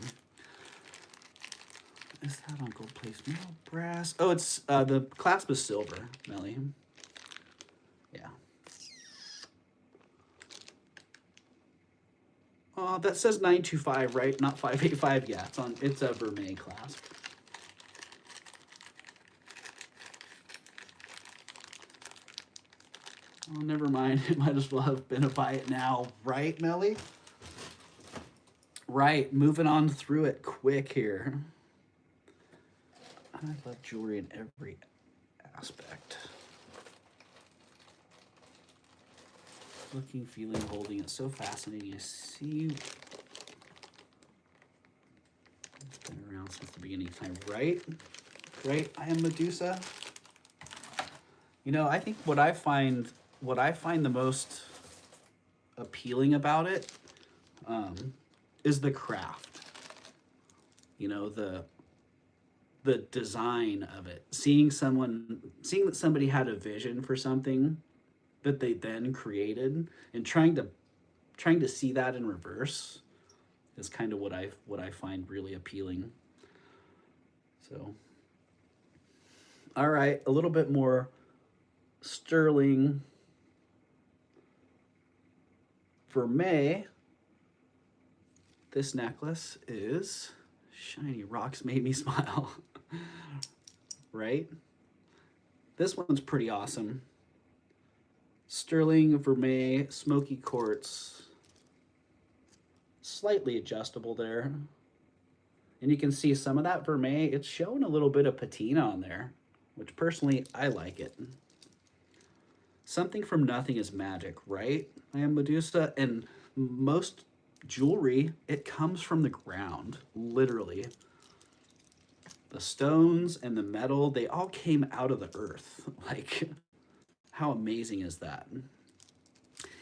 Is that on gold place metal brass? Oh, it's the clasp is silver, Melly. Yeah. Oh, that says 925, right? Not 585. Yeah, it's a vermeil clasp. Oh, never mind. It might as well have been a buy it now, right, Melly? Right, moving on through it quick here. I love jewelry in every aspect. Looking, feeling, holding. It's so fascinating. I see. It's been around since the beginning of time, right? Right. I am Medusa. You know, I think what I find the most appealing about it is the craft. You know, the design of it. Seeing that somebody had a vision for something that they then created, and trying to see that in reverse is kind of what I find really appealing. So, all right, a little bit more sterling vermeil. This necklace is shiny rocks made me smile. Right? This one's pretty awesome. Sterling vermeil, smoky quartz, slightly adjustable there. And you can see some of that vermeil, it's showing a little bit of patina on there, which personally, I like it. Something from nothing is magic, right? I am Medusa, and most jewelry, it comes from the ground, literally. The stones and the metal, they all came out of the earth. Like, how amazing is that?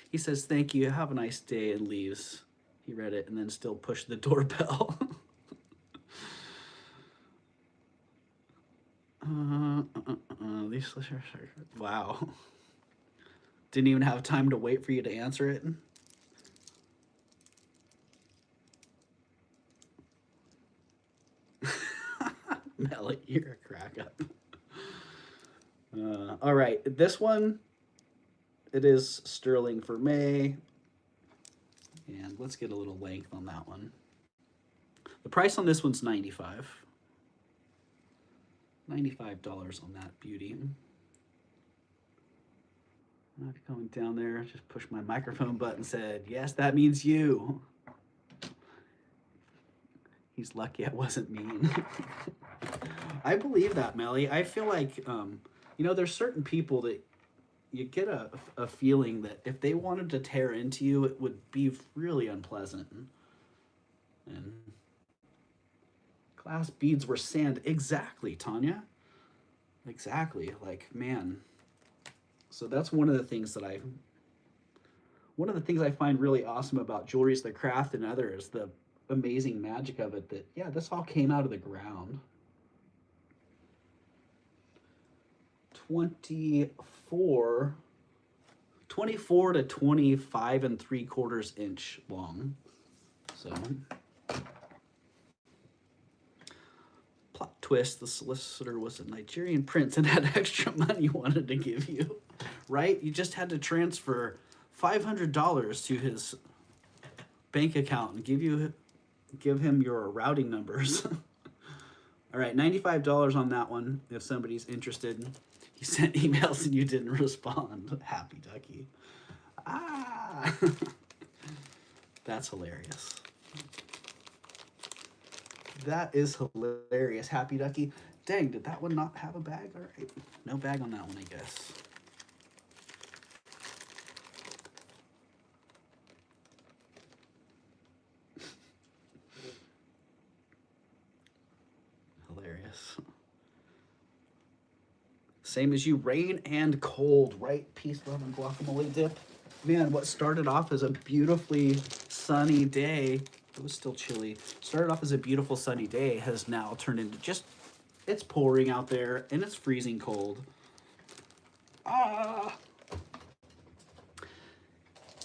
He says, thank you, have a nice day, and leaves. He read it and then still pushed the doorbell. Wow. Didn't even have time to wait for you to answer it. Melly, you're a crack up. All right, this one, it is sterling vermeil. And let's get a little length on that one. The price on this one's $95. $95 on that beauty. I'm not going down there, just push my microphone button, said, yes, that means you. He's lucky I wasn't mean. I believe that, Melly. I feel like, you know, there's certain people that you get a feeling that if they wanted to tear into you, it would be really unpleasant. And glass beads were sand. Exactly, Tanya. Exactly. Like, man. So that's one of the things that I find really awesome about jewelry is the craft, and other is the amazing magic of it that, yeah, this all came out of the ground. 24 24 to 25 and 3/4 inch long. So, plot twist, the solicitor was a Nigerian prince and had extra money he wanted to give you. Right? You just had to transfer $500 to his bank account and give him your routing numbers. All right, $95 on that one if somebody's interested. You sent emails and you didn't respond. Happy ducky. Ah, that's hilarious. That is hilarious. Happy ducky. Dang, did that one not have a bag? All right, no bag on that one, I guess. Hilarious. Same as you, rain and cold, right? Peace, love, and guacamole dip. Man, what started off as a beautifully sunny day, it was still chilly, started off as a beautiful sunny day, has now turned into just, it's pouring out there and it's freezing cold. Ah!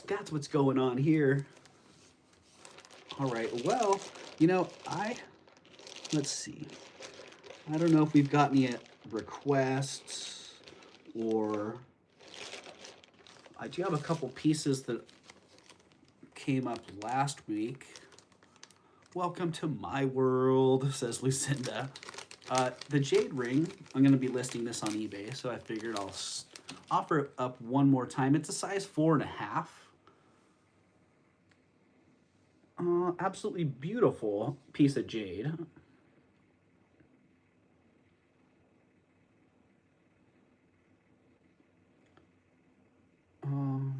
That's what's going on here. All right, well, you know, let's see. I don't know if we've got any requests, or I do have a couple pieces that came up last week. Welcome to my world, says Lucinda. The jade ring, I'm going to be listing this on eBay, so I figured I'll offer it up one more time. It's a size 4.5. Absolutely beautiful piece of jade.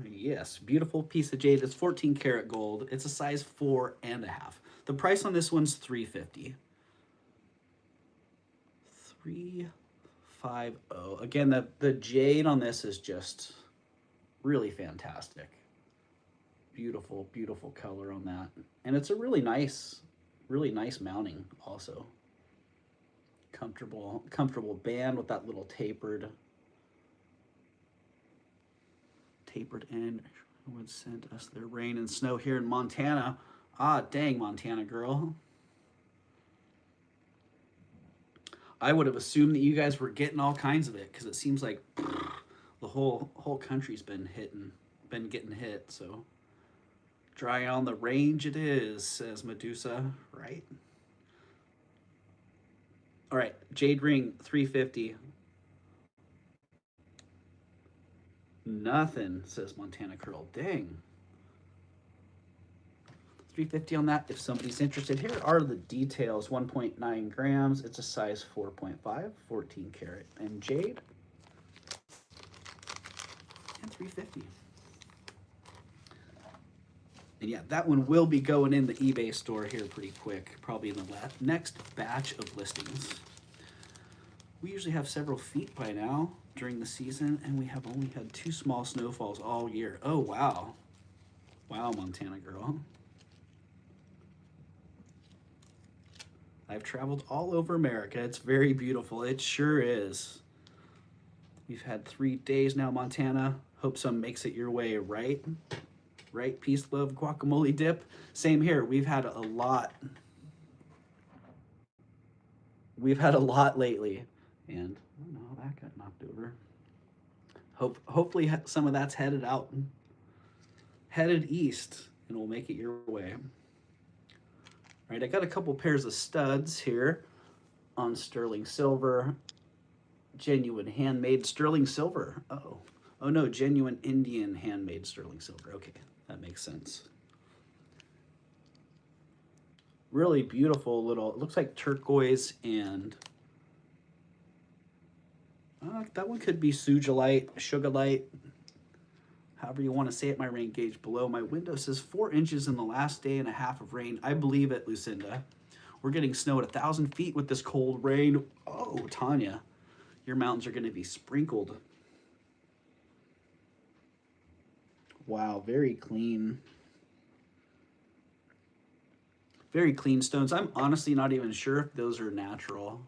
Yes, beautiful piece of jade. It's 14 karat gold. It's a size 4.5. The price on this one's $350. 350. Again, the jade on this is just really fantastic. Beautiful, beautiful color on that. And it's a really nice mounting also. Comfortable band with that little tapered end. Would send us their rain and snow here in Montana. Ah, dang, Montana girl. I would have assumed that you guys were getting all kinds of it, because it seems like the whole country's been getting hit. So dry on the range it is, says Medusa. Right. All right, jade ring, $350. Nothing, says Montana Curl. Dang. $350 on that if somebody's interested. Here are the details. 1.9 grams. It's a size 4.5, 14 karat. And jade. And $350. And yeah, that one will be going in the eBay store here pretty quick, probably in the next batch of listings. We usually have several feet by now during the season, and we have only had 2 small snowfalls all year. Oh, wow. Wow, Montana girl. I've traveled all over America. It's very beautiful. It sure is. We've had 3 days now, Montana. Hope some makes it your way, right? Right? Peace, love, guacamole dip. Same here. We've had a lot. We've had a lot lately. And I don't know how that got knocked over. Hopefully some of that's headed east, and we'll make it your way. All right, I got a couple pairs of studs here on sterling silver. Genuine handmade sterling silver. Oh no, genuine Indian handmade sterling silver. Okay, that makes sense. Really beautiful little, it looks like turquoise and that one could be sugalite, however you want to say it. My rain gauge below my window says 4 inches in the last day and a half of rain. I believe it, Lucinda. We're getting snow at 1,000 feet with this cold rain. Oh, Tanya, your mountains are going to be sprinkled. Wow, very clean. Very clean stones. I'm honestly not even sure if those are natural.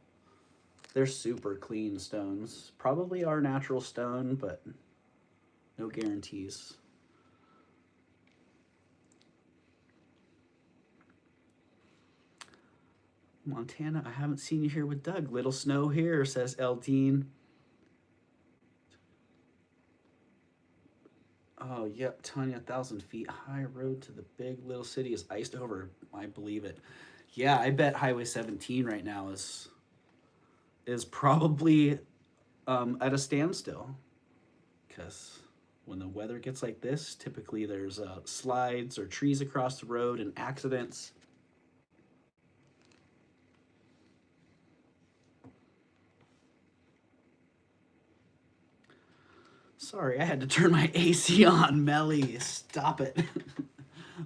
They're super clean stones. Probably are natural stone, but no guarantees. Montana, I haven't seen you here with Doug. Little snow here, says Eldine. Oh, yep, Tanya, 1,000 feet high road to the big little city is iced over. I believe it. Yeah, I bet Highway 17 right now is probably at a standstill, because when the weather gets like this, typically there's slides or trees across the road and accidents. Sorry, I had to turn my AC on. Melly, stop it.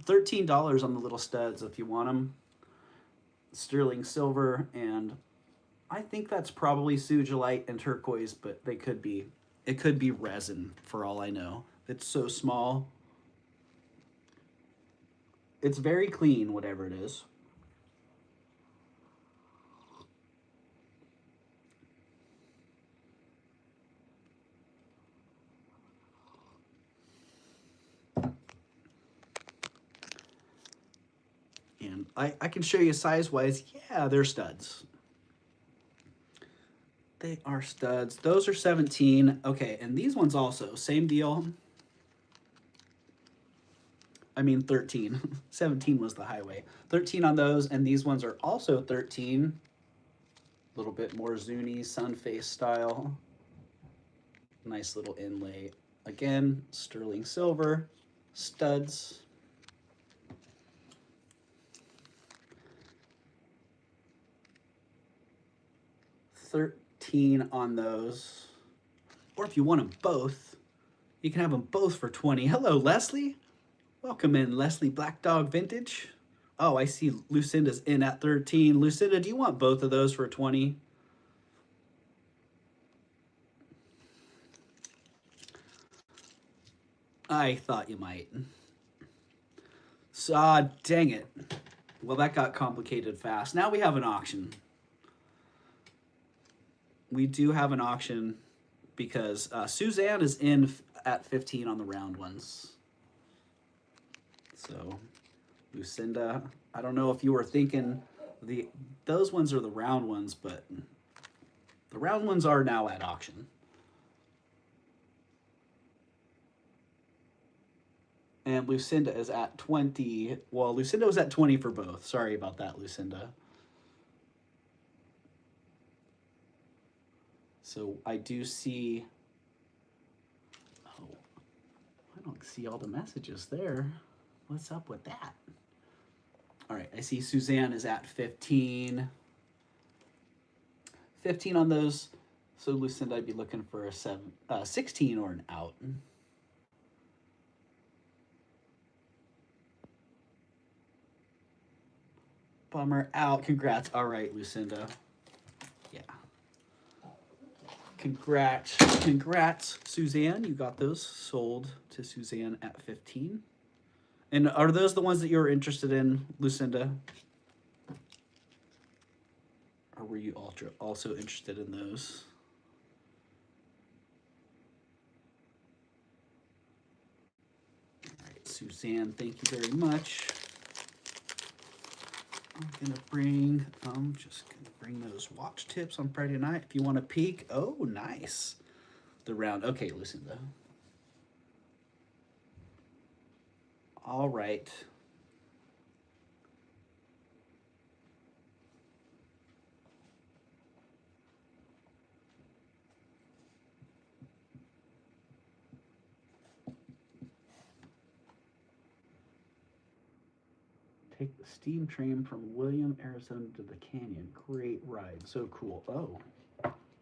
$13 on the little studs if you want them. Sterling silver, and I think that's probably sugilite and turquoise, but they could be. It could be resin for all I know. It's so small. It's very clean, whatever it is. And I can show you size-wise. Yeah, they're studs. They are studs. Those are 17. Okay, and these ones also, same deal. I mean 13. 17 was the highway. 13 on those, and these ones are also 13. A little bit more Zuni sun face style. Nice little inlay. Again, sterling silver, studs. $13 on those. Or if you want them both, you can have them both for $20. Hello, Leslie. Welcome in, Leslie Black Dog Vintage. Oh, I see Lucinda's in at 13. Lucinda, do you want both of those for 20? I thought you might. So, dang it. Well, that got complicated fast. Now we have an auction. We do have an auction because Suzanne is in at 15 on the round ones. So, Lucinda, I don't know if you were thinking those ones are the round ones, but the round ones are now at auction. And Lucinda is at 20. Well, Lucinda was at 20 for both. Sorry about that, Lucinda. So I do see, oh, I don't see all the messages there. What's up with that? All right, I see Suzanne is at 15. 15 on those. So Lucinda, I'd be looking for a 16 or an out. Bummer, out. Congrats. All right, Lucinda. Yeah. Congrats, Suzanne. You got those sold to Suzanne at 15. And are those the ones that you were interested in, Lucinda? Or were you also interested in those? All right, Suzanne, thank you very much. I'm just gonna bring those watch tips on Friday night. If you want to peek, oh, nice. The round, okay, Lucinda. All right. Take the steam train from William, Arizona to the canyon. Great ride. So cool. Oh,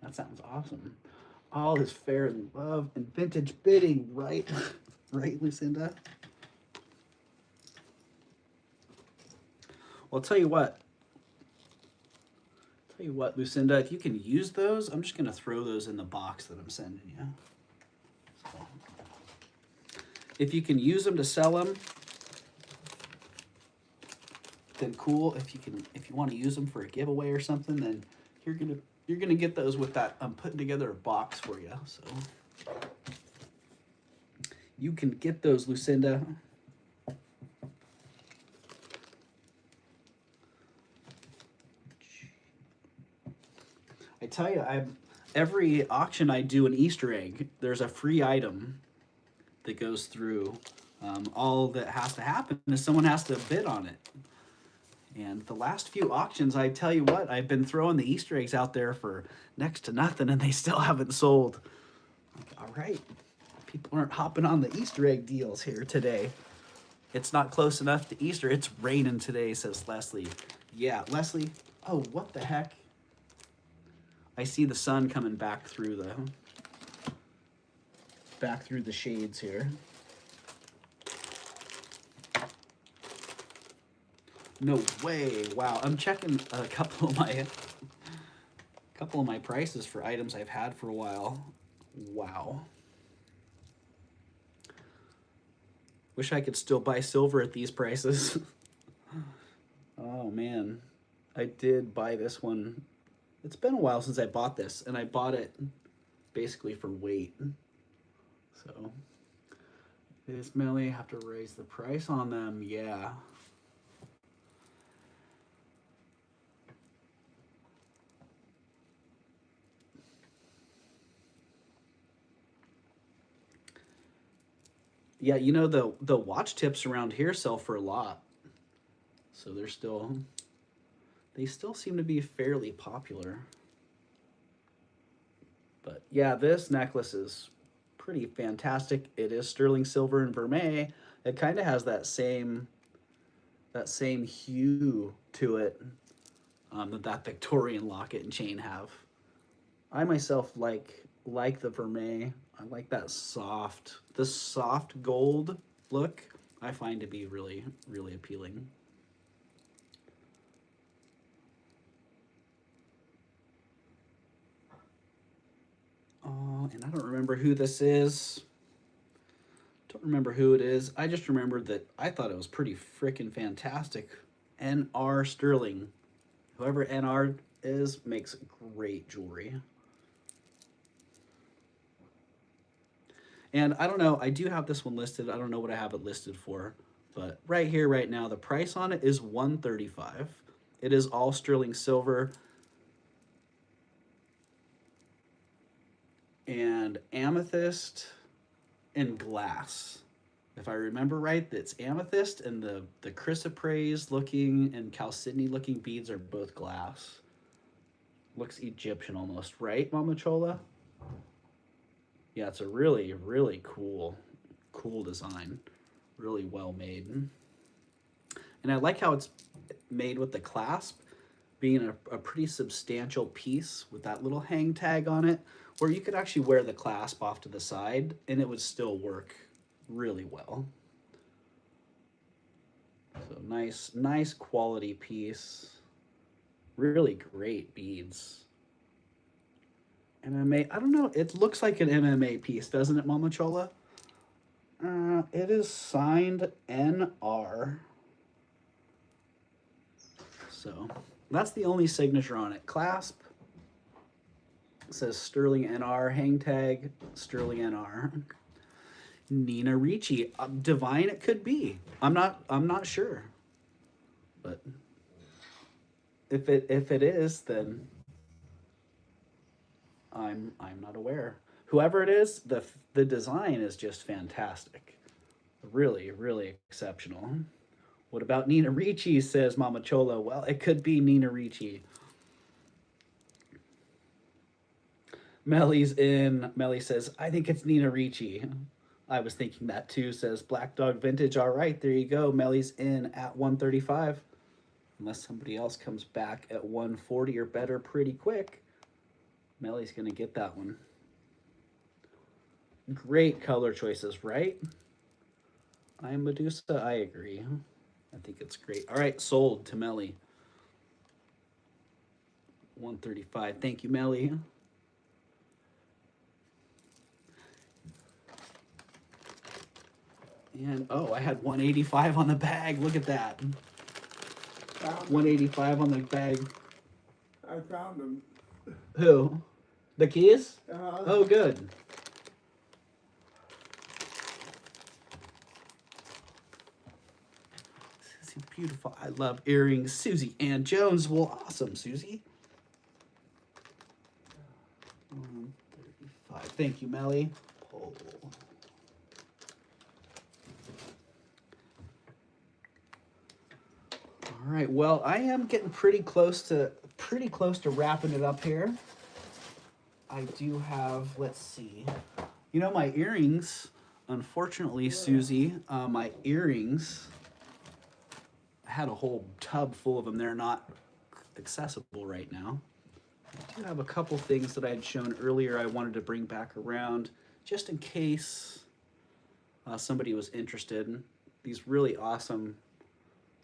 that sounds awesome. All is fair in love and vintage bidding, right? Right, Lucinda? Well, I'll tell you what. Lucinda, if you can use those, I'm just going to throw those in the box that I'm sending you. So, if you can use them to sell them, then cool. If you want to use them for a giveaway or something, then you're gonna get those with that. I'm putting together a box for you, so you can get those, Lucinda. I tell you, every auction I do an Easter egg, there's a free item that goes through. All that has to happen is someone has to bid on it. And the last few auctions, I tell you what, I've been throwing the Easter eggs out there for next to nothing, and they still haven't sold. All right, people aren't hopping on the Easter egg deals here today. It's not close enough to Easter. It's raining today, says Leslie. Yeah, Leslie. Oh, what the heck? I see the sun coming back through the shades here. No way. Wow. I'm checking a couple of my prices for items I've had for a while. Wow. Wish I could still buy silver at these prices. Oh man. I did buy this one. It's been a while since I bought this, and I bought it basically for weight. So, this Melly have to raise the price on them. Yeah. Yeah, you know, the watch tips around here sell for a lot. So they still seem to be fairly popular. But yeah, this necklace is pretty fantastic. It is sterling silver and vermeil. It kind of has that same hue to it that Victorian locket and chain have. I myself like the vermeil. I like that soft gold look. I find to be really, really appealing. And I don't remember who this is. Don't remember who it is. I just remembered that I thought it was pretty freaking fantastic. NR Sterling. Whoever NR is makes great jewelry. And I don't know, I do have this one listed. I don't know what I have it listed for, but right here, right now, the price on it is $135. It is all sterling silver and amethyst and glass. If I remember right, it's amethyst, and the chrysoprase looking and chalcedony looking beads are both glass. Looks Egyptian almost, right, Mama Chola? Yeah, it's a really, really cool design. Really well made. And I like how it's made with the clasp being a pretty substantial piece with that little hang tag on it, where you could actually wear the clasp off to the side and it would still work really well. So nice quality piece. Really great beads. MMA, I don't know, it looks like an MMA piece, doesn't it, Mama Chola? It is signed NR. So that's the only signature on it. Clasp, it says Sterling NR, hang tag, Sterling NR. Nina Ricci, Divine it could be. I'm not sure. But if it is, then I'm not aware. Whoever it is, the design is just fantastic. Really, really exceptional. What about Nina Ricci, says Mama Chola. Well, it could be Nina Ricci. Melly's in. Melly says, I think it's Nina Ricci. I was thinking that too, says Black Dog Vintage. All right, there you go. Melly's in at 135. Unless somebody else comes back at 140 or better pretty quick. Melly's going to get that one. Great color choices, right? I am Medusa. I agree. I think it's great. All right, sold to Melly. 135. Thank you, Melly. And, oh, I had 185 on the bag. Look at that. found 185 on the bag. I found them. Who? The keys? Uh, Oh, good. Susie, beautiful. I love earrings. Susie Ann Jones. Well, awesome, Susie. 135. Thank you, Melly. Pull. All right. Well, I am getting pretty close to wrapping it up here. I do have. Let's see. You know, my earrings. Unfortunately, Susie, my earrings. I had a whole tub full of them. They're not accessible right now. I do have a couple things that I had shown earlier I wanted to bring back around just in case somebody was interested. These really awesome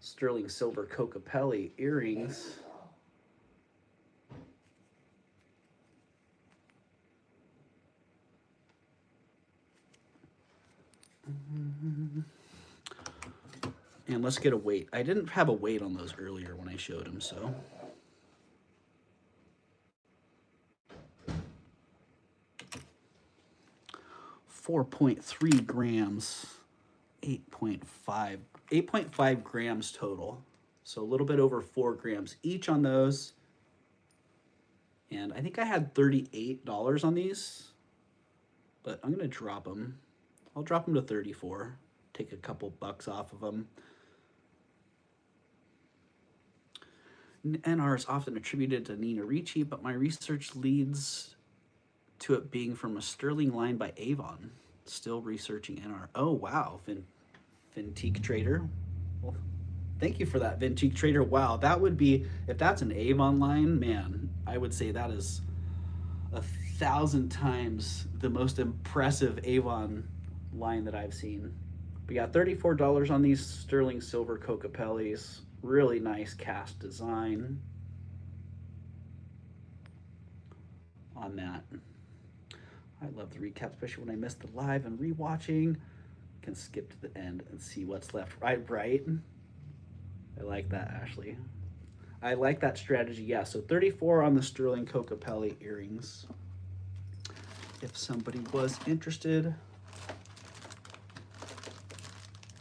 sterling silver Cocapelli earrings. And let's get a weight. I didn't have a weight on those earlier when I showed them, so. .3 grams, 8.5 grams total. So a little bit over 4 grams each on those. And I think I had $38 on these, but I'm gonna drop them. I'll drop them to 34, take a couple bucks off of them. NR is often attributed to Nina Ricci, but my research leads to it being from a sterling line by Avon. Still researching NR. Oh, wow, Vintique Trader. Well, thank you for that, Vintique Trader. Wow, that would be, if that's an Avon line, man, I would say that is 1,000 times the most impressive Avon line that I've seen. We got $34 on these sterling silver Cocapellis. Really nice cast design on that. I love the recap, especially when I miss the live and rewatching. Can skip to the end and see what's left. Right. I like that, Ashley. I like that strategy. Yeah, so 34 on the sterling Cocapelli earrings. If somebody was interested.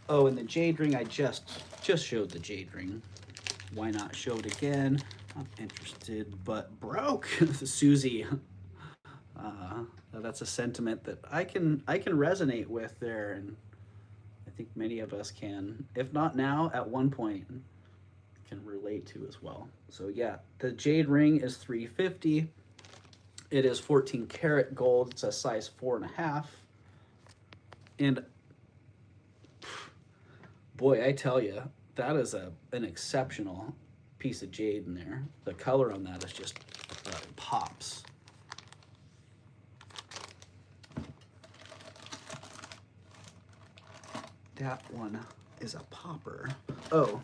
Oh, and the jade ring, I just showed the jade ring. Why not show it again? I'm interested, but broke. Susie. That's a sentiment that I can resonate with there, and I think many of us can, if not now, at one point, can relate to as well. So yeah, the jade ring is $350. It is 14 karat gold. It's a size 4.5, and boy, I tell you, that is an exceptional piece of jade in there. The color on that is just pops. That one is a popper. Oh.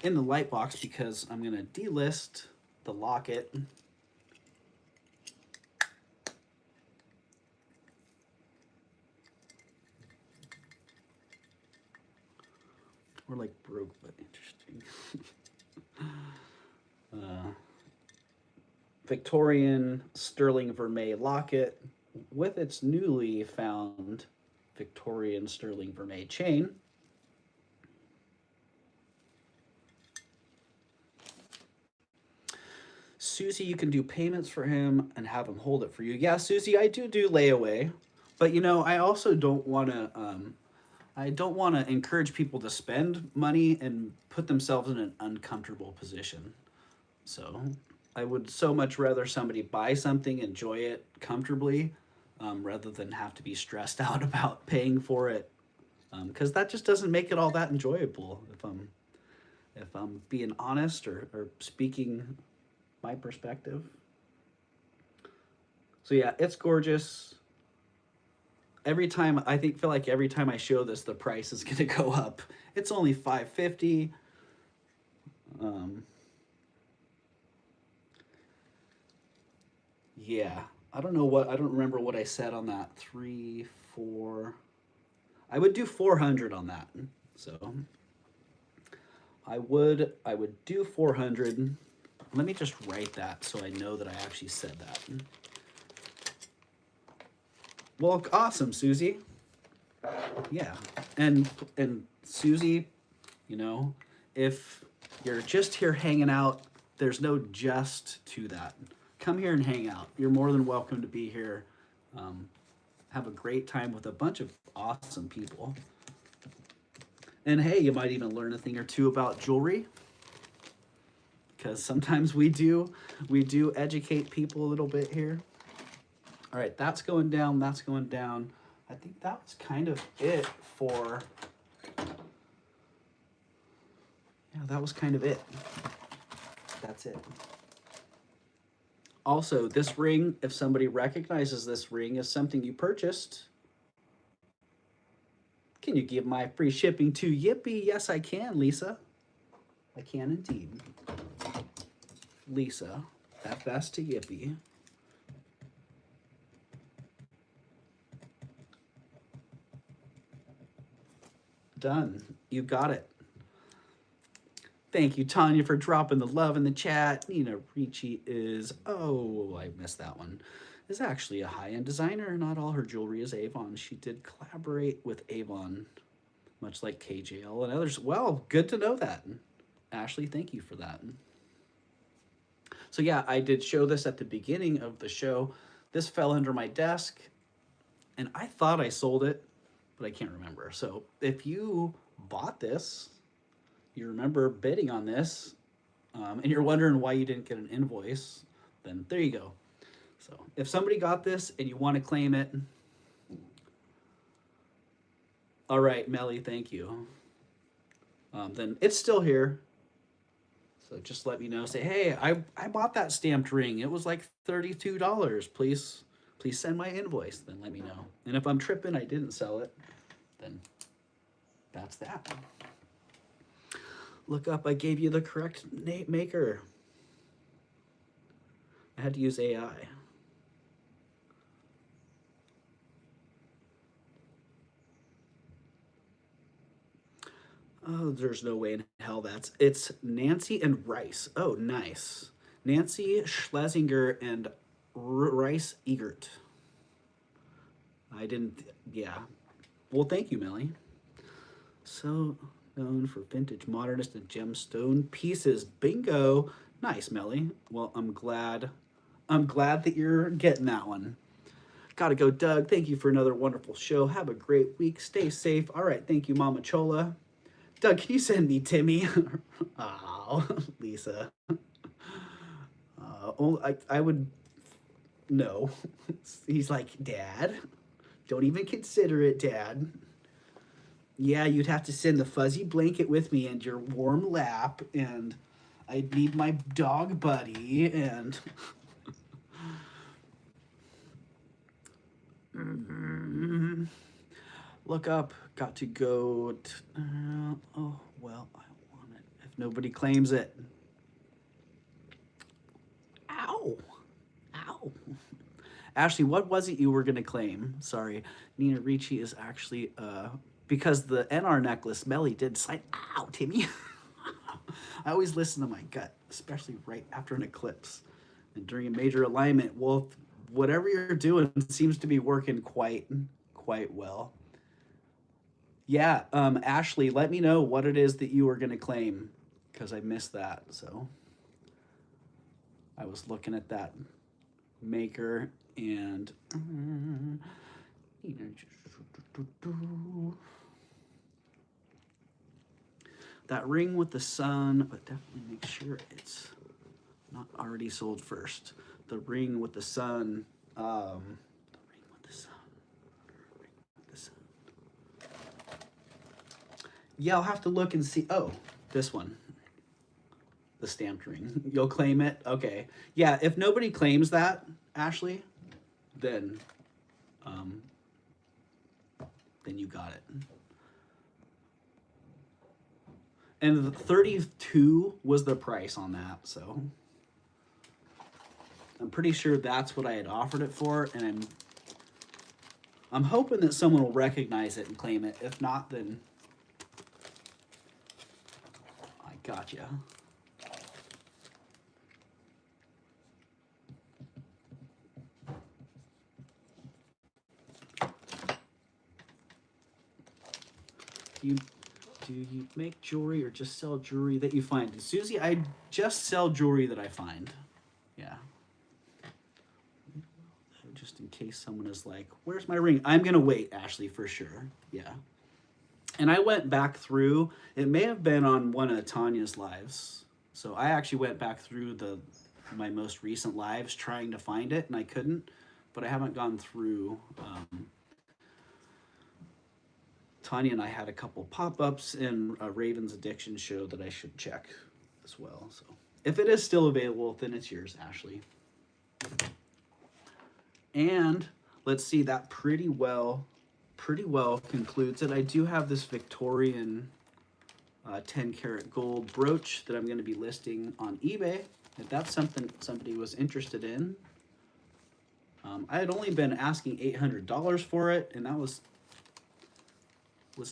In the light box, because I'm going to delist the locket. Or like broke, but interesting. Victorian sterling vermeil locket with its newly found Victorian sterling vermeil chain. Susie, you can do payments for him and have him hold it for you. Yeah, Susie, I do layaway, but you know, I also don't want to encourage people to spend money and put themselves in an uncomfortable position. So I would so much rather somebody buy something, enjoy it comfortably, rather than have to be stressed out about paying for it, because that just doesn't make it all that enjoyable. If I'm being honest or speaking my perspective. So yeah, it's gorgeous. Every time feel like every time I show this, the price is gonna go up. It's only $550. Yeah, I don't remember what I said on that. 3, 4. I would do 400 on that. So I would do 400. Let me just write that so I know that I actually said that. Well, awesome, Susie. Yeah, and Susie, you know, if you're just here hanging out, there's no just to that. Come here and hang out. You're more than welcome to be here. Have a great time with a bunch of awesome people. And hey, you might even learn a thing or two about jewelry, because sometimes we do educate people a little bit here. All right, that's going down, that's going down. I think that was kind of it for, yeah, that was kind of it. That's it. Also, this ring, if somebody recognizes this ring as something you purchased, can you give my free shipping to Yippee? Yes, I can, Lisa. I can indeed. Lisa, FS to Yippee. Done. You got it. Thank you, Tanya, for dropping the love in the chat. Nina Ricci is, oh, I missed that one, is actually a high-end designer. Not all her jewelry is Avon. She did collaborate with Avon, much like KJL and others. Well, good to know that. Ashley, thank you for that. So yeah, I did show this at the beginning of the show. This fell under my desk, and I thought I sold it, but I can't remember. So if you bought this, you remember bidding on this, and you're wondering why you didn't get an invoice, then there you go. So if somebody got this and you want to claim it, all right, Melly, thank you. Then it's still here. So just let me know. Say, hey, I bought that stamped ring. It was like $32. Please send my invoice. Then let me know. And if I'm tripping, I didn't sell it, then that's that. Look up, I gave you the correct maker. I had to use AI. Oh, there's no way in hell it's Nancy and Rice. Oh, nice. Nancy Schlesinger and Rice Egert. I didn't, yeah. Well, thank you, Melly. So known for vintage, modernist, and gemstone pieces. Bingo. Nice, Melly. Well, I'm glad that you're getting that one. Gotta go, Doug. Thank you for another wonderful show. Have a great week. Stay safe. All right, thank you, Mama Chola. Doug, can you send me Timmy? Oh, Lisa. I would, no. He's like, Dad, don't even consider it, Dad. Yeah, you'd have to send the fuzzy blanket with me and your warm lap, and I'd need my dog buddy, and... Look up, got to go, oh, well, I want it. If nobody claims it. Ow, ow. Ashley, what was it you were gonna claim? Sorry, Nina Ricci is actually, because the NR necklace, Melly did slide. Ow, Timmy. I always listen to my gut, especially right after an eclipse and during a major alignment. Well, whatever you're doing seems to be working quite well. Yeah, Ashley, let me know what it is that you were going to claim, because I missed that. So I was looking at that maker and that ring with the sun, but definitely make sure it's not already sold first. The ring with the sun, yeah, I'll have to look and see. Oh, this one, the stamped ring. You'll claim it? Okay. Yeah, if nobody claims that, Ashley, then you got it. And the 32 was the price on that, so I'm pretty sure that's what I had offered it for, and I'm hoping that someone will recognize it and claim it. If not, then you. Do you make jewelry or just sell jewelry that you find? Susie, I just sell jewelry that I find. Yeah. Just in case someone is like, where's my ring? I'm going to wait, Ashley, for sure. Yeah. And I went back through, it may have been on one of Tanya's lives. So I actually went back through my most recent lives trying to find it, and I couldn't, but I haven't gone through. Tanya and I had a couple pop-ups in a Raven's Addiction show that I should check as well. So if it is still available, then it's yours, Ashley. And let's see, that pretty well concludes it. I do have this Victorian 10 karat gold brooch that I'm going to be listing on eBay. If that's something somebody was interested in. I had only been asking $800 for it, and that was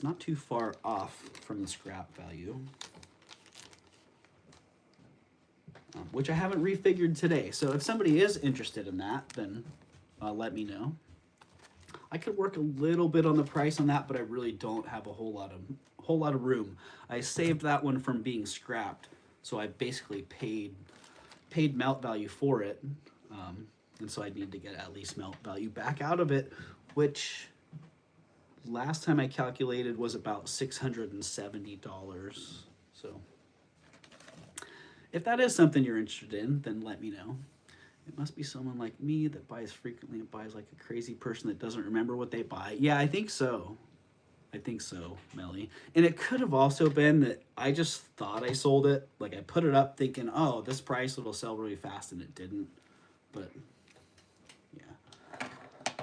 not too far off from the scrap value, which I haven't refigured today. So if somebody is interested in that, then let me know. I could work a little bit on the price on that, but I really don't have a whole lot of room. I saved that one from being scrapped, so I basically paid melt value for it, and so I need to get at least melt value back out of it, which last time I calculated was about $670. So if that is something you're interested in, then let me know. It must be someone like me that buys frequently and buys like a crazy person that doesn't remember what they buy. Yeah, I think so. Melly. And it could have also been that I just thought I sold it. Like I put it up thinking, oh, this price will sell really fast, and it didn't. But yeah.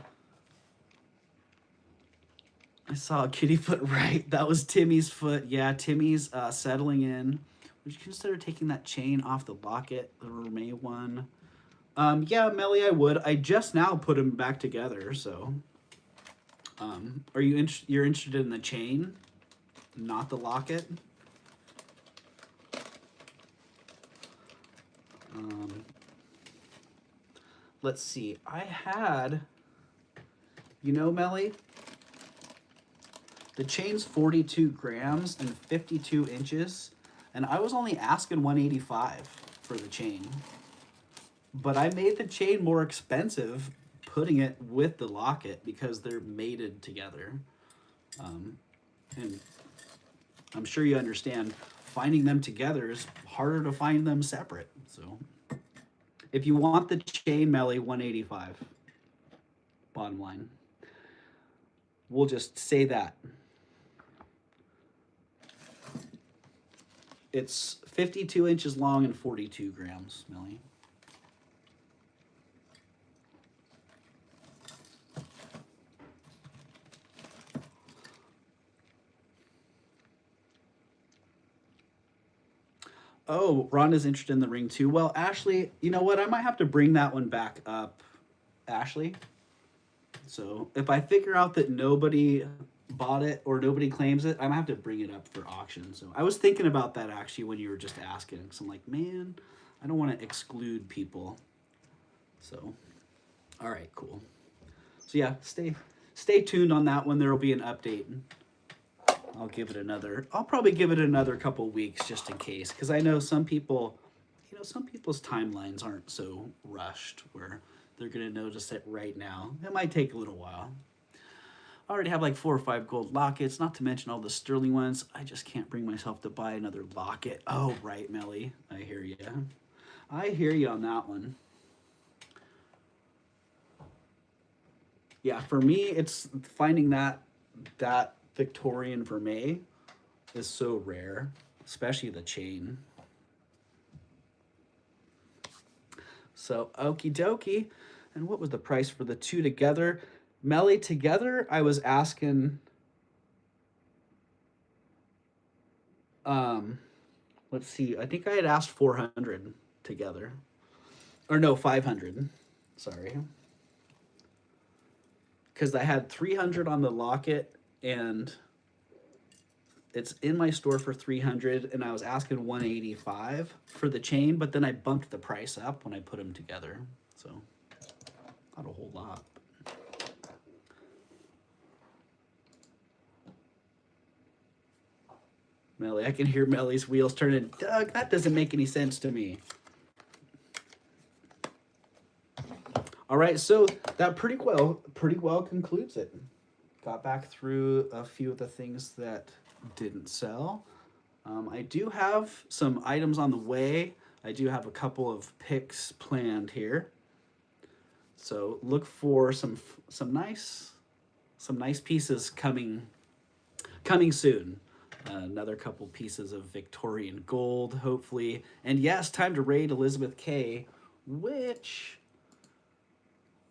I saw a kitty foot, right? That was Timmy's foot. Yeah, Timmy's settling in. Would you consider taking that chain off the locket, the Reme one? Yeah, Melly, I would. I just now put them back together, so. Are you're interested in the chain, not the locket? Let's see. I had, Melly, the chain's 42 grams and 52 inches, and I was only asking $185 for the chain. But I made the chain more expensive putting it with the locket because they're mated together. And I'm sure you understand, finding them together is harder to find them separate. So if you want the chain, Melly, $185. Bottom line. We'll just say that. It's 52 inches long and 42 grams, Melly. Oh, Rhonda's interested in the ring too. Well, Ashley, you know what? I might have to bring that one back up, Ashley. So if I figure out that nobody bought it or nobody claims it, I might have to bring it up for auction. So I was thinking about that actually when you were just asking. Because I'm like, man, I don't want to exclude people. So, all right, cool. So yeah, stay tuned on that one. There will be an update. I'll probably give it another couple weeks just in case, because I know some people, some people's timelines aren't so rushed where they're going to notice it right now. It might take a little while. I already have like 4 or 5 gold lockets, not to mention all the sterling ones. I just can't bring myself to buy another locket. Oh, right, Melly. I hear you. I hear you on that one. Yeah, for me, it's finding that Victorian vermeil is so rare, especially the chain. So okie dokie. And what was the price for the two together? Melly together, I was asking, let's see, I think I had asked 400 together. Or no, 500, sorry. Because I had 300 on the locket and it's in my store for 300, and I was asking 185 for the chain, but then I bumped the price up when I put them together. So not a whole lot. Melly, I can hear Melly's wheels turning. Doug, that doesn't make any sense to me. All right, so that pretty well concludes it. Got back through a few of the things that didn't sell. I do have some items on the way. I do have a couple of picks planned here. So look for some nice pieces coming soon. Another couple pieces of Victorian gold, hopefully. And yes, time to raid Elizabeth K, which,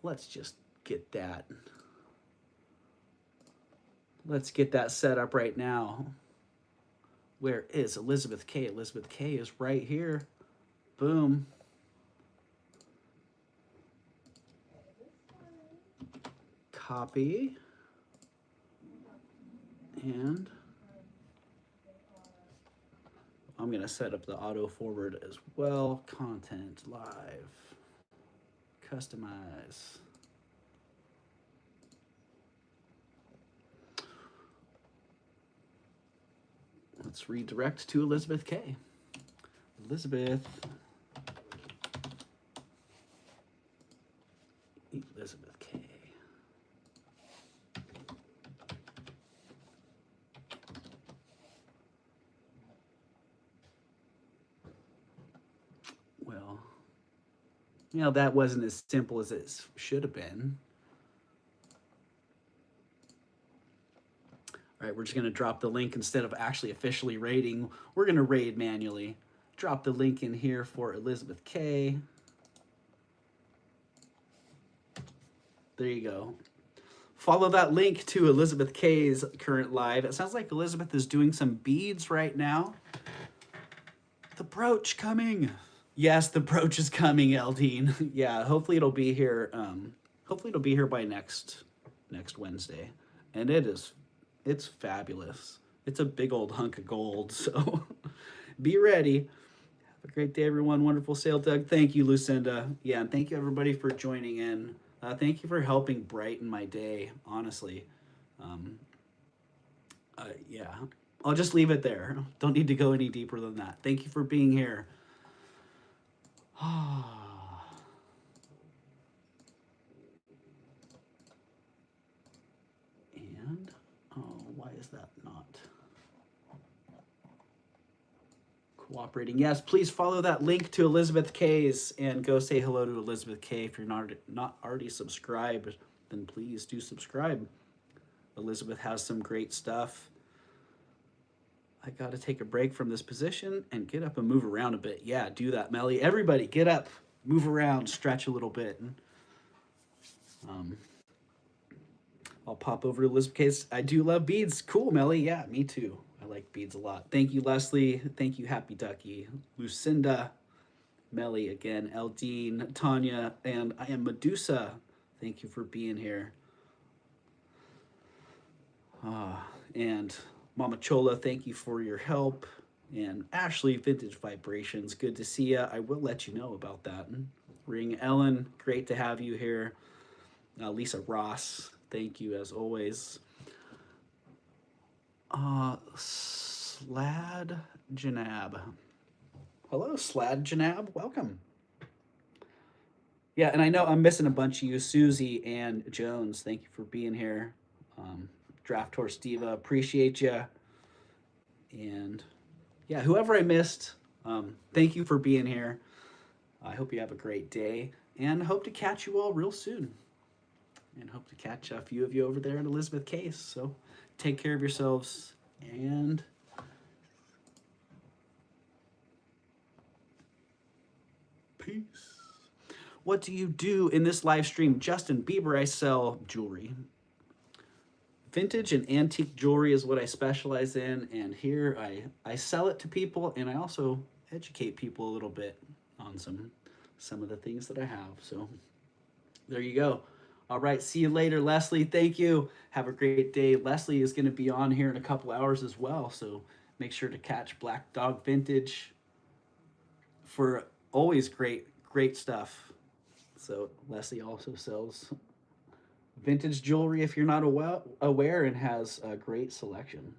let's just get that. Let's get that set up right now. Where is Elizabeth K? Elizabeth K is right here. Boom. Copy. And I'm going to set up the auto forward as well. Content, live, customize. Let's redirect to Elizabeth K. Elizabeth K. Well, you know, that wasn't as simple as it should have been. All right, we're just going to drop the link instead of actually officially raiding. We're going to raid manually. Drop the link in here for Elizabeth K. There you go. Follow that link to Elizabeth K's current live. It sounds like Elizabeth is doing some beads right now. The brooch coming. Yes, the brooch is coming, Eldine. Yeah, hopefully it'll be here. Hopefully it'll be here by next Wednesday. And it's fabulous. It's a big old hunk of gold, so be ready. Have a great day, everyone. Wonderful sale, Doug. Thank you, Lucinda. Yeah, and thank you, everybody, for joining in. Thank you for helping brighten my day, honestly. Yeah, I'll just leave it there. Don't need to go any deeper than that. Thank you for being here. And, oh, why is that not cooperating? Yes, please follow that link to Elizabeth K's and go say hello to Elizabeth K. If you're not already subscribed, then please do subscribe. Elizabeth has some great stuff. I got to take a break from this position and get up and move around a bit. Yeah, do that, Melly. Everybody, get up, move around, stretch a little bit. I'll pop over to Elizabeth K's. I do love beads. Cool, Melly. Yeah, me too. I like beads a lot. Thank you, Leslie. Thank you, Happy Ducky. Lucinda, Melly again, Eldine, Tanya, and I am Medusa. Thank you for being here. And Mama Chola, thank you for your help. And Ashley, Vintage Vibrations, good to see ya. I will let you know about that. Ring Ellen, great to have you here. Lisa Ross, thank you as always. Slad Janab. Hello, Slad Janab, welcome. Yeah, and I know I'm missing a bunch of you. Susie and Jones, thank you for being here. Draft Horse Diva, appreciate you. And yeah, whoever I missed, thank you for being here. I hope you have a great day and hope to catch you all real soon. And hope to catch a few of you over there at Elizabeth Case. So take care of yourselves and peace. What do you do in this live stream? Justin Bieber, I sell jewelry. Vintage and antique jewelry is what I specialize in, and here I sell it to people, and I also educate people a little bit on some of the things that I have. So there you go. All right, see you later, Leslie. Thank you. Have a great day. Leslie is going to be on here in a couple hours as well, so make sure to catch Black Dog Vintage for always great stuff. So Leslie also sells vintage jewelry if you're not aware, and has a great selection.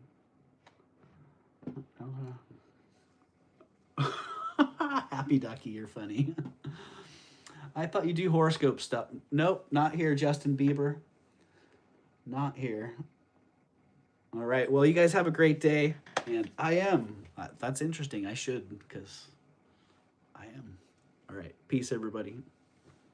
Happy Ducky, you're funny. I thought you do horoscope stuff. Nope, not here, Justin Bieber. Not here. All right, well, you guys have a great day. And I am. That's interesting. I should, because I am. All right, peace, everybody.